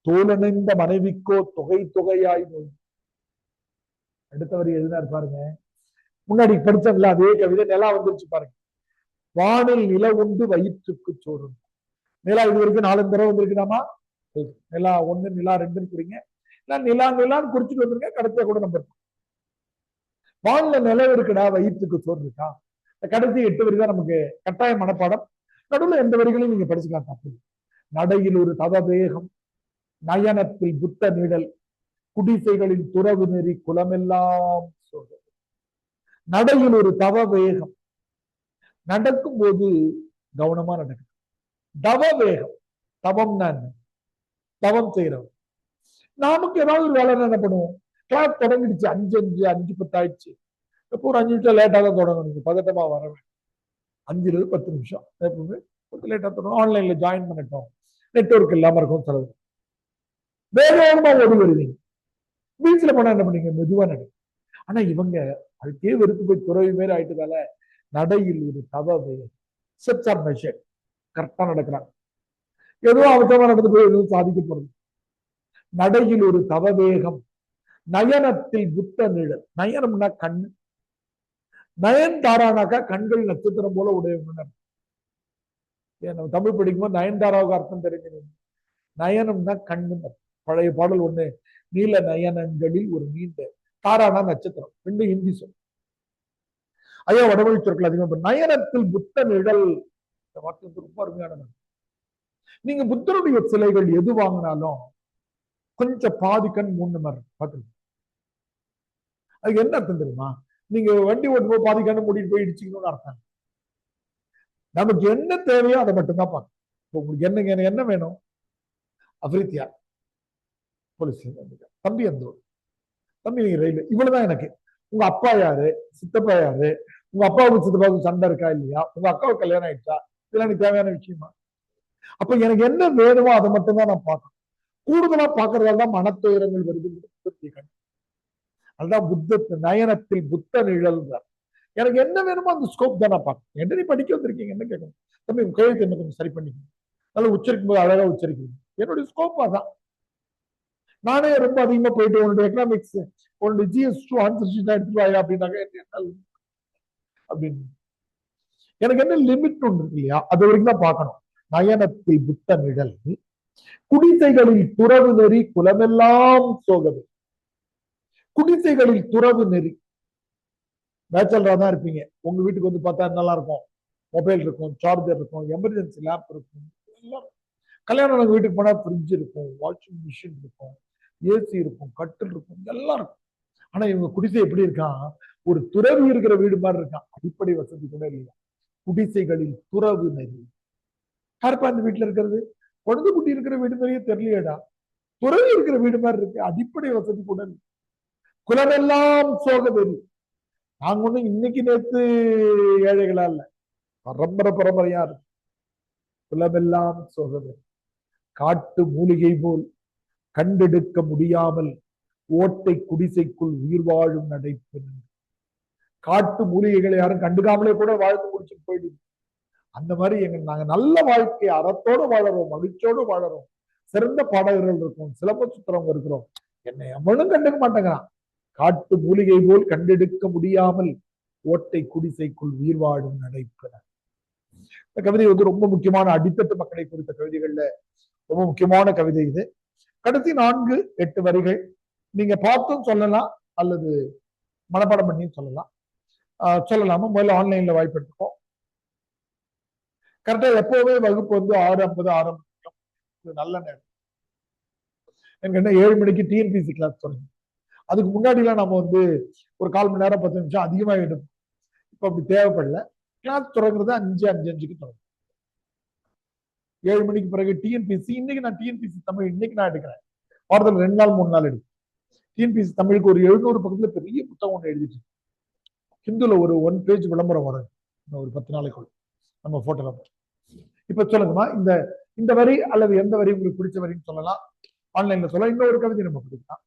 தோலணைந்த மனைவிக்கோ தொகை தொகையாய் நோய். அடுத்தவர் எதுனா இருப்பாருங்க, முன்னாடி படிச்சதுல அதே கவிதை நிலா வந்துருச்சு பாருங்க. வானில் நில உண்டு வயிற்றுக்கு சோறு. நிலா இது வரைக்கும் 4 தடவை வந்திருக்குதாமா? நிலா 1 நிலா 2 குறிங்க, நிலான்னு குறிச்சிட்டு வந்துருங்க, கடைசியா கூட நம்ம வானில நிலம் இருக்குடா, வயிற்றுக்கு சோறு இருக்கா. கடைசி 8 வரி தான் நமக்கு கட்டாய மனப்பாடம். நடுவில் எந்த வரிகளையும் நீங்க படிச்சுக்கலாம், தப்பு. நடையில் ஒரு தவவேகம், நயனத்தில் புத்த நிழல், குடிசைகளில் துறவு நெறி குலமெல்லாம் சொல்றது. நடையில் ஒரு தவ வேகம், நடக்கும் போது கவனமா நடக்கும். தவ வேகம், தவம்னா என்ன? தவம் செய்யறவன். நமக்கு ஏதாவது ஒரு வேலை என்ன பண்ணுவோம்? கிளாஸ் தொடங்கிடுச்சு, 5:10 ஆயிடுச்சு. இப்போ ஒரு 5 நிமிஷம் லேட்டா தான் தொடங்கணும், பதட்டமா வரவேன். 5-10 நிமிஷம் எப்பவுமே கொஞ்சம் லேட்டா தொடங்கும். ஆன்லைன்ல ஜாயின் பண்ணிட்டோம், நெட்வொர்க் இல்லாம இருக்கும், செலவு வேகமா ஓடி வருவீங்க. பீச்ல போனா என்ன பண்ணீங்க? மெதுவா நடி. ஆனா இவங்க அதுக்கே வெறுத்து போய் துறவி மாரி ஆயிட்டதால நடையில் ஒரு தவ வேகம், கரெக்டா நடக்கிறாங்க. ஏதோ அவசரமா நடந்து போய் எதுவும் சாதிக்க போறது. நடையில் ஒரு தவவேகம், நயனத்தில் புத்த நிழல். நயனம்னா கண், நயன்தாரானாக்கா கண்கள் நட்சத்திரம் போல உடையவங்க. நம்ம தமிழ் படிக்கும்போது நயன்தாராவுக்கு அர்த்தம் தெரிஞ்சது. நயனம்னா கண்ணு. பழைய பாடல் ஒண்ணு, நீல நயனங்களில் ஒரு நீண்ட, தாரானா நட்சத்திரம், ரெண்டு ஹிந்தி சொல். ஐயா வடமொழி சொற்கள் அதிகம். நயனத்தில் புத்த நிழல், இந்த வார்த்தை ரொம்ப அருமையானது. நீங்க புத்தருடைய சிலைகள் எது வாங்கினாலும் கொஞ்சம் பாதி கண் மூணு மாதிரி பார்த்து. அதுக்கு என்ன அர்த்தம் தெரியுமா? நீங்க வண்டி ஓட்டு போய் பாதி கண்ணு மூடிட்டு போய் இடிச்சுக்கணும்னு அர்த்தம். நமக்கு என்ன தேவையோ அதை மட்டும்தான் பார்க்கணும். இப்போ உங்களுக்கு என்ன என்ன வேணும்? அபிரித்தியா போலீஸ் தம்பி, அந்த தம்பி நீங்க ரயில், இவ்வளவுதான் எனக்கு. உங்க அப்பா யாரு, சித்தப்பா யாரு, உங்க அப்பாவுக்கு சித்தப்பாவுக்கு சண்டை இருக்கா இல்லையா, உங்க அக்காவுக்கு கல்யாணம் ஆயிடுச்சா, இதெல்லாம் எனக்கு தேவையான விஷயமா? அப்ப எனக்கு என்ன வேணுமோ அதை மட்டும்தான் நான் பார்க்கணும். கூடுதலா பார்க்கறதால தான் மனத்துயரங்கள் வருது. அதுதான் புத்த நயனத்தில் புத்த நிழல். எனக்கு என்ன வேணுமோ அந்த ஸ்கோப் தான் நான் பார்க்கணும். என்ன நீ படிக்க வந்திருக்கீங்க, என்ன கேட்கணும்? தம்பி உங்க கையெழுத்து என்ன கொஞ்சம் சரி பண்ணிக்கணும், நல்லா உச்சரிக்கும் போது அழகா உச்சரிக்கணும். என்னுடைய ஸ்கோப் அதான். நானே ரொம்ப அதிகமா போயிட்டு உன்னுடைய எக்கனாமிக்ஸ், உன்னுடைய GS2 ஆன்சர் ஷீட் எடுத்துட்டு வாயா அப்படின்னாக்க அப்படின்னு எனக்கு என்ன லிமிட் ஒன்று இருக்கு இல்லையா, அது வரைக்கும் தான் பார்க்கணும். நயனத்தில் புத்த நிழல், குடிசைகளில் துறவு நெறி குலமெல்லாம் சோகது. குடிசைகளில் துறவு நெறி, பேச்சலரா தான் இருப்பீங்க. உங்க வீட்டுக்கு வந்து பார்த்தா நல்லா இருக்கும், மொபைல் இருக்கும், சார்ஜர் இருக்கும், எமர்ஜென்சி லேப் இருக்கும், எல்லாம். கல்யாணம் வீட்டுக்கு போனா ஃப்ரிட்ஜ் இருக்கும், வாஷிங் மிஷின் இருக்கும், ஏசி இருக்கும், கட்டில் இருக்கும், எல்லாம் இருக்கும். ஆனா இவங்க குடிசை எப்படி இருக்கான்? ஒரு துறவு இருக்கிற வீடு மாதிரி இருக்கான். அடிப்படை வசதி கூட இல்லை. குடிசைகளில் துறவு நெறி. யாருப்பா இந்த வீட்டுல இருக்கிறது? குழந்தை குட்டி இருக்கிற வீடு மாதிரியே தெரியலையடா, துறவு இருக்கிற வீடு மாதிரி இருக்கு, அடிப்படை வசதி கூட இல்லை. குலமெல்லாம் சோக வெறி. நாங்க ஒண்ணு இன்னைக்கு நேத்து ஏழைகளா இல்ல, பரம்பரையா இருக்கு. குலமெல்லாம் சோக வெறி. காட்டு மூலிகை போல் கண்டெடுக்க முடியாமல் ஓட்டை குடிசைக்குள் உயிர் வாழும் நடைபெறும். காட்டு மூலிகைகளை யாரும் கண்டுக்காமலே கூட வாழ்ந்து முடிச்சுட்டு போயிடுது. அந்த மாதிரி நாங்க நல்ல வாழ்க்கை அறத்தோடு வாழறோம், மகிழ்ச்சியோடு வாழறோம், சிறந்த பாடகர்கள் இருக்கோம், சிலம்ப சுத்துறவங்க இருக்கிறோம். என்னை எவனும் கண்டுக்க மாட்டேங்கிறான். காட்டு மூலிகை போல் கண்டெடுக்க முடியாமல் ஓட்டை குடிசைக்குள் உயிர் வாழும் நடைபெற. இந்த கவிதை வந்து ரொம்ப முக்கியமான அடித்தட்டு மக்களை குறித்த கவிதைகள்ல ரொம்ப முக்கியமான கவிதை இது. கடைசி 4-8 வரிகள் நீங்க பார்த்தும் சொல்லலாம் அல்லது மனப்பாடம் பண்ணியும் சொல்லலாம். சொல்லலாமா? முதல்ல ஆன்லைன்ல வாய்ப்பு எடுத்துப்போம். கரெக்டா எப்பவுமே வகுப்பு வந்து 6:50 ஆரம்பிக்கும். நல்ல நேரம். எனக்கு என்ன 7 மணிக்கு டிஎன்பிசி கிளாஸ் தொடங்கும். அதுக்கு முன்னாடி எல்லாம் நம்ம வந்து ஒரு 1/4 மணி நேரம் 10 நிமிஷம் அதிகமா எடுப்போம். இப்ப அப்படி தேவைப்படல. கிளாஸ் தொடங்குறது 5:05க்கு தொடங்கும். 7 மணிக்கு பிறகு டிஎன்பிசி. இன்னைக்கு நான் டிஎன்பிசி தமிழ் இன்னைக்கு நான் எடுக்கிறேன். வாரத்தில் 2 நாள் 3 நாள் எடுக்கும். டிஎன்பிசி தமிழுக்கு ஒரு 700 பக்கத்துல பெரிய புத்தகம் ஒன்று எழுதிட்டு ஹிந்துல ஒரு 1 பேஜ் விளம்பரம் வரும் ஒரு 10 நாளைக்குள்ள நம்ம போட்டோல. இப்ப சொல்லுங்கம்மா, இந்த வரி அல்லது எந்த வரி உங்களுக்கு பிடிச்ச வரின்னு சொல்லலாம். ஆன்லைன்ல சொல்லலாம். இன்னொரு கவிதை நம்ம படிக்கலாம்.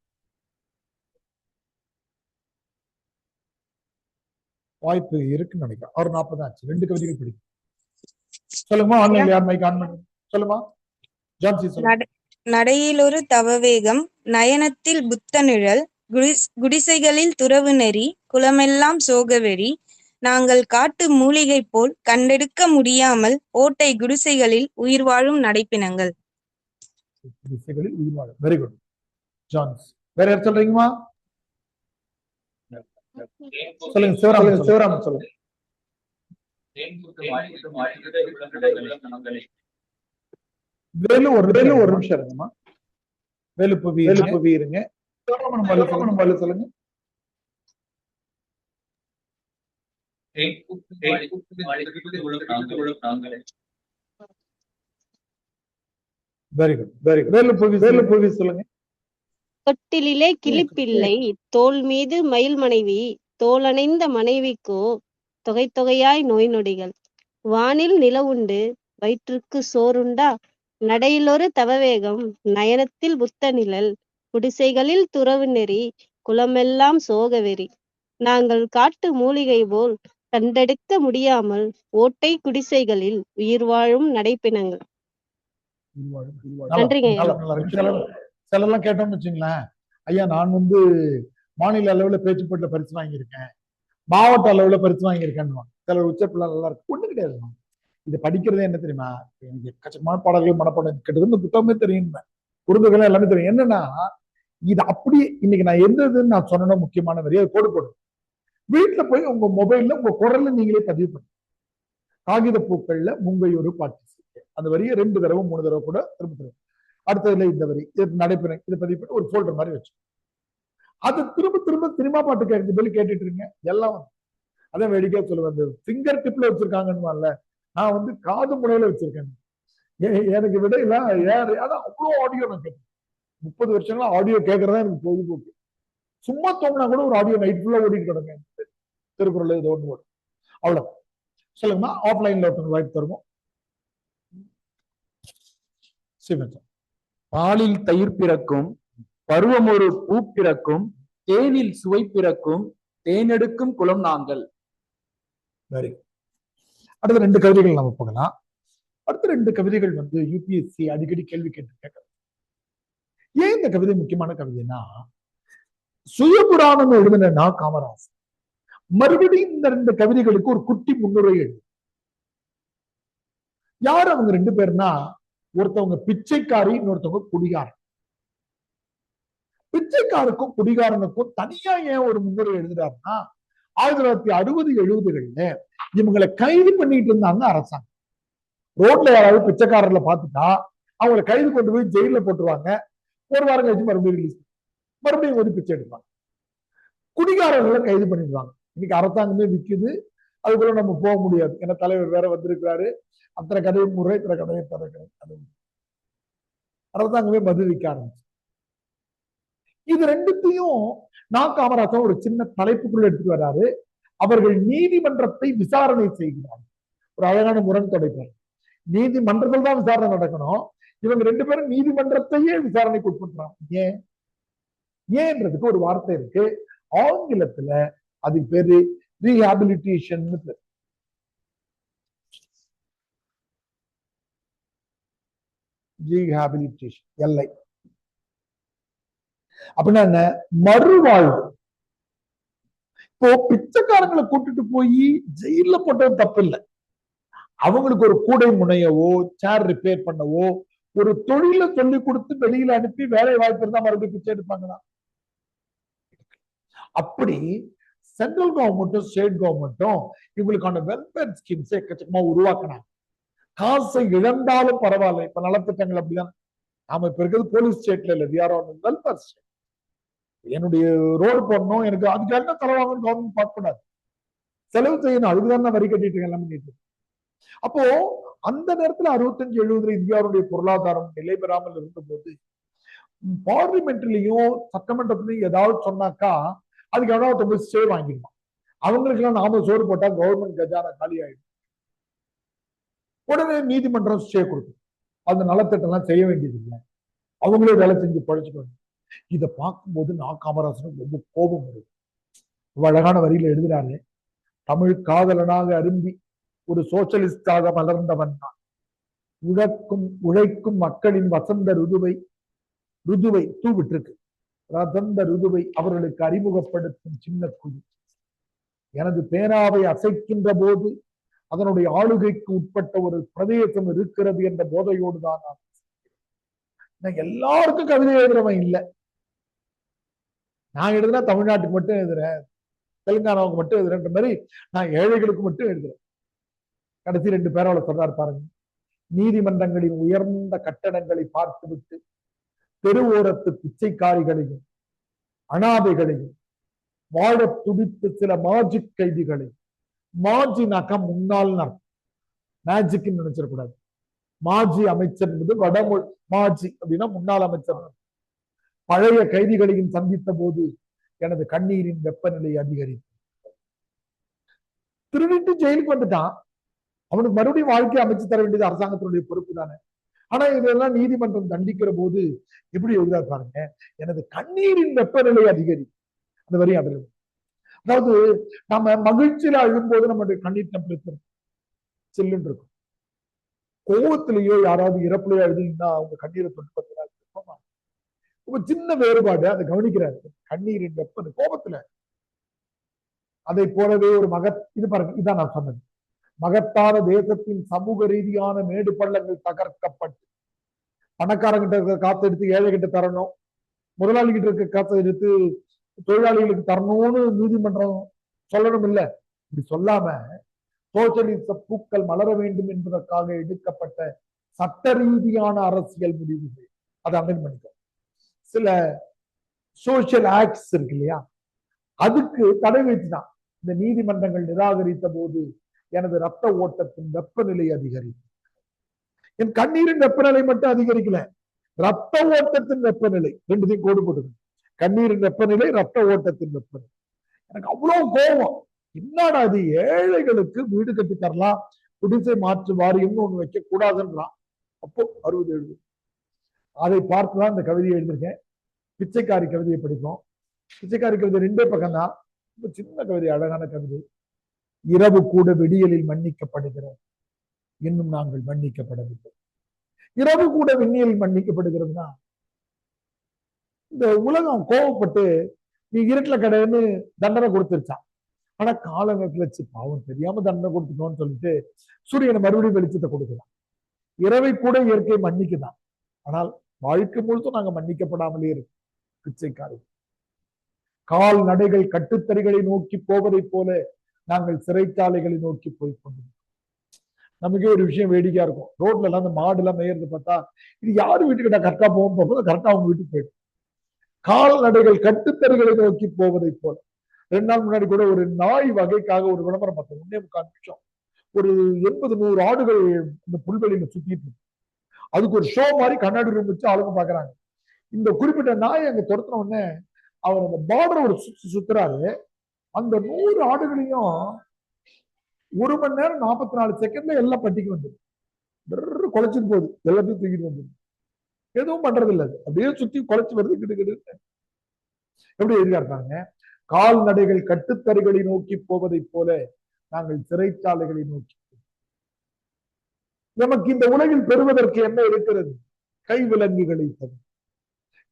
வாய்ப்பு இருக்குன்னு நினைக்கிறேன். 6:40 ஆச்சு. 2 கவிதைகள் பிடிக்கும். சொல்லுங்கம்மா, ஆன்லைன்ல யார் மைக் ஆன் பண்ணி சொல்லுமா? ஜான்சி சொல்லுங்க. நடையில் ஒரு தவவேகம், நயனத்தில் புத்த நிழல், குடிசைகளில் துறவு நெறி, குலமெல்லாம் சோகவெறி, நாங்கள் காட்டு மூலிகை போல் கண்டெடுக்க முடியாமல் ஓட்டை குடிசைகளில் உயிர் வாழும் நடைப்பினங்கள். குடிசைகளில் உயிர் வாழும். Very good Johns. வேற யார் சொல்றீங்கம்மா? சொல்லுங்க. சிவராமன் சொல்லுங்க. வேலு ஒரு நிமிஷம் இருங்கம்மா. வேலு புவி இருங்க. சொல்லுங்க. Very good. வேலு புவி சொல்லுங்க. தொட்டிலே கிளிப்பிள்ளை, தோல் மீது மயில் மனைவி, தோலணைந்த மனைவிக்கோ தொகை தொகையாய் நோய் நொடிகள். வானில் நிலவுண்டு வயிற்றுக்கு சோறுண்டா, நடையிலொரு தவவேகம், நயனத்தில் புத்த நிழல், குடிசைகளில் துறவு நெறி, குலமெல்லாம் சோகவெறி, நாங்கள் காட்டு மூலிகை போல் கண்டெடுக்க முடியாமல் ஓட்டை குடிசைகளில் உயிர் வாழும் நடைப்பினங்கள். நன்றிங்க ஐயா. நல்லா இருக்கு. சிலர்லாம் கேட்டோம்னு வச்சுங்களேன், ஐயா நான் வந்து மாநில அளவுல பேச்சு போட்டில பரிசு வாங்கியிருக்கேன், மாவட்ட அளவுல பரிசு வாங்கியிருக்கேன்னு சிலர் உச்சப்பிள்ளை நல்லா இருக்கு. ஒண்ணு கிடையாது. இது படிக்கிறதே என்ன தெரியுமா, எனக்கு எக்கச்சக்கமான பாடல்கள் மனப்பாடம் கிட்டத்தட்ட இந்த புத்தகமே தெரியும், குறும்புகள் எல்லாமே தெரியும். என்னன்னா இது அப்படி இன்னைக்கு நான் எந்ததுன்னு நான் சொன்னா முக்கியமான வரி அது கோடு போடும். வீட்டுல போய் உங்க மொபைல்ல உங்க குரல்ல நீங்களே பதிவு பண்ணுங்க. காகித பூக்கள்ல மும்பை ஒரு பாட்டு அந்த வரியை 2 தடவை 3 தடவை கூட திரும்ப திரும்ப அடுத்ததுல இந்த வரி நடைபெறும் இதை பதிவு பண்ணி ஒரு ஃபோல்டர் மாதிரி வச்சு அது திரும்ப திரும்ப சினிமா பாட்டு கேட்க சொல்லி கேட்டுட்டு இருங்க. எல்லாம் அதான் வேடிக்கையா சொல்லுவேன், அந்த ஃபிங்கர் டிப்ல வச்சிருக்காங்கன்னு நான் வந்து காது முனையில வச்சிருக்கேன். எனக்கு விட இல்ல அதான் அவ்வளோ ஆடியோ நான் கேட்டேன். 30 வருஷங்களா ஆடியோ கேட்கறதா எனக்கு பொழுதுபோக்கு. சும்மா தோணுனா கூட ஒரு ஆடியோ நைட் ஃபுல்லா ஓடிட்டு கிடங்க. திருக்குறள் ஏதோ ஒன்று ஓடும், அவ்வளவு. சொல்லுங்கம்மா, ஆஃப்லைன்ல ஒருத்தவங்க வாய்ப்பு தருவோம். பாலில் தயிர் பிறக்கும், பருவம் ஒரு பூ பிறக்கும், தேனில் சுவை பிறக்கும், தேனெடுக்கும் குலம் நாங்கள். Very good. அடுத்த 2 கவிதைகள் நம்ம போகலாம். அடுத்த 2 கவிதைகள் வந்து யூபிஎஸ்சி அடிக்கடி கேள்வி கேட்கறது. ஏன் இந்த கவிதை முக்கியமான கவிதைனா, சுயபுராணம் எழுதினா காமராசர் மறுபடியும் இந்த 2 கவிதைகளுக்கு ஒரு குட்டி முன்னுரை எழுது. யார் அவங்க 2 பேர்னா, ஒருத்தவங்க பிச்சைக்காரி, இன்னொருத்தவங்க குடிகாரன். பிச்சைக்காருக்கும் குடிகாரனுக்கும் தனியா ஏன் ஒரு முன்னுரை எழுதுறாருன்னா, 1960-70கள்ல இவங்களை கைது பண்ணிட்டு இருந்தாங்க அரசாங்கம். ரோட்ல யாராவது பிச்சைக்காரர்ல பாத்துட்டா அவங்களை கைது கொண்டு போய் ஜெயில போட்டுருவாங்க. ஒரு வாரம் கழிச்சு மறுபடியும் ரிலீஸ், மறுபடியும் வந்து பிச்சை எடுப்பாங்க. குடிகாரர்களை கைது பண்ணிடுவாங்க. இன்னைக்கு அரசாங்கமே விக்குது, அதுக்குள்ள நம்ம போக முடியாது. ஏன்னா தலைவர் வேற வந்திருக்கிறாரு, அத்தனை கதையை முறை, இத்தனை கதையை தர அரசாங்கமே மது விற்க ஆரம்பிச்சு. இது 2த்தையும் காமராஜர் ஒரு சின்ன தலைப்புக்குள்ள எடுத்துட்டு வர்றாரு. அவர்கள் நீதிமன்றத்தை விசாரணை செய்கிறார். ஒரு அழகான முரண் தொடைப்பார். நீதிமன்றத்தில் தான் விசாரணை நடக்கணும், இவங்க 2 பேரும் நீதிமன்றத்தையே விசாரணைக்கு உட்படுத்துறாங்க. ஏன்றதுக்கு ஒரு வார்த்தை இருக்கு ஆங்கிலத்துல, அதுக்கு பேரு ரீஹாபிலிட்டேஷன். ரீஹாபிலிட்டேஷன் எல்லை அப்படின்னா என்ன, மறுவாழ்வு. இப்போ பிச்சைக்காரங்களை கூட்டிட்டு போய் ஜெயில போட்டது தப்பு இல்லை. அவங்களுக்கு ஒரு கூடை முனையவோ, சேர் ரிப்பேர் பண்ணவோ, ஒரு தொழிலை சொல்லி கொடுத்து வெளியில அனுப்பி வேலை வாய்ப்பு இருந்தா மறுபடியும் பிச்சை எடுப்பாங்களா? அப்படி சென்ட்ரல் கவர்மெண்ட்டும் ஸ்டேட் கவர்மெண்ட்டும் இவங்களுக்கான வெல்ஃபேர் ஸ்கீம்ஸ் எக்கச்சக்கமா உருவாக்கினாங்க. காசை இழந்தாலும் பரவாயில்ல. இப்ப நலத்திட்டங்கள் அப்படிதான். நாம இப்ப இருக்கிறது போலீஸ் ஸ்டேட்ல இல்ல, we are on welfare state. என்னுடைய ரோடு போடணும், எனக்கு அதுக்கு என்ன செலவாகும் கவர்மெண்ட் பார்க்க கூடாது, செலவு செய்யணும். அதுக்குதான் வரி கட்டிட்டு எல்லாம் பண்ணிட்டு. அப்போ அந்த நேரத்துல 65-70 இந்தியாவுடைய பொருளாதாரம் நிலை பெறாமல் இருந்த போது பார்லிமெண்ட்லயும் சட்டமன்றத்திலையும் ஏதாவது சொன்னாக்கா அதுக்கு எவ்வளவு ஸ்டே வாங்கிடுவான். அவங்களுக்கு எல்லாம் நாம சோறு போட்டா கவர்மெண்ட் கஜானா காலி ஆயிடும். உடனே நீதிமன்றம் ஸ்டே கொடுக்கும். அந்த நலத்திட்டம் எல்லாம் செய்ய வேண்டியது இல்லை, அவங்களே வேலை செஞ்சு பழிச்சுக்கணும். இதை பார்க்கும்போது காமராசனுக்கு ரொம்ப கோபம் வருது. அழகான வரியில எழுதுறாரு, தமிழ் காதலனாக அரும்பி ஒரு சோசியலிஸ்டாக மலர்ந்தவன் தான். உழைக்கும் மக்களின் வசந்த ருதுவை தூவிட்டிருக்கு. ரதந்த ருதுவை அவர்களுக்கு அறிமுகப்படுத்தும் சின்ன குழு. எனது பேனாவை அசைக்கின்ற போது அதனுடைய ஆளுகைக்கு உட்பட்ட ஒரு பிரதேசம் இருக்கிறது என்ற போதையோடு தான் நான் எல்லாருக்கும் கவிதை எழுதுறவன் இல்லை. நான் எழுதுனா தமிழ்நாட்டுக்கு மட்டும் எழுதுறேன், தெலுங்கானாவுக்கு மட்டும் எழுதுறேன்ற மாதிரி நான் ஏழைகளுக்கு மட்டும் எழுதுறேன். கடைசி 2 பேரோட சொல்றாரு பாருங்க, நீதிமன்றங்களின் உயர்ந்த கட்டடங்களை பார்த்துவிட்டு தெருவோரத்து பிச்சைக்காரிகளையும் அனாதைகளையும் வாழ துடித்து சில மாஜிக் கைதிகளை, மாஜினாக்கா முன்னாள் மேஜிக் நினைச்சிடக்கூடாது. மாஜி அமைச்சர் என்பது வடமொழி, மாஜி அப்படின்னா முன்னாள் அமைச்சர். பழைய கைதிகளையும் சந்தித்த போது எனது கண்ணீரின் வெப்பநிலை அதிகரித்து. திருவிட்டு ஜெயிலுக்கு வந்துட்டான், அவனுக்கு மறுபடியும் வாழ்க்கையை அமைச்சு தர வேண்டியது அரசாங்கத்தினுடைய பொறுப்பு தானே. ஆனா இதெல்லாம் நீதிமன்றம் தண்டிக்கிற போது எப்படி எழுதா பாருங்க, எனது கண்ணீரின் வெப்பநிலை அதிகரிக்கும். அந்த வரி அதில், அதாவது நம்ம மகிழ்ச்சியில அழும்போது நம்மளுடைய கண்ணீர் டெம்பரேச்சர் சில்லுன்னு இருக்கும், கோபத்திலேயோ யாராவது இறப்புலையோ எழுதிங்கன்னா அவங்க கண்ணீரை தொட்டு பார்த்தீங்கன்னா ரொம்ப சின்ன வேறுபாடு அதை கவனிக்கிறாரு. கண்ணீரின் வெப்பது கோபத்துல. அதை போலவே ஒரு இது பாருங்க, இதான் நான் சொன்னது. மகத்தான தேசத்தின் சமூக ரீதியான மேடு பள்ளங்கள் தகர்க்கப்பட்டு பணக்காரங்கிட்ட இருக்கிற காத்து எடுத்து ஏழை கிட்ட தரணும், முதலாளி கிட்ட இருக்க காத்து எடுத்து தொழிலாளிகளுக்கு தரணும்னு நீதிமன்றம் சொல்லணும் இல்ல. இப்படி சொல்லாம சோசியலிச பூக்கள் மலர வேண்டும் என்பதற்காக எடுக்கப்பட்ட சட்ட ரீதியான அரசியல் முடிவுகள் அதை அமெண்ட் பண்ணிக்கும். சில சோசியல் ஆக்ட்ஸ் இருக்கு இல்லையா, அதுக்கு தடை வைத்துதான் இந்த நீதிமன்றங்கள் நிராகரித்த போது எனது ரத்த ஓட்டத்தின் வெப்பநிலை அதிகரிக்கும். என் கண்ணீரின் வெப்பநிலை மட்டும் அதிகரிக்கல, ரத்த ஓட்டத்தின் வெப்பநிலை ரெண்டுத்தையும் கோடு போட்டுக்கணும். கண்ணீரின் வெப்பநிலை, ரத்த ஓட்டத்தின் வெப்பநிலை. எனக்கு அவ்வளவு கோபம். என்னடா அது, ஏழைகளுக்கு வீடு கட்டி தரலாம், குடிசை மாற்று வாரியம்னு ஒண்ணு வைக்க கூடாதுன்றான். அப்போ 60-70 அதை பார்த்துதான் இந்த கவிதையை எழுதியிருக்கேன். பிச்சைக்காரி கவிதையை படிப்போம். பிச்சைக்காரி கவிதை 2 பக்கம் தான், ரொம்ப சின்ன கவிதை, அழகான கவிதை. இரவு கூட விடியலில் மன்னிக்கப்படுகிறோம், இன்னும் நாங்கள் மன்னிக்கப்படவில்லை. இரவு கூட விண்ணியலில் மன்னிக்கப்படுகிறதுனா, இந்த உலகம் கோபப்பட்டு நீ இருட்டுல கடைன்னு தண்டனை கொடுத்துருச்சான். ஆனா காலங்கத்துல பாவம் தெரியாம தண்டனை கொடுத்துட்டோம்னு சொல்லிட்டு சூரியனை மறுபடியும் வெளிச்சத்தை கொடுக்கலாம். இரவை கூட இயற்கை மன்னிக்குதான். ஆனால் வாழ்க்கை முழுதும் நாங்க மன்னிக்கப்படாமலே இருக்கு. பிச்சைக்காரி கால் நடைகள் கட்டுத்தறிகளை நோக்கி போவதை போல நாங்கள் சிறைச்சாலைகளை நோக்கி போய் கொண்டிருக்கோம். நமக்கே ஒரு விஷயம் வேடிக்கையா இருக்கும், ரோட்ல எல்லாம் அந்த மாடு எல்லாம் மேயறது பார்த்தா இது யாரு வீட்டுக்கிட்ட கரெக்டா போகும்போது கரெக்டா அவங்க வீட்டுக்கு போயிடும். கால்நடைகள் கட்டுத்தறிகளை நோக்கி போவதை போல. 2 நாள் முன்னாடி கூட ஒரு நாய் வகைக்காக ஒரு விளம்பரம் பார்த்தோம். 1.25 நிமிஷம். ஒரு 80-100 ஆடுகள் இந்த புல்வெளியில சுத்திட்டு இருக்கு. அதுக்கு ஒரு ஷோ மாதிரி கண்ணாடி ரூம் வச்சு ஆளுங்க பாக்குறாங்க. இந்த குறிப்பிட்ட நாய் அங்க துரத்துன உடனே அவர் அந்த பார்டர் ஒரு சுத்துறாரு. அந்த 100 ஆடுகளையும் 1 மணி நேரம் 44 செகண்ட்ல எல்லாம் பட்டிக்கு வந்துடும். குலைச்சிட்டு போகுது, எல்லாத்தையும் தூக்கிட்டு வந்துடும். எதுவும் பண்றது இல்லை, அப்படியே சுத்தி குலைச்சு வருது. கிட்டு எப்படி எதிர்பார்த்தாங்க. கால்நடைகள் கட்டுத்தறிகளை நோக்கி போவதை போல நாங்கள் சிறைச்சாலைகளை நோக்கி. நமக்கு இந்த உலகில் பெறுவதற்கு என்ன இருக்கிறது? கைவிலங்குகளை தவிர.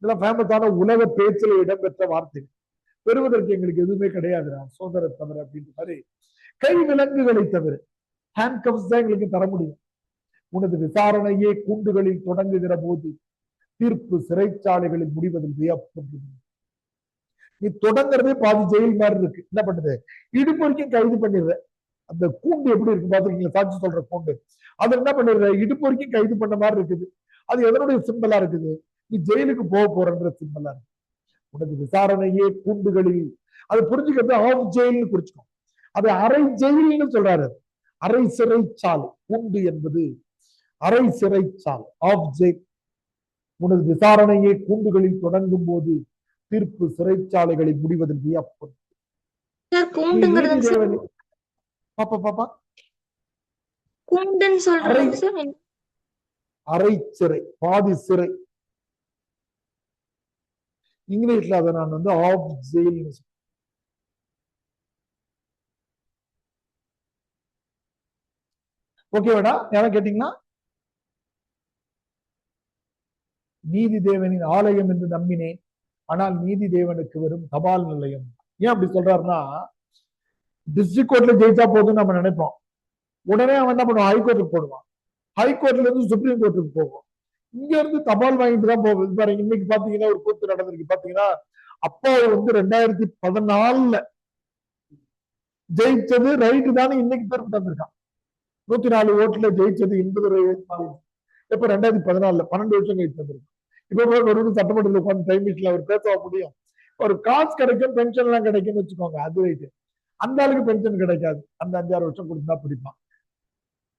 இதெல்லாம் ஃபேமஸான உலக பேச்சில் இடம்பெற்ற வார்த்தைகள். பெறுவதற்கு எங்களுக்கு எதுவுமே கிடையாதுடா சோதரை தவிர அப்படின்ற மாதிரி. கை விலங்குகளை தவிர ஹேண்ட் கப்ஸ் தான் எங்களுக்கு தர முடியும். உனது விசாரணையே கூண்டுகளில் தொடங்குகிற போது தீர்ப்பு சிறைச்சாலைகளில் முடிவதில் வியப்பு. நீ தொடங்குறதே பாதி ஜெயில் மாதிரி இருக்கு. என்ன பண்ணுது, இடுப்பு வரைக்கும் கைது பண்ணிடுற. அந்த கூண்டு எப்படி இருக்கு பாத்துருக்கீங்களா, சாட்சி சொல்ற கூண்டு, அது என்ன பண்ணிடுற, இடுப்பு வரைக்கும் கைது பண்ண மாதிரி இருக்குது. அது எதனுடைய சிம்பலா இருக்குது? நீ ஜெயிலுக்கு போக போறன்ற சிம்பலா இருக்கு. உனது விசாரணையே கூண்டுகளில், அது புரிஞ்சுக்கிறது ஆஃப் ஜெயில்னு குறிச்சுக்கும். அது அரை ஜெயில்னு சொல்றாரு. அரை சிறைச்சாலை. கூண்டு என்பது அரை சிறைச்சாலை, ஆஃப் ஜெயில். உனது விசாரணையே கூண்டுகளில் தொடங்கும் போது தீர்ப்பு சிறைச்சாலைகளில் முடிவதில் வியப்பு. அரை சிறை, பாதி சிறை. இங்கிலீஷ்ல அதை நான் ஆஃப் ஜெயில். ஓகே வேடா, யாரும் கேட்டீங்களா? நீதி தேவனின் ஆலயம் என்று நம்பினேன், ஆனால் நீதி தேவனுக்கு வெறும் தபால் நிலையம். ஏன் அப்படி சொல்றாருன்னா, டிஸ்ட்ரிக்ட் கோர்ட்ல ஜெயிச்சா போதும்னு நம்ம நினைப்போம். உடனே அவன் என்ன பண்ணுவான், ஹைகோர்ட்டுக்கு போடுவான். ஹைகோர்ட்ல இருந்து சுப்ரீம் கோர்ட்டுக்கு போகும். இங்க இருந்து தபால் வாங்கிட்டு தான் போகும். பாருங்க, இன்னைக்கு பாத்தீங்கன்னா ஒரு கூத்து நடந்திருக்கு. பாத்தீங்கன்னா அப்பா 2014 ஜெயிச்சது ரைட்டு தானே இன்னைக்கு பேருக்கு தந்திருக்கான். 104 ஓட்டுல ஜெயிச்சது 80 எப்ப 2014 12 வருஷம் கழிச்சு தந்திருக்கான். இப்ப ஒரு சட்டமன்றத்தில் உட்காந்து டைம் மிஷின்ல அவர் பேச முடியும். ஒரு காசு கிடைக்கும், பென்ஷன் எல்லாம் கிடைக்கும்னு வச்சுக்கோங்க, அது ரைட்டு. அந்த ஆளுக்கு பென்ஷன் கிடைக்காது. அந்த 5-6 வருஷம் கொடுத்தா பிடிப்பான்.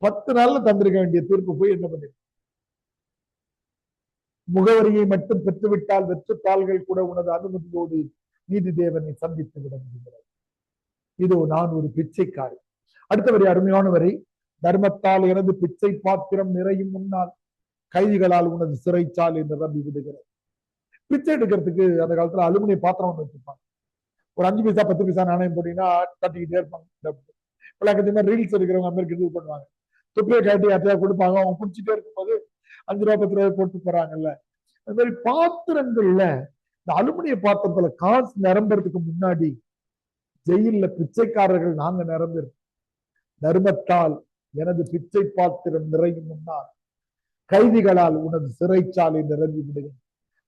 10 நாள்ல தந்திருக்க வேண்டிய தீர்ப்பு போய் என்ன பண்ணி, முகவரியை மட்டும் பெற்றுவிட்டால் வெற்று தாள்கள் கூட உனது அனுமதியோடு நீதி தேவனை சந்தித்து விட முடிகிறது. இதோ நான் ஒரு பிச்சைக்காரி. அடுத்த வரி அருமையான வரி. தர்மத்தால் எனது பிச்சை பாத்திரம் நிறையும் முன்னால் கைதிகளால் உனது சிறைச்சாலை நிரம்பி விடுகிறது. பிச்சை எடுக்கிறதுக்கு அந்த காலத்துல அலுமினிய பாத்திரம் ஒன்று வச்சிருப்பாங்க. ஒரு 5 பைசா 10 பைசா நாணயம் போட்டீங்கன்னா தட்டிக்கிட்டே இருப்பாங்க. ரீல்ஸ் எடுக்கிறவங்க அமெரிக்க இது பண்ணுவாங்க. தொப்பியை காட்டி யார்ட்டையா கொடுப்பாங்க, அவங்க குடிச்சிட்டே இருக்கும்போது 5 ரூபா 10 ரூபாய் போட்டு போறாங்கல்ல. அது மாதிரி பாத்திரங்கள்ல இந்த அலுமினிய பாத்திரத்துல காசு நிரம்புறதுக்கு முன்னாடி ஜெயில்ல பிச்சைக்காரர்கள் நாங்க நிரம்பிருக்கோம். தர்மத்தால் எனது பிச்சை பாத்திரம் நிறையும் முன்னால் கைதிகளால் உனது சிறைச்சாலை நிரம்பி விடுங்க.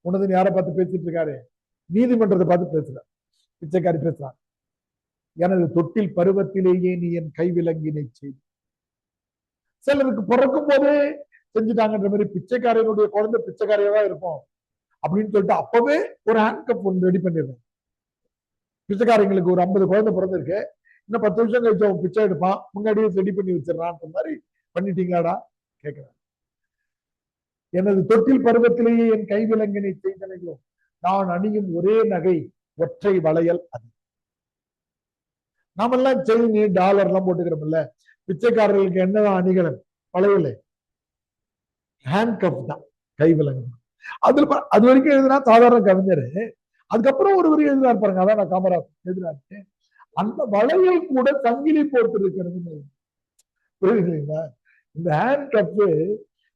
உனது யாரை பார்த்து பேசிட்டு இருக்காரு? நீதிமன்றத்தை பார்த்து பேசுறார், பிச்சைக்காரி பேசுறான். எனது தொட்டில் பருவத்திலேயே நீ என் கைவிலங்கினை செய்து. சிலருக்கு பிறக்கும் போதே செஞ்சுட்டாங்கன்ற மாதிரி பிச்சைக்காரனுடைய குழந்தை பிச்சைக்காரையா இருக்கும் அப்படின்னு சொல்லிட்டு அப்பவே ஒரு ஹேண்ட் கப் ஒன்று ரெடி பண்ணிடுறோம். பிச்சைக்காரங்களுக்கு ஒரு 50 குழந்தை பிறந்திருக்கு, இன்னும் 10 வருஷம் கழிச்சு அவன் பிச்சை எடுப்பான், முன்னாடியே ரெடி பண்ணி வச்சிடறான்ற மாதிரி பண்ணிட்டீங்களாடா கேட்கிறேன். எனது தொட்டில் பருவத்திலேயே என் கைவிலங்கினை செய்தனையோ நான் அணியும் ஒரே நகை ஒற்றை வளையல் அது. நாமெல்லாம் செயின் டாலர் எல்லாம் போட்டுக்கிறோம்ல, பிச்சைக்காரர்களுக்கு என்னதான் அணிகலன்? வளையல், ஹேண்ட் கப் தான், கைவிலங்கு. அதுல அது வரைக்கும் எழுதுனா சாதாரண கவிஞர். அதுக்கப்புறம் ஒரு வரி எழுதுறாரு பாருங்க, அதான் நான் காமராஜ் எழுதுறாரு. அந்த வளையல் கூட சங்கிலி போட்டு இருக்கிறது. புரியுதுங்களா? இந்த ஹேண்ட் கப்பு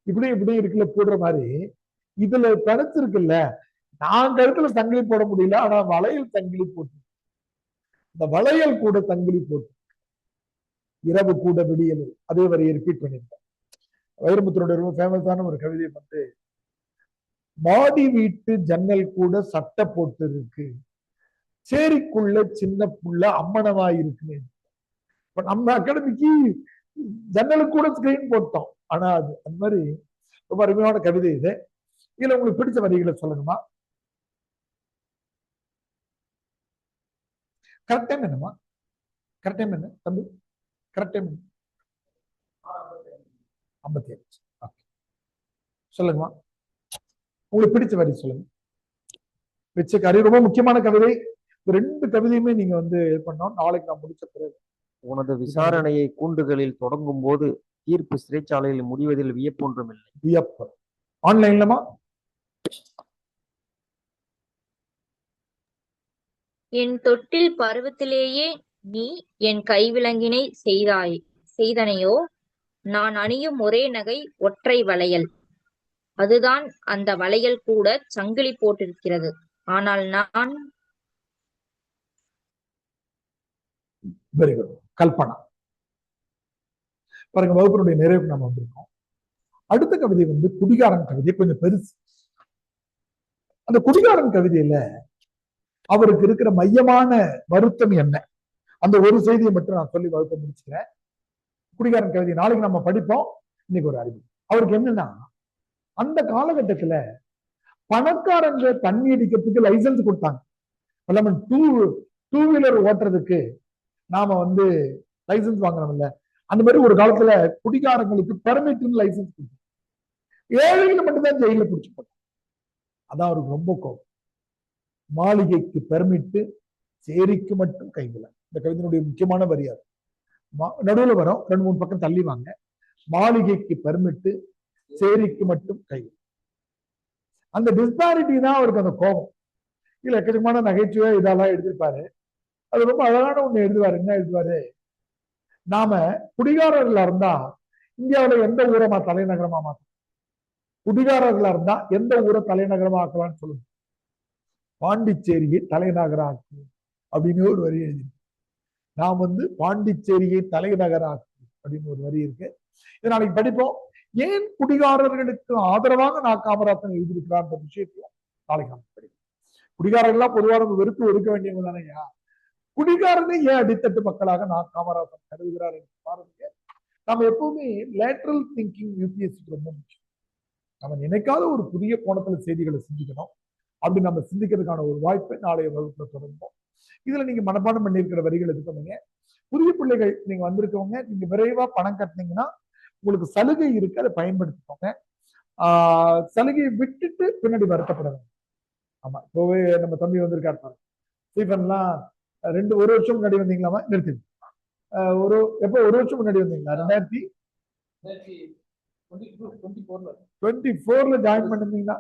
இப்படி இப்படி இருக்குல்ல போடுற மாதிரி இதுல தனிச்சிருக்குல்ல. நான் கருத்துல சங்கிலி போட முடியல, ஆனா வளையல் சங்கிலி போட்டு, இந்த வளையல் கூட சங்கிலி போட்டு இரவு கூட விடியல். அதே வரையை ரிப்பீட் பண்ணிருக்கேன். வைரமுத்துடைய ரொம்ப ஃபேமஸான ஒரு கவிதை வந்து, மாடி வீட்டு ஜன்னல் கூட சட்டை போட்டு இருக்கு, சேரிக்குள்ள சின்ன புள்ள அம்மனமாய் இருக்குன்னு. இப்ப நம்ம அகாடமிக்கு ஜன்னலுக்கு கூட ஸ்கிரீன் போட்டோம். ஆனா அது அந்த மாதிரி ரொம்ப அருமையான கவிதை இது. இதுல உங்களுக்கு பிடிச்ச வரிகளை சொல்லுங்கம்மா. கரெக்ட் டைம் என்னம்மா? கரெக்ட் டைம் என்ன தம்பி? Correct time 57. சொல்லுங்கம்மா, உங்களுக்கு பிடிச்ச வரி சொல்லுங்க. பிச்சைக்காரி ரொம்ப முக்கியமான கவிதை. 2 கவிதையுமே நீங்க வந்து பண்ணோம். நாளைக்கு நான் முடிச்ச பிறகு உனது விசாரணையை கூண்டுகளில் தொடங்கும் போது தீர்ப்பு சிறைச்சாலையில் முடிவதில் வியப்பொன்றும் இல்லை. வியப்பு ஆன்லைன்லமா? என் தொட்டில் பருவத்திலேயே நீ என் கைவிலங்கினை செய்தனையோ நான் அணியும் ஒரே நகை ஒற்றை வளையல். அதுதான் அந்த வளையல் கூட சங்கிலி போட்டிருக்கிறது. ஆனால் நான் வெரி குட். கல்பனா பாருங்க, வகுப்பினுடைய நிறைவுக்கு நம்ம வந்திருக்கோம். அடுத்த கவிதை வந்து குடிகாரன் கவிதை, கொஞ்சம் பெருசு. அந்த குடிகாரன் கவிதையில அவருக்கு இருக்கிற மையமான வருத்தம் என்ன, அந்த ஒரு செய்தியை மட்டும் நான் சொல்லி வகுப்பை முடிச்சுக்கிறேன். குடிகாரன் கவிதை நாளைக்கு நம்ம படிப்போம். இன்னைக்கு ஒரு அறிவு அவருக்கு என்னன்னா, அந்த காலகட்டத்துல பணக்காரங்க தண்ணி அடிக்கிறதுக்கு லைசன்ஸ் கொடுத்தாங்க. டூ வீலர் ஓட்டுறதுக்கு நாம வந்து லைசன்ஸ் வாங்குறோம்ல, அந்த மாதிரி ஒரு காலத்துல குடிகாரங்களுக்கு பெர்மிட்னு லைசன்ஸ் கொடுத்தாங்க. ஏழைகள் மட்டும்தான் ஜெயில பிடிச்சு போட்டாங்க. அதான் அவருக்கு ரொம்ப கோபம். மாளிகைக்கு பெர்மிட்டு, சேரிக்கு மட்டும் கைவில. இந்த கவிதையினுடைய முக்கியமான வரியாது. நடுவில் வரும், 2-3 பக்கம் தள்ளி வாங்க. மாளிகைக்கு பெர்மிட்டு, சேரிக்கு மட்டும் கைவில. அந்த டிஸ்பாரிட்டி தான் அவருக்கு அந்த கோபம். இல்ல எக்கச்சக்கமான நகைச்சுவை இதெல்லாம் எழுதியிருப்பாரு. அது ரொம்ப அழகான ஒண்ணு எழுதுவாரு. என்ன எழுதுவாரு? நாம குடிகாரர்களா இருந்தா இந்தியாவில எந்த ஊரை தலைநகரமா மாத்தோம்? குடிகாரர்களா இருந்தா எந்த ஊரை தலைநகரமா ஆக்கலாம்னு சொல்லுங்க. பாண்டிச்சேரியை தலைநகராக்கு அப்படின்னு ஒரு வரி எழுதி. நாம் வந்து பாண்டிச்சேரியை தலைநகராக்கு அப்படின்னு ஒரு வரி இருக்கு. இதை நாளைக்கு படிப்போம். ஏன் குடிகாரர்களுக்கு ஆதரவாக நான் காமராசன் எழுதியிருக்கிறான்ற விஷயத்தையும் நாளைக்கு நம்ம படிப்போம். குடிகாரர்கள்லாம் பொதுவாக நம்ம வெறுத்து ஒதுக்க வேண்டியவங்க தானேயா. குடிகாரனை ஏன் அடித்தட்டு மக்களாக நான் காமராசன் கருதுகிறார் என்று பாருங்க. நம்ம எப்பவுமே லேட்டரல் திங்கிங் யூபிஎஸ்சி ரொம்ப முக்கியம். நம்ம நினைக்காத ஒரு புதிய கோணத்துல செய்திகளை சிந்திக்கணும். அப்படி நம்ம சிந்திக்கிறதுக்கான ஒரு வாய்ப்பை நாளைய வகுப்புல தொடங்குவோம். இதுல நீங்க மனப்பாடம் பண்ணியிருக்கிற வரிகள் எடுத்துக்கோங்க. புதிய பிள்ளைகள் நீங்க வந்திருக்கவங்க, நீங்க விரைவா பணம் கட்டினீங்கன்னா உங்களுக்கு சலுகை இருக்கு, அதை பயன்படுத்திக்கோங்க. சலுகையை விட்டுட்டு பின்னாடி வருத்தப்படுங்க. ஆமா, இப்போவே நம்ம தம்பி வந்திருக்காரு பாருங்க, ஸ்டீஃபன்லாம் ஒரு வருஷம் முன்னாடி வந்தீங்களாமா? நிறுத்தி எப்போ ஒரு வருஷம் முன்னாடி வந்தீங்களா? 2024 ஜாயின் பண்ணிருந்தீங்கன்னா